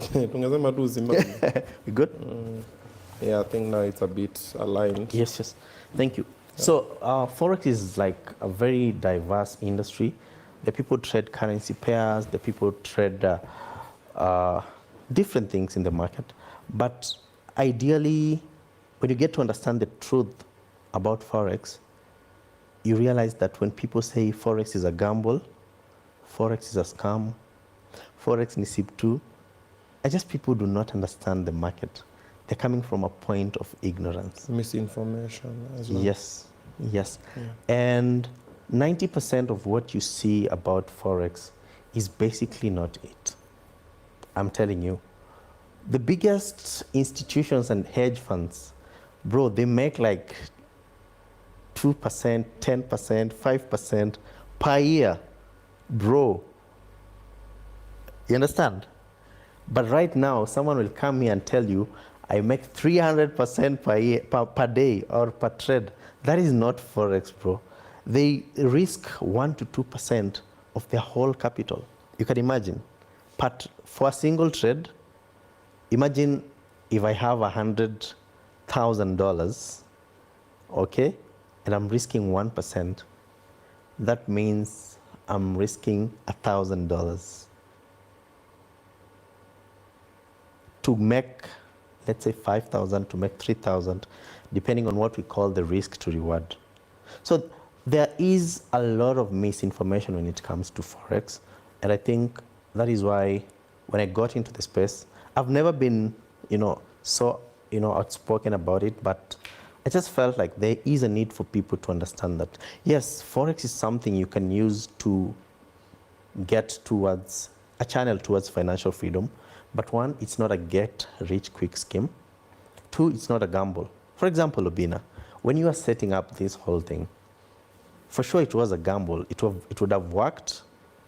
tungesema tu usimame. You good? Yeah, I think now it's a bit aligned. Yes. Thank you. So Forex is like a very diverse industry. The people trade currency pairs, the people trade different things in the market. But ideally, when you get to understand the truth about Forex, you realize that when people say Forex is a gamble, Forex is a scam, Forex ni sip2, people do not understand the market. They're coming from a point of ignorance. Misinformation as well. Yes. Yeah. And 90% of what you see about Forex is basically not it. I'm telling you. The biggest institutions and hedge funds, bro, they make like 2%, 10%, 5% per year. Bro. You understand? But right now, someone will come here and tell you, I make 300% per year, per day or per trade. That is not Forex, bro. They risk 1 to 2% of their whole capital. You can imagine. But for a single trade, imagine if I have $100,000, okay, and I'm risking 1%, that means I'm risking $1,000 to make, let's say 5,000 to make 3,000, depending on what we call the risk to reward. So there is a lot of misinformation when it comes to Forex. And I think that is why when I got into the space, I've never been, so, outspoken about it, but I just felt like there is a need for people to understand that, yes, Forex is something you can use to get towards a channel towards financial freedom. But one, it's not a get-rich-quick scheme. Two, it's not a gamble. For example, Obinna, when you are setting up this whole thing, for sure it was a gamble. It would have worked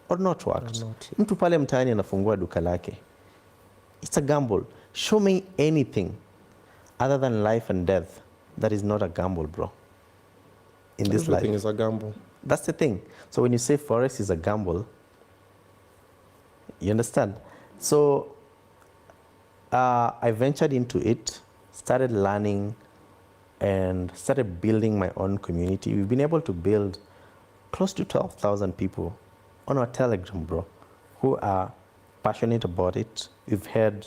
or not worked. Mtu pale mtaani anafungua duka lake. It's a gamble. Show me anything other than life and death that is not a gamble, bro. In this life. Everything is a gamble. That's the thing. So when you say Forex is a gamble, you understand? So I ventured into it, started learning, and started building my own community. We've been able to build close to 12,000 people on our Telegram, bro, who are passionate about it. We've had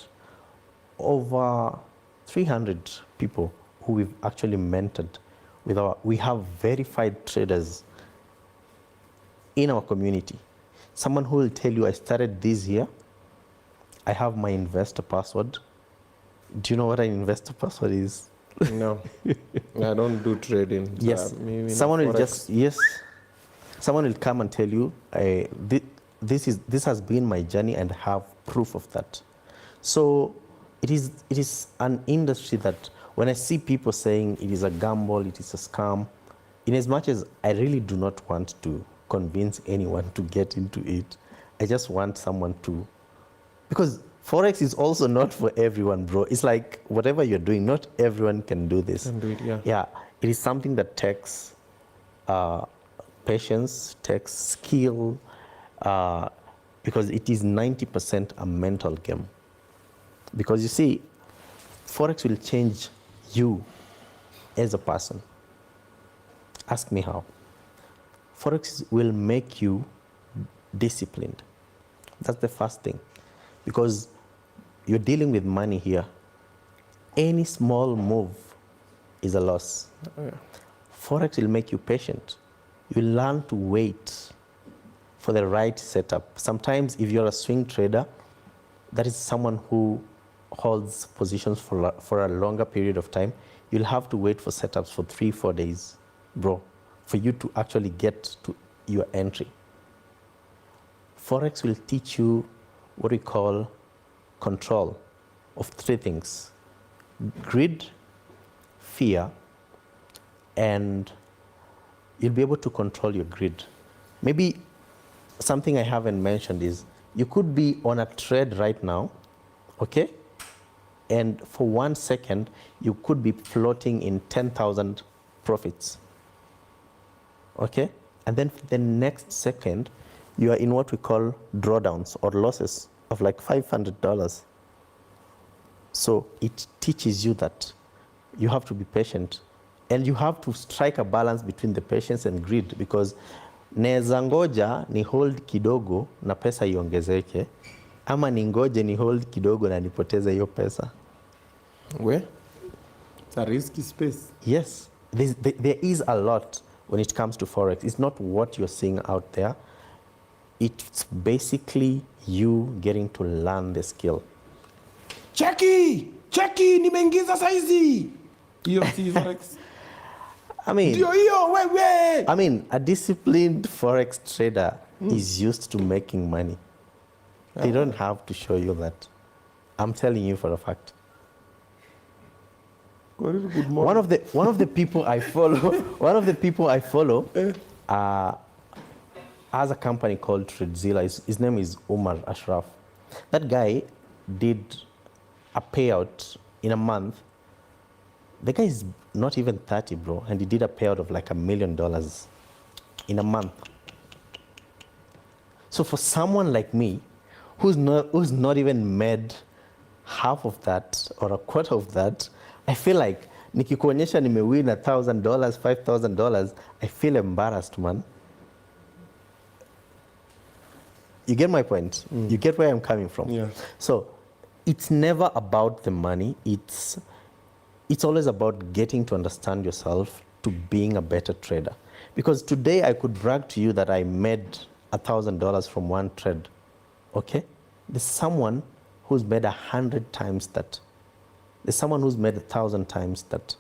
over 300 people who we've actually mentored. We have verified traders in our community. Someone who will tell you, I started this year, I have my investor password. Do you know what an investor password is? No, I don't do trading. Yes, someone will just, yes, someone will come and tell you, this has been my journey and have proof of that. So it is an industry that when I see people saying it is a gamble, it is a scam, in as much as I really do not want to convince anyone to get into it, I just want someone to, because Forex is also not for everyone, bro. It's like whatever you're doing, not everyone can do this. Can do it, yeah. Yeah, it is something that takes patience, takes skill, because it is 90% a mental game. Because you see, Forex will change you as a person. Ask me how. Forex will make you disciplined. That's the first thing. Because you're dealing with money here. Any small move is a loss. Oh, yeah. Forex will make you patient. You learn to wait for the right setup. Sometimes if you're a swing trader, that is someone who holds positions for a longer period of time, you'll have to wait for setups for 3-4 days, bro, for you to actually get to your entry. Forex will teach you what we call control of 3 things: greed, fear, and you'll be able to control your greed. Maybe something I haven't mentioned is you could be on a trade right now, okay? And for 1 second, you could be floating in 10,000 profits, okay? And then for the next second, you are in what we call drawdowns or losses of like $500. So it teaches you that you have to be patient and you have to strike a balance between the patience and greed, because naweza ngoja ni hold kidogo na pesa iongezeke, ama ningoje ni hold kidogo na nipoteze hiyo pesa. Where? It's a risky space. Yes, there is a lot when it comes to Forex. It's not what you're seeing out there. It's basically you getting to learn the skill. Cheki, nimeingiza saizi. Hiyo si Forex. I mean, wewe. I mean, a disciplined Forex trader is used to making money. They don't have to show you that. I'm telling you for a fact. Good morning. One of the people I follow, has a company called Tradzilla. His name is Umar Ashraf. That guy did a payout in a month. The guy is not even 30, bro, and he did a payout of like $1 million in a month. So for someone like me, who's not even made half of that or a quarter of that, I feel like nikikuonyesha nimewin $1,000, $5,000, I feel embarrassed, man. You get my point? You get where I'm coming from? Yeah. So it's never about the money. It's always about getting to understand yourself, to being a better trader. Because today I could brag to you that I made $1,000 from one trade, okay? There's someone who's made 100 times that. There's someone who's made 1,000 times that.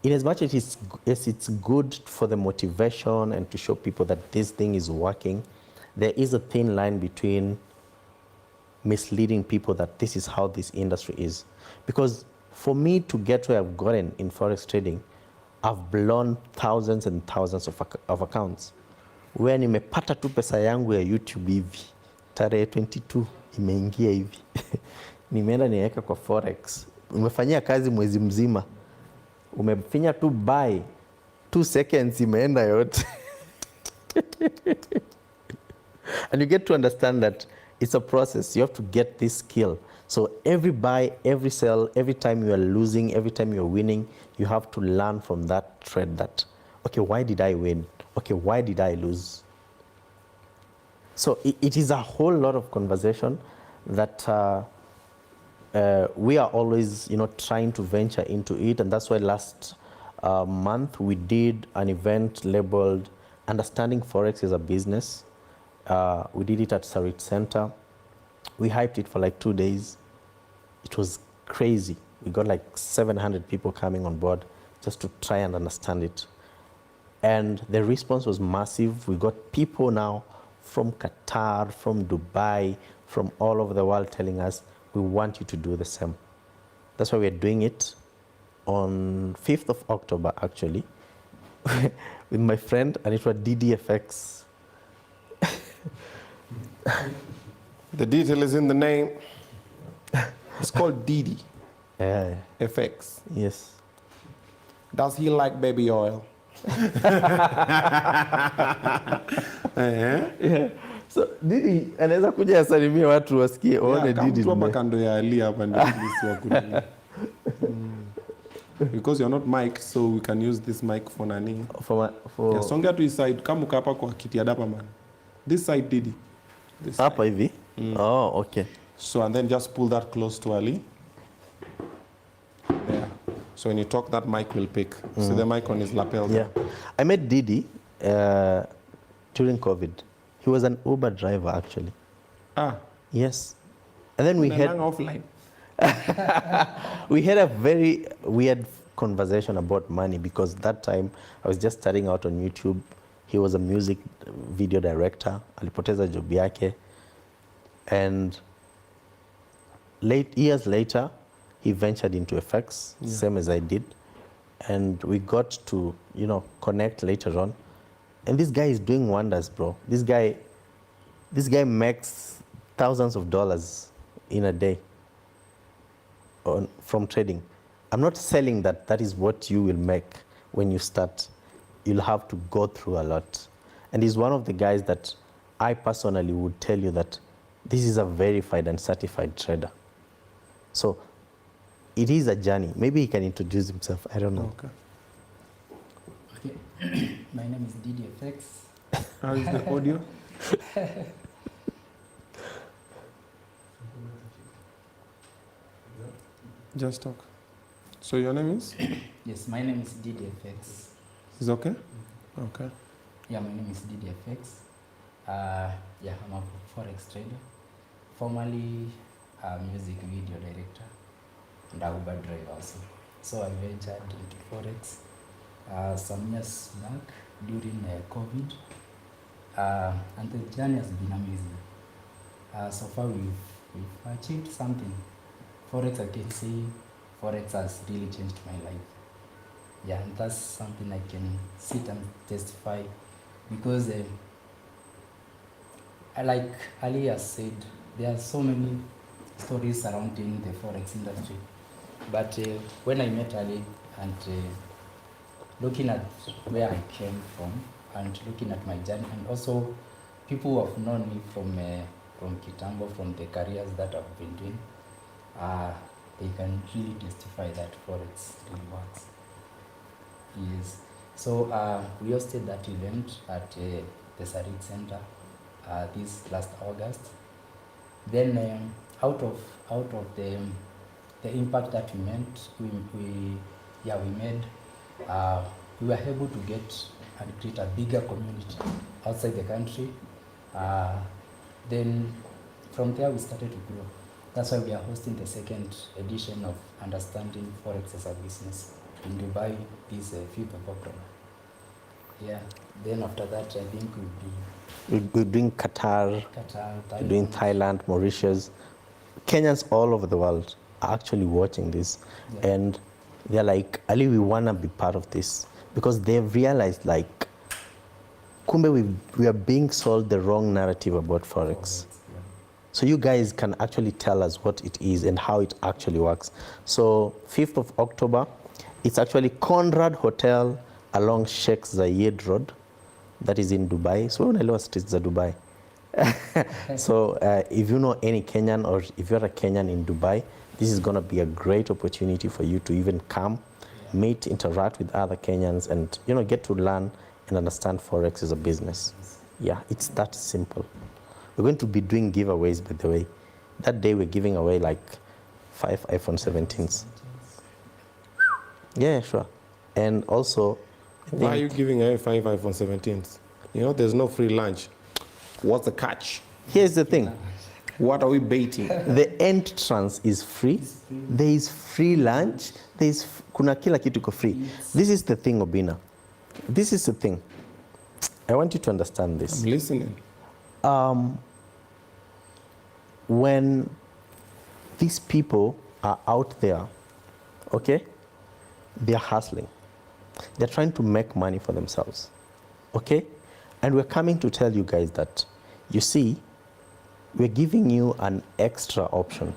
In as much as it's good for the motivation and to show people that this thing is working, there is a thin line between misleading people that this is how this industry is. Because for me to get where I've gotten in Forex trading, I've blown thousands and thousands of accounts. Where nimepata tu pesa yangu ya YouTube hivi tarehe 22 imeingia hivi nimeenda niweka kwa Forex. Umefanyia kazi mwezi mzima, umefinya tu buy 2 seconds imeenda yote. And you get to understand that it's a process. You have to get this skill. So every buy, every sell, every time you are losing, every time you're winning, you have to learn from that trade that, okay, why did I win? Okay, why did I lose? So it is a whole lot of conversation that we are always, trying to venture into it. And that's why last month we did an event labeled Understanding Forex as a Business. We did it at Sarit Center. We hyped it for like 2 days. It was crazy. We got like 700 people coming on board just to try and understand it. And the response was massive. We got people now from Qatar, from Dubai, from all over the world telling us, we want you to do the same. That's why we're doing it on 5th of October, actually, with my friend, and it was DDFX. The detail is in the name. It's called DD. FX. Yes. Does he like baby oil? Yeah. So Didi anaweza kuja asalimie watu wasikie waone Didi. Kama kando ya Ali hapa ndio sisi wakuni. Because you're not mic, so we can use this mic for nani. For yeah, songa to his side. Kama uko hapa kwa kiti ya dapa man. This side Didi. This hapa hivi. Oh, okay. So and then just pull that close to Ali. There. So when you talk, that mic will pick. See the mic on his lapel there. Yeah. I met Didi during COVID. He was an Uber driver, actually. Ah. Yes. And then we had offline. we had a very weird conversation about money because that time I was just starting out on YouTube. He was a music video director. Alipoteza job yake. And years later, he ventured into FX, same as I did. And we got to, connect later on. And this guy is doing wonders, bro. This guy makes thousands of dollars in a day from trading. I'm not selling that is what you will make when you start. You'll have to go through a lot. And he's one of the guys that I personally would tell you that this is a verified and certified trader. So it is a journey. Maybe he can introduce himself. I don't know. Okay. My name is DDFX. How is the audio? Just talk. So your name is? Yes, my name is DDFX. Is okay? Okay. Yeah, my name is DDFX. I'm a Forex trader, formerly a music video director and a Uber driver also. So I ventured into Forex some years back during COVID, and the journey has been amazing. So far we've achieved something. Forex, I can say, Forex has really changed my life. Yeah, and that's something I can sit and testify because like Ali has said, there are so many stories surrounding the Forex industry. But when I met Ali and looking at where I came from and looking at my journey, and also people who have known me from Kitambo, from the careers that I've been doing, they can really testify that Forex really works. Yes. So we hosted that event at the Sarit Center this last August. Then out of the impact that we made, we were able to get and create a bigger community outside the country. Then from there we started to grow. That's why we are hosting the second edition of Understanding Forex as a Business in Dubai this 5th of October. Yeah. Then after that, I think we're doing Qatar, Thailand. We're doing Thailand, Mauritius. Kenyans all over the world are actually watching this, and they're like, Ali, we wanna be part of this. because they've realized like, kumbe we are being sold the wrong narrative about Forex. So you guys can actually tell us what it is and how it actually works. So 5th of October, it's actually Conrad Hotel along Sheikh Zayed Road. That is in Dubai. So unaelewa streets za Dubai. So if you know any Kenyan or if you're a Kenyan in Dubai, this is going to be a great opportunity for you to even come, meet, interact with other Kenyans and, you know, get to learn and understand Forex as a business. Yeah, it's that simple. We're going to be doing giveaways, by the way. That day we're giving away like 5 iPhone 17s. Yeah, sure. And also, Why are you giving away 5 iPhone 17s? You know, there's no free lunch. What's the catch? here's the thing. What are we baiting? The entrance is free. There is free lunch. Kuna kila kitu iko free. This is the thing, Obinna. This is the thing. I want you to understand this. I'm listening. When these people are out there, okay, they're hustling. They're trying to make money for themselves, okay? And we're coming to tell you guys that, you see, we're giving you an extra option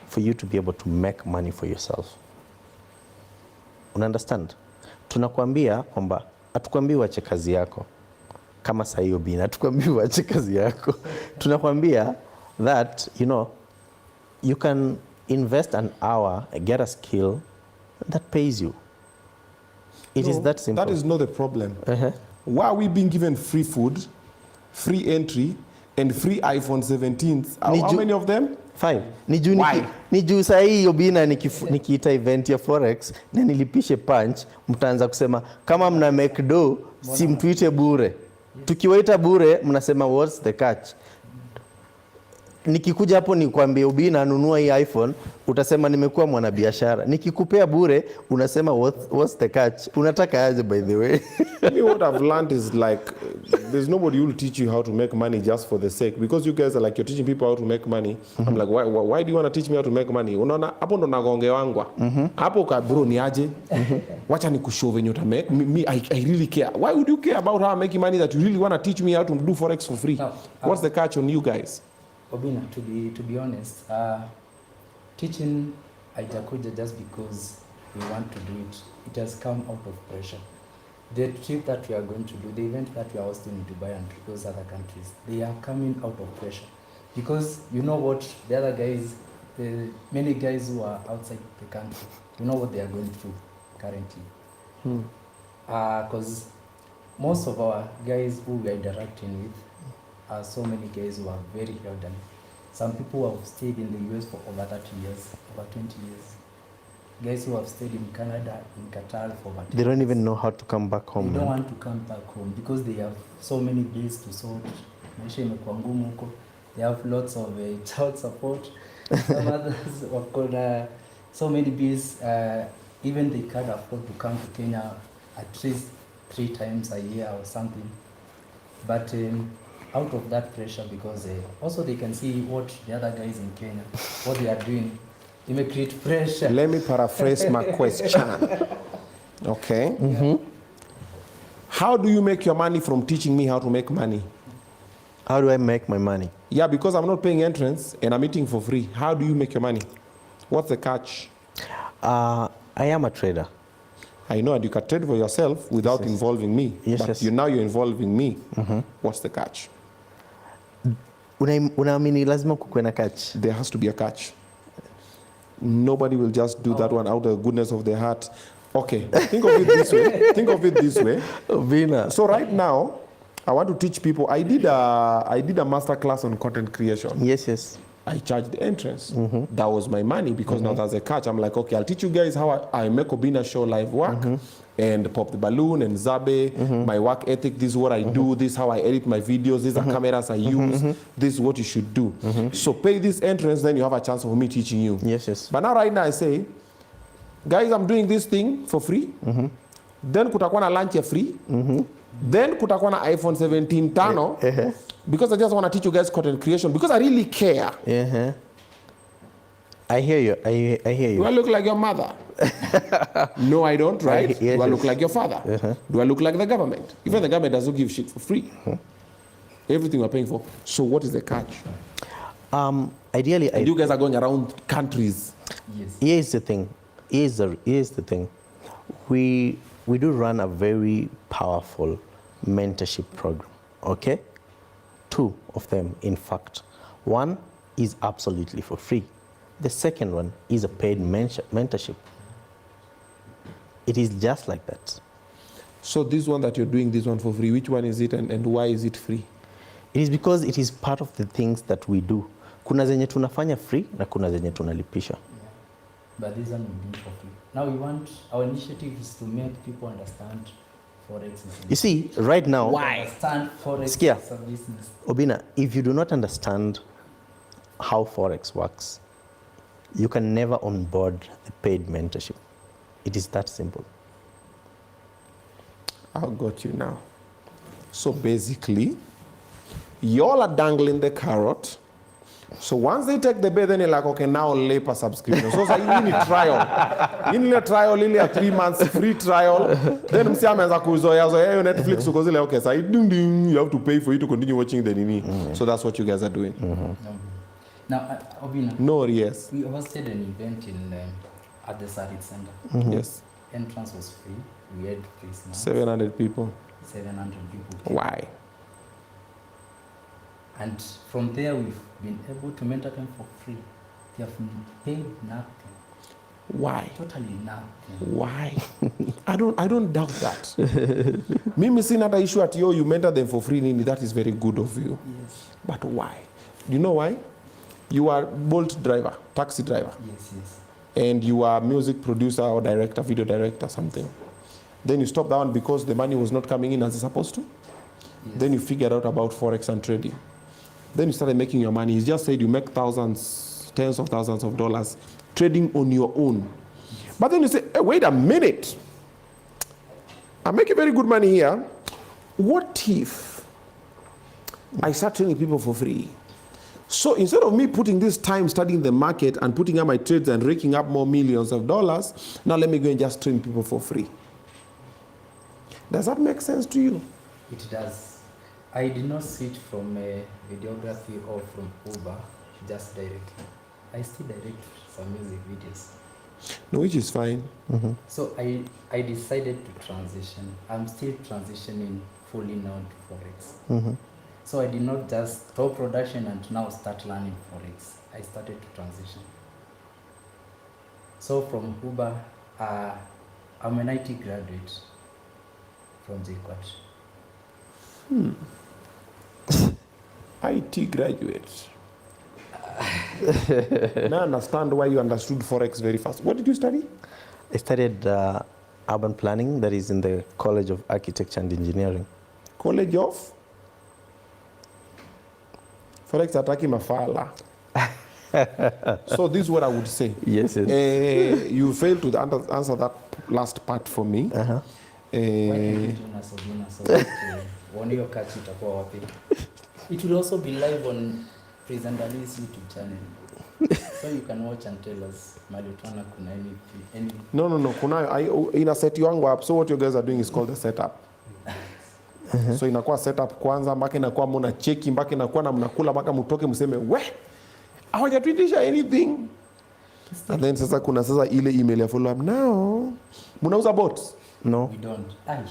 for you to be able to make money for yourself. Una understand? Tunakwambia kwamba hatukwambii uache kazi yako kama saa hiyo Obinna, hatukwambii uache kazi yako. Tunakwambia that, you know, you can invest an hour, get a skill that pays you. It is that simple. That is not the problem. Why are we being given free food, free entry, and free iPhone 17s? How many of them? 5. Ni juu saa hii Obinna nikiita event ya Forex na nilipishe punch, mtaanza kusema kama mna make do, si mtuite bure. Tukiwaita bure, mnasema what's the catch? Nikikuja hapo nikwambie Obinna nunua hii iPhone, utasema nimekuwa mwanabiashara. Nikikupea bure, unasema what's the catch? Unataka aje, by the way? Me, what I've learned is like, there's nobody who will teach you how to make money just for the sake. Because you guys are like, you're teaching people how to make money. I'm like, why do you want to teach me how to make money? Unaona, hapo ndo nagongewangwa. Hapo ka bro ni aje? Wacha nikushow venye uta make. Me, I really care. Why would you care about how I'm making money that you really want to teach me how to do Forex for free? No, What's the catch on you guys? Obinna, to be honest, teaching haijakuja just because we want to do it. It has come out of pressure. The trip that we are going to do, the event that we are hosting in Dubai and those other countries, they are coming out of pressure. Because you know what, the other guys, the many guys who are outside the country, you know what they are going through currently. Because most of our guys who we are interacting with are so many guys who are very elderly. Some people who have stayed in the US for over 30 years, over 20 years. Guys who have stayed in Canada, in Qatar for over 10 They don't even know how to come back home. They don't want to come back home because they have so many bills to sort. Maisha imekuwa ngumu huko. They have lots of child support. Some others have got so many bills. Even they can't afford to come to Kenya at least 3 times a year or something. But out of that pressure, because also they can see what the other guys in Kenya, what they are doing, it may create pressure. Let me paraphrase my question. Okay? How do you make your money from teaching me how to make money? How do I make my money? Yeah, because I'm not paying entrance and I'm eating for free. How do you make your money? What's the catch? I am a trader. I know, and you can trade for yourself without involving me. But you're involving me. What's the catch? Unaamini lazima kukuwe na catch? There has to be a catch. Nobody will just do that one out of the goodness of their heart. Okay, think of it this way. Think of it this way. Obinna. So right now, I want to teach people. I did a master class on content creation. Yes. I charged the entrance. That was my money because now there's a catch. I'm like, okay, I'll teach you guys how I make Obinna Show live work and pop the balloon and Zabe, my work ethic. This is what I do. This is how I edit my videos. These are cameras I use. This is what you should do. So pay this entrance, then you have a chance of me teaching you. Yes. But now right now I say, guys, I'm doing this thing for free. Then kutakuwa na lunch ya free. Then kutakuwa na iPhone 17 tano. Because I just want to teach you guys content creation because I really care. I hear you. I hear you. Do I look like your mother? No, I don't, right? Yes, Do I look yes. like your father? Do I look like the government? Even the government doesn't give shit for free. Everything we're paying for. So what is the catch? Ideally, And you guys are going around countries. Yes. here's the thing. Here's the thing. We do run a very powerful mentorship program. Okay, 2 of them, in fact. One is absolutely for free. The second one is a paid mentorship. It is just like that. So this one that you're doing, this one for free, which one is it and why is it free? It is because it is part of the things that we do. Kuna zenye tunafanya free na kuna zenye tunalipisha. But this one we do for free. Now we want, our initiative is to make people understand Forex is You see, right now, understand Forex Skia. as a business. Obinna, if you do not understand how Forex works, you can never onboard the paid mentorship. It is that simple. I got you now. So basically, y'all are dangling the carrot. So once they take the bait, then you're like, okay, now labor subscription. So you need a trial. You need a trial, really a 3 months free trial. Then msiameanza kuzoea zoea Netflix uko zile okay, so you have to pay for you to continue watching the nini. So that's what you guys are doing. Now, Obinna, No, yes. we hosted an event in at the Sarit Center. Yes. Entrance was free. We had free snacks. 700 people. 700 people came. Why? And from there, we've been able to mentor them for free. They have paid nothing. Why? Totally nothing. Why? I don't doubt that. Mimi sina hata issue at you mentor them for free nini. That is very good of you. Yes. But why? You know why? You are Bolt driver, taxi driver. Yes, yes. And you are music producer or director, video director, something. Then you stop that one because the money was not coming in as it's supposed to. Yes. Then you figured out about Forex and trading. Then you started making your money. He just said you make thousands, tens of thousands of dollars trading on your own. But then you say, hey, wait a minute. I'm making very good money here. What if I start training people for free? So instead of me putting this time studying the market and putting up my trades and raking up more millions of dollars, now let me go and just train people for free. Does that make sense to you? It does. I did not switch from videography or from Uber just directly. I still direct some music videos. No, which is fine. So I decided to transition. I'm still transitioning fully now to Forex. So I did not just stop production and now start learning Forex. I started to transition. So from Uber, I'm an IT graduate from JKUAT. IT graduate. Now I understand why you understood Forex very fast. What did you study? I studied urban planning, that is in the College of Architecture and Engineering. College of? Forex ataki mafala. So this is what I would say. Yes, yes. You failed to answer that last part for me. Why can't you join us, Obinna, so that one your catch itakuwa wapi? It will also be live on Present Ali's YouTube channel. So you can watch and tell us mali utaona kuna any No. Kunayo ina set yangu up. So what you guys are doing is called the setup. So inakuwa setup kwanza mpaka inakuwa mna cheki mpaka inakuwa na mnakula mpaka mtoke mseme we hawajatuitisha anything. And then sasa kuna sasa ile email ya follow up. Now mnauza bots? No. we don't. Ay.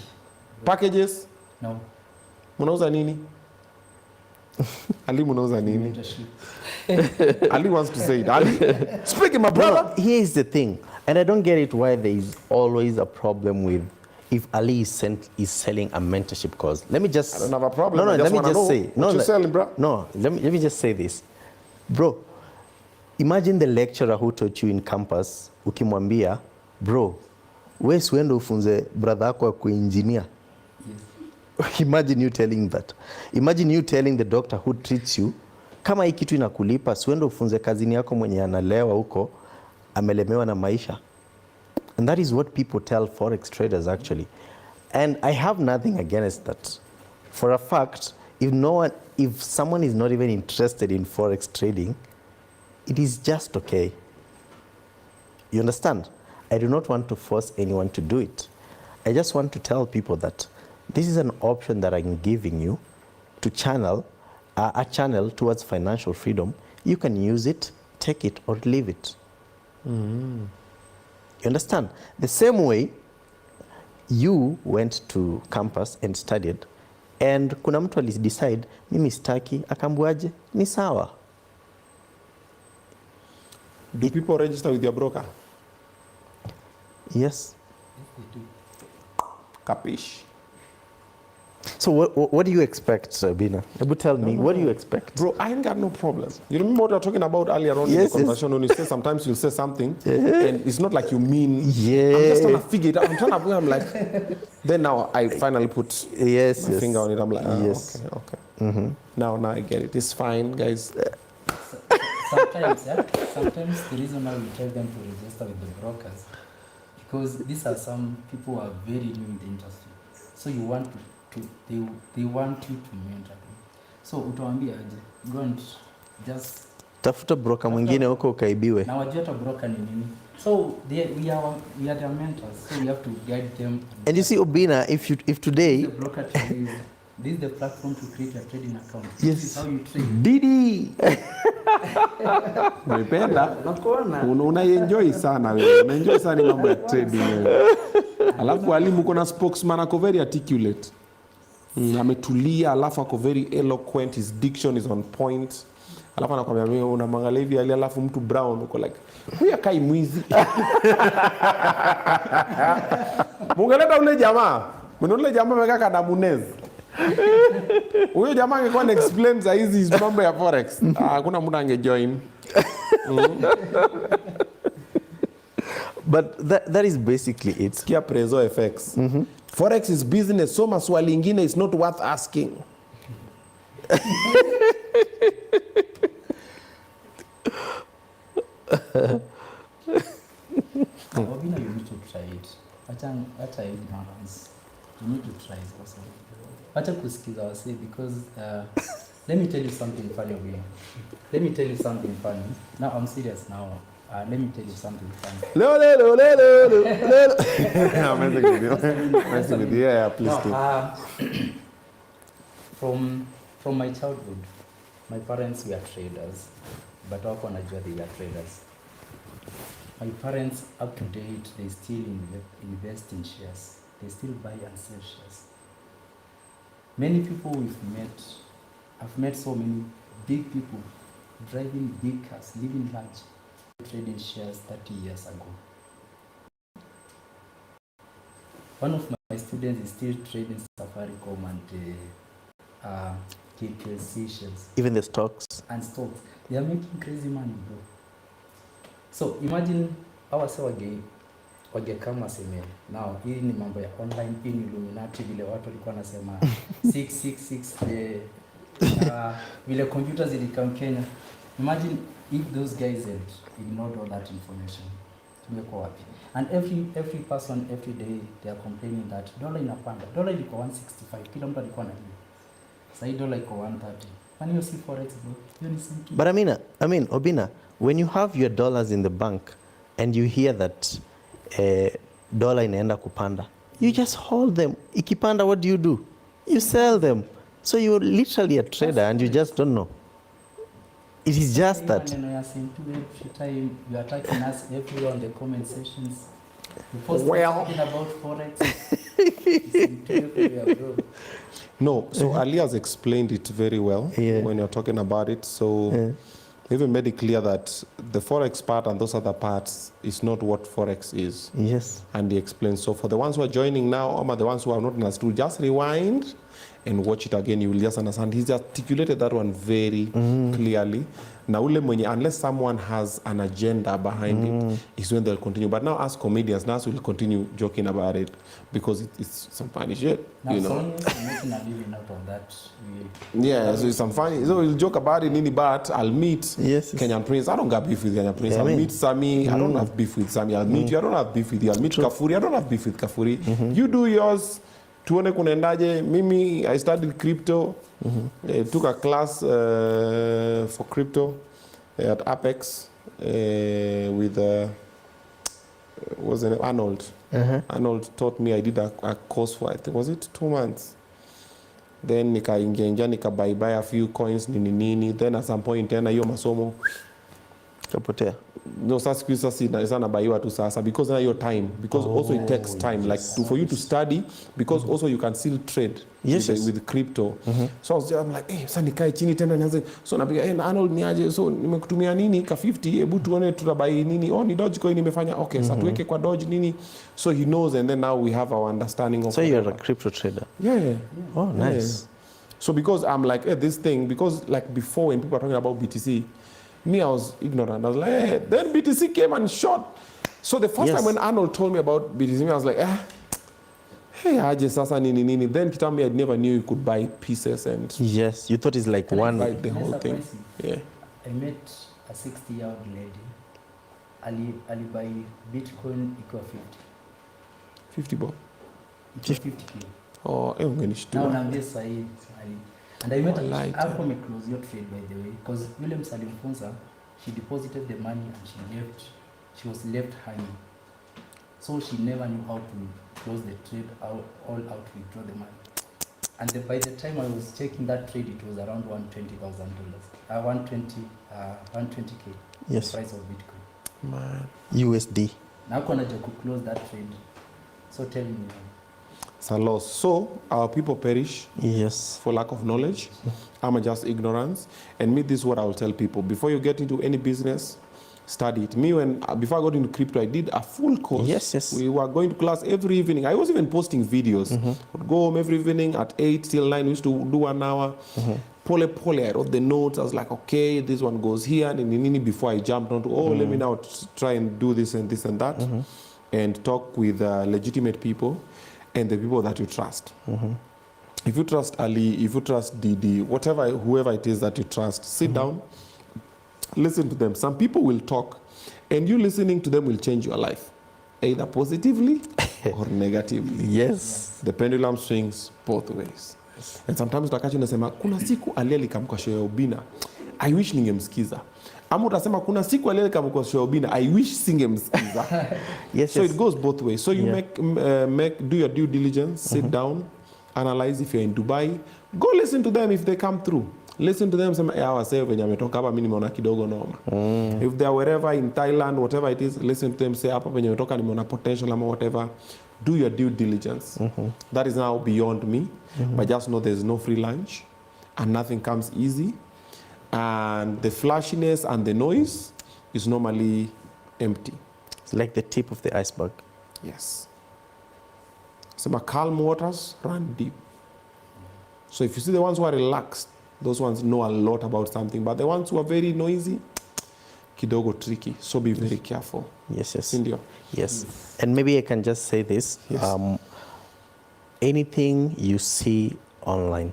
Packages? No. Mnauza nini? Ali mnauza nini? Mentorship. Ali wants to say it. Ali, speaking my brother. No, here's the thing, and I don't get it why there is always a problem with if Ali is selling a mentorship course. Let me just. I don't have a problem. No, I just let me wanna just know say. what you selling, bro? No, let me just say this, bro. Imagine the lecturer who taught you in campus, ukimwambia, bro, wewe siende ufunze brother yako ya kuengineer. Yes. Imagine you telling that. Imagine you telling the doctor who treats you, kama hii kitu inakulipa, siende ufunze kazini yako mwenye analewa huko, amelemewa na maisha. And that is what people tell Forex traders actually. And I have nothing against that. For a fact, if someone is not even interested in Forex trading, it is just okay. You understand? I do not want to force anyone to do it. I just want to tell people that this is an option that I'm giving you to channel a channel towards financial freedom. You can use it, take it, or leave it. You understand? The same way you went to campus and studied, and kuna mtu decide mimi sitaki, akambuaje? Ni sawa. Do people register with your broker? Yes. Capish. So what do you expect, Obinna? Ebu tell me, what do you expect? Bro, I ain't got no problem. You remember what we were talking about earlier on in the conversation when you say sometimes you'll say something and it's not like you mean. Yeah. I'm just trying to figure it out. I'm like, then now I finally put my finger on it. I'm like, okay. Now I get it. It's fine, guys. Sometimes the reason why we tell them to register with the brokers, because these are some people who are very new in the industry. So you want they want you to mentor them. So utawaambia aje, go and just tafuta broker mwingine huko ukaibiwe. Na wajua hata broker ni nini. So we are their mentors, so we have to guide them. And you see, Obinna, if today, the broker this is the platform to create a trading account. Yes. This is how you trade. Didi. Umependa? Unaenjoy sana wewe. Unaenjoy sana mambo ya trading wewe. Alafu alimu kuna spokesman ako very articulate. Ametulia, alafu ako very eloquent, his diction is on point. Alafu anakuambia mimi unamwangalia hivi alafu mtu brown uko like huyu akai mwizi. Mungeleta ule jamaa. Ule jamaa amekaa kadamunez. Huyo jamaa angekuwa na explain za hizi mambo ya forex. Hakuna mtu angejoin. But that is basically it. Kia prezo FX. Forex is business, so maswali ingine is not worth asking. Obinna, you need to try it. Acha ignorance. You need to try it also. Acha kusikiza wase, because let me tell you something funny, Obinna. Let me tell you something funny. Now I'm serious now. Let me tell you something funny. I'm messing with you. Messing with you. Yeah, please do. From my childhood, my parents were traders, but wako wanajua they were traders. My parents, up to date, they still invest in shares. They still buy and sell shares. Many people I've met so many big people driving big cars, living large, trading shares 30 years ago. One of my students is still trading Safaricom and KPLC shares. Even the stocks. And stocks. They are making crazy money, bro. So imagine our wagekama seme now, hii ni mambo ya online, hii ni Illuminati, vile watu walikuwa nasema 666 vile computers ilikam Kenya. Imagine if those guys had ignored all that information. Tumekuwa wapi? And every person every day they are complaining that dollar inapanda. Dollar iko 165, kila mtu alikuwa anajua. Sasa dollar iko 130. Kwani hiyo si forex, bro? Hiyo ni simple. But I mean, Obinna, when you have your dollars in the bank and you hear that dollar inaenda kupanda, you just hold them. Ikipanda, what do? You sell them. So you're literally a trader and you just don't know. It is just that. Every time you are attacking us everywhere on the comment sections. You post something about forex. No, so Ali has explained it very well when you're talking about it. So even made it clear that the forex part and those other parts is not what forex is. Yes. And he explains. So for the ones who are joining now, or the ones who are not understood, just rewind and watch it again. You will just understand. He's articulated that one very clearly. Now, unless someone has an agenda behind it, is when they'll continue. But now, as comedians, now we'll continue joking about it because it's some funny shit. Now, you know. Sonya's making a living out of that. Yeah, so it's some funny. So we'll joke about it, Nini, but I'll meet Kenyan Prince. I don't got beef with Kenyan Prince. I'll meet Sammy. I don't have beef with Sammy. I'll meet you. I don't have beef with you. I'll meet Kafuri. I don't have beef with Kafuri. You do yours. Tuone kunaendaje. Mimi, I studied crypto. Took a class for crypto at Apex with was an Arnold. Arnold taught me. I did a course for, I think, was it 2 months? Then nikaingia buy a few coins nini. Then at some point tena hiyo masomo kapotea. No, sasa sasa nabaiwa tu sasa because na your time, because also it takes time, like for you to study, because also you can still trade with crypto. So I'm like, sasa nikae chini tena nianze, so napiga Arnold niaje, so nimekutumia nini ka 50, hebu tuone tutabai nini, ni Dogecoin nimefanya, okay, sasa tuweke kwa Doge nini, so he knows, and then now we have our understanding of. So you're a crypto trader? Yeah. Oh, nice. Yeah. So because I'm like, this thing, because like before when people are talking about BTC, me, I was ignorant. I was like, then BTC came and shot. So the first time when Arnold told me about BTC, I was like, hey, aje sasa nini. Then he told me I never knew you could buy pieces and. Yes, you thought it's like one. Buy the whole thing. Yeah. I met a 60-year-old lady. Ali buy Bitcoin equal 50 bob. 50K. Oh, now naambia sahi and I met her hapo me close your trade, by the way, because William Salimfunza, she deposited the money and she was left hanging, so she never knew how to close the trade all out, withdraw the money. And by the time I was checking that trade, it was around $120,000, 120K. Yes. The price of Bitcoin. Man. USD. Now kuna to close that trade. So tell me. It's a loss. So our people perish. Yes. For lack of knowledge. I'm just ignorance. And me, this is what I will tell people. Before you get into any business, study it. Me, before I got into crypto, I did a full course. Yes. We were going to class every evening. I was even posting videos. Would go home every evening at 8 till 9. We used to do 1 hour. Pole, I wrote the notes. I was like, okay, this one goes here. And before I jumped onto, let me now try and do this and this and that. And talk with legitimate people and the people that you trust. If you trust Ali, if you trust Didi, whoever it is that you trust, sit down, listen to them. Some people will talk, and you listening to them will change your life, either positively or negatively. Yes. The pendulum swings both ways. And sometimes utakacho unasema kuna siku Ali alikamka show ya Obinna, I wish ningemsikiza. Ama utasema kuna siku Ali alikamka show ya Obinna, I wish singemsikiza. So it goes both ways. So you do your due diligence, sit down, analyze. If you're in Dubai, go listen to them if they come through. Listen to them, sema wase venye ametoka hapa mimi nimeona kidogo noma. If they are wherever in Thailand, whatever it is, listen to them, say hapa venye ametoka nimeona potential ama whatever. Do your due diligence. That is now beyond me. But just know there's no free lunch and nothing comes easy. And the flashiness and the noise is normally empty. It's like the tip of the iceberg. Yes. Some calm waters run deep. So if you see the ones who are relaxed, those ones know a lot about something. But the ones who are very noisy, kidogo tricky. So be very careful. Yes. Sindio? Yes. And maybe I can just say this. Yes. Anything you see online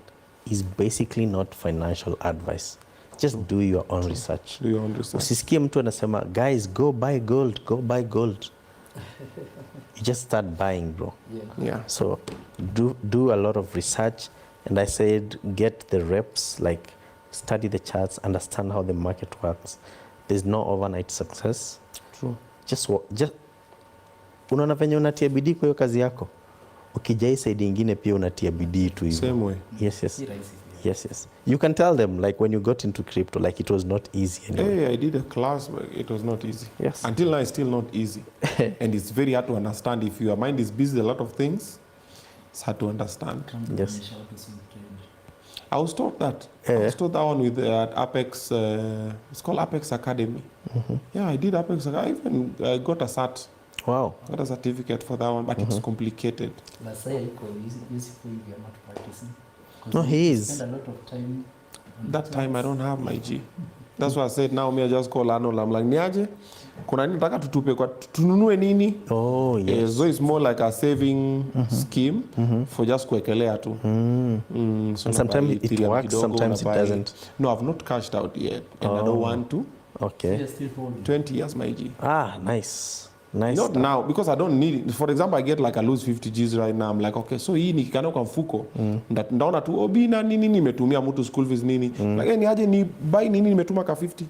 is basically not financial advice. Just do your own research. Do your own research. Usisikie mtu anasema, guys, go buy gold. You just start buying, bro. Yeah. So do a lot of research. And I said, get the reps, like study the charts, understand how the market works. There's no overnight success. True. Just unaona venye unatia bidii kwa hiyo kazi yako. Ukijai side ingine pia unatia bidii tu hivyo. Same way. Yes. You can tell them, like when you got into crypto, like it was not easy anyway. Hey, I did a class, but it was not easy. Yes. Until now, it's still not easy. And it's very hard to understand. If your mind is busy, a lot of things, it's hard to understand. Yes. I was taught that. I was taught that one with Apex. It's called Apex Academy. Yeah, I did Apex Academy. I even got a cert. Wow. Got a certificate for that one, but it's complicated. No, he is. Spend a lot of time. That time I don't have my G. That's why I said now me I just call Arnold. I'm like, niaje? Kuna nini nataka tutupe kwa tununue nini? Oh, yes. So it's more like a saving scheme for just kuekelea tu. So and sometimes it works, sometimes it doesn't. No, I've not cashed out yet, and I don't want to. Okay. 20 years, my G. Nice. Not now, because I don't need it. For example, I get like I lose 50 G's right now. I'm like, okay, so hii nikikana kwa mfuko. Ndaona tu Obinna nini nimetumia mtu school fees nini. Like, niaje ni buy nini nimetuma ka 50.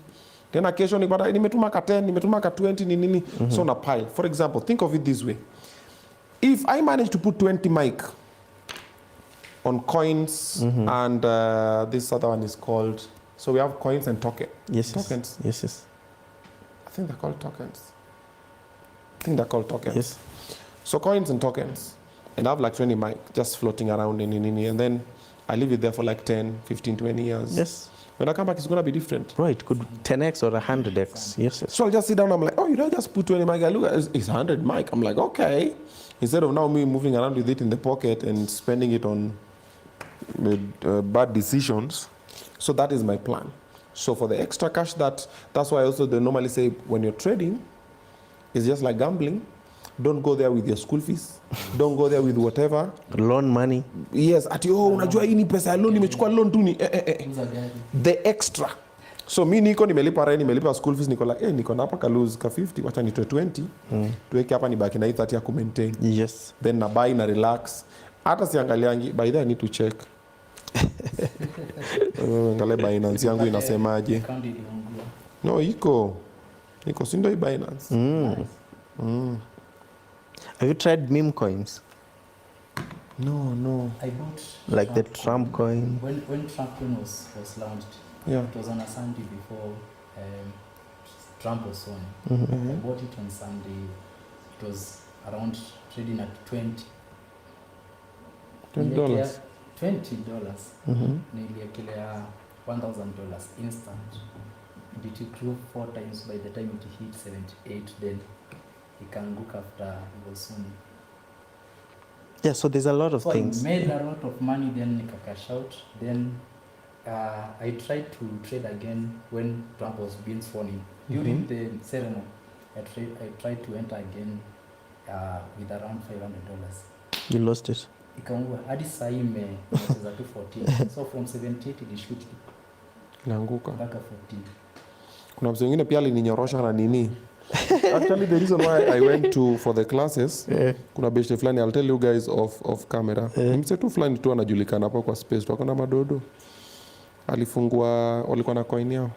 tena kesho nipata nimetuma ka 10 nimetuma ka 20 ni nini. So na pile. For example, think of it this way, if I manage to put 20 mic on coins and this other one is called, so we have coins and tokens. Yes. I think they're called tokens. Yes. So coins and tokens, and I have like 20 mic just floating around and then I leave it there for like 10, 15, 20 years. Yes. When I come back, it's going to be different. Right, could 10x or 100x. Yes. So I'll just sit down, I'm like, oh, just put 20 mic. I look at it's 100 mic. I'm like, okay. Instead of now me moving around with it in the pocket and spending it on bad decisions. So that is my plan. So for the extra cash, that's why also they normally say when you're trading, it's just like gambling. Don't go there with your school fees. Don't go there with whatever. Loan money. Yes, unajua hii ni pesa ya loan, nimechukua loan tu ni the extra. So mi nimelipa rent, nimelipa school fees, niko like, niko na hapa ka lose ka 50, wacha nitoe 20. Tuweke hapa nibaki na hii 30 ya ku maintain. Yes. Then na buy na relax. Hata siangaliangi, by the way I need to check. Angalia Binance yangu inasemaje. No, iko si ndio Binance. Have you tried meme coins? No. I bought Like the Trump coin. When Trump coin was launched, Yeah. it was on a Sunday before Trump was on. I bought it on Sunday. It was around trading at $20. $20. Niliekelea $1,000 instant. And it grew 4 times. By the time it hit 78, then ikaanguka after it was soon. Yeah, so there's a lot of So things. I made a lot of money, then nika cash out. Then I tried to trade again when Trump was being sworn in. During the ceremony, I tried to enter again with around $500. You lost it. Ikaungua hadi saa hii imecheza tu 14. So from 78 ilishoot Inaanguka. mpaka 14. Kuna mtu mwingine pia alininyorosha na nini. Actually the reason why I went for the classes, kuna beshte fulani, I'll tell you guys off camera. Mse tu fulani tu anajulikana hapo kwa space, tu akona madodo. Alifungua, walikuwa na coin yao.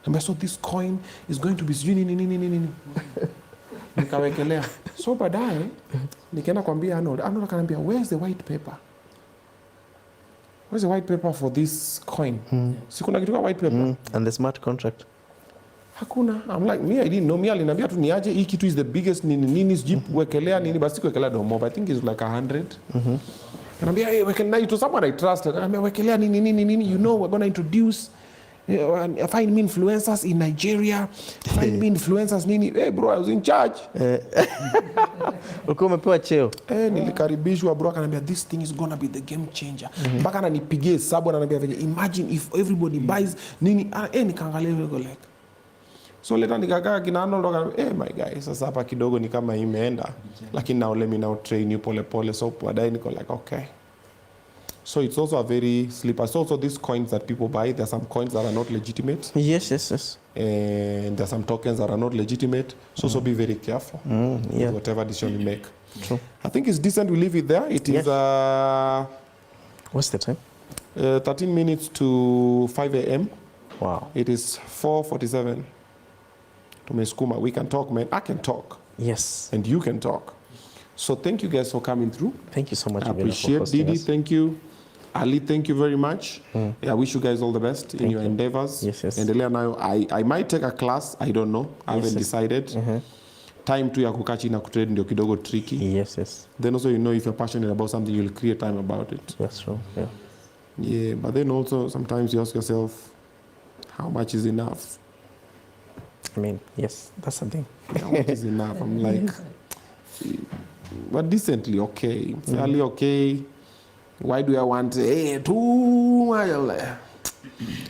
And so this coin is going to be nini. Nikawekelea. So baadaye nikaenda kwambia Arnold akaniambia, where's the white paper? Where's the white paper for this coin? Si kuna kitu kama white paper? And the smart contract. Hakuna. I'm like, me I didn't know. Me aliniambia tu niaje, hii kitu is the biggest nini sijui wekelea nini, basi kuwekelea domo. I think it's like 100. Anambia, hey, wekelea to someone I trusted. Anambia, wekelea nini, you know, we're going to introduce find me influencers in Nigeria. Find me influencers nini. Hey bro, I was in charge. Ulikuwa umepewa cheo. Nilikaribishwa bro, akaniambia this thing is gonna be the game changer. Mpaka ananipigia hesabu, ananiambia imagine if everybody buys nini. Nikaangalia go like. So later nikakaa kinano ndo my guy, sasa hapa kidogo ni kama imeenda. Lakini now let me now train you pole. So baadaye niko like okay. So it's also a very slippery. So also these coins that people buy, there are some coins that are not legitimate. Yes. And there are some tokens that are not legitimate. So be very careful with whatever decision you make. True. I think it's decent we leave it there. It is what's the time? 13 minutes to 5 a.m. Wow. It is 4:47. Tumeskuma. We can talk, man. I can talk. Yes. And you can talk. So thank you guys for coming through. Thank you so much. I appreciate Didi. Thank you. Ali, thank you very much. I wish you guys all the best in your endeavors. Yes. Endelea nayo. I might take a class. I don't know. I haven't decided. Time tu ya kukaa chini na kutrade ndio kidogo tricky. Yes. Then also, you know, if you're passionate about something, you'll create time about it. That's true. Yeah. Yeah, but then also sometimes you ask yourself, how much is enough? I mean, yes, that's something. How much is enough? I'm like, but decently okay. Fairly okay. Why do I want too much?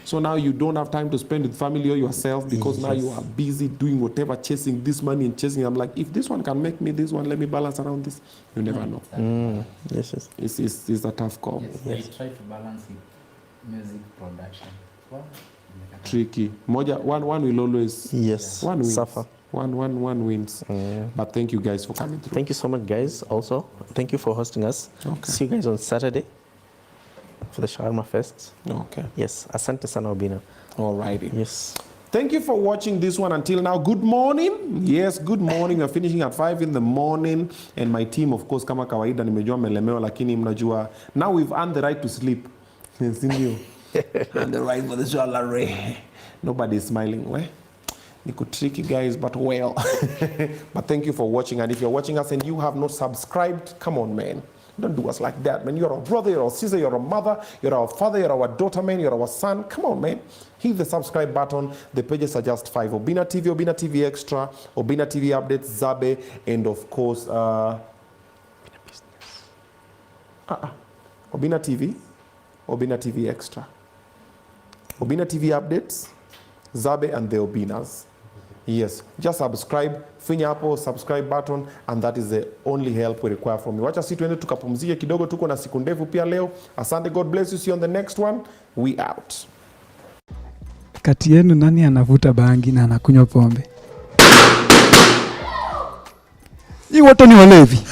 So now you don't have time to spend with family or yourself because now you are busy doing whatever, chasing this money and chasing. I'm like, if this one can make me this one, let me balance around this. You never know. Yes. It's a tough call. Yes. I try to balance it. Music production. Tricky. One will always one wins. Suffer. One wins. But thank you guys for coming through. Thank you so much, guys. Also, thank you for hosting us. Okay. See you guys on Saturday for the Shawarma Fest. Okay. Yes. Asante sana Obinna. Alrighty. Yes. Thank you for watching this one until now. Good morning. Yes, good morning. We're finishing at 5 in the morning. And my team, of course, kama kawaida, nimejua melemeo, lakini mnajua. Now we've earned the right to sleep. And the right for the salary. Nobody's smiling. Well, you could trick you guys, but well. But thank you for watching. And if you're watching us and you have not subscribed, come on, man. Don't do us like that, man. You're our brother, you're our sister, you're our mother, you're our father, you're our daughter, man, you're our son. Come on, man. Hit the subscribe button. The pages are just 5. Obinna TV Extra, Obinna TV Updates, Zabe, and of course, Obinna TV Extra. Obinna TV Updates, Zabe, and the Obinnas. Yes, just subscribe, finya hapo subscribe button, and that is the only help we require from you. Wacha sisi tuende tukapumzike kidogo, tuko na siku ndefu pia leo. Asante, God bless you. See you on the next one. We out. Kati yenu nani anavuta bangi na anakunywa pombe? Hii wote ni walevi.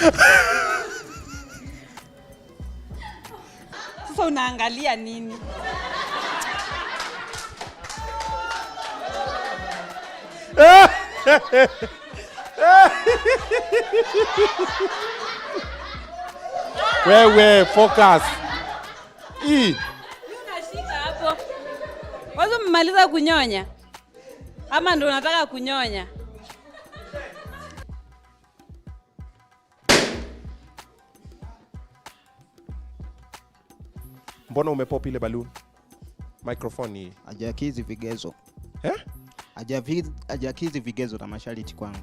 Sasa unaangalia nini? Wewe focus. Unashika hapo. Wazo mmaliza kunyonya? Ama ndio unataka kunyonya? Mbona umepop ile balloon? Microphone hii. Hajakizi vigezo. Hajakizi vigezo na masharti kwangu.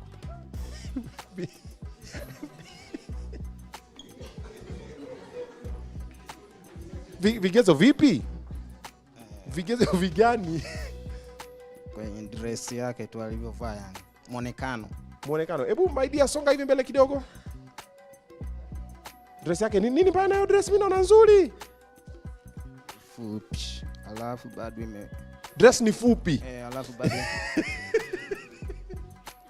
Vigezo vipi? Vigezo vigani? Kwenye dress yake tu alivyovaa yani. Muonekano. Hebu my dear, songa hivi mbele kidogo. Dress yake nini bana? Hiyo dress mimi naona nzuri. Fupi. Alafu bado dress ni fupi. Alafu bado.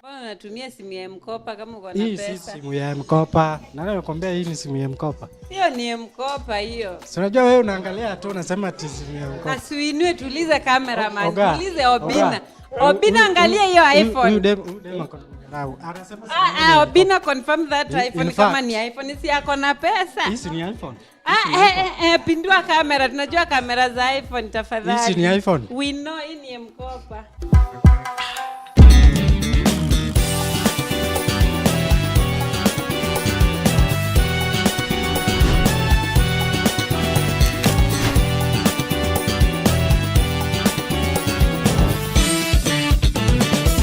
Bwana natumia simu ya mkopa kama uko na pesa. Hii si simu ya mkopa. Nani anakuambia hii ni simu ya mkopa? Hiyo ni mkopa hiyo. Si unajua wewe unaangalia tu unasema ati simu ya mkopa. Asiinue, tulize kamera man. Tulize Obinna. Obinna angalia hiyo iPhone. Demo anasema Obinna confirm that iPhone kama ni iPhone, si yako na pesa. hii ni iPhone. Pindua kamera, tunajua kamera za iPhone tafadhali. Hii ni iPhone. We know hii ni mkopa.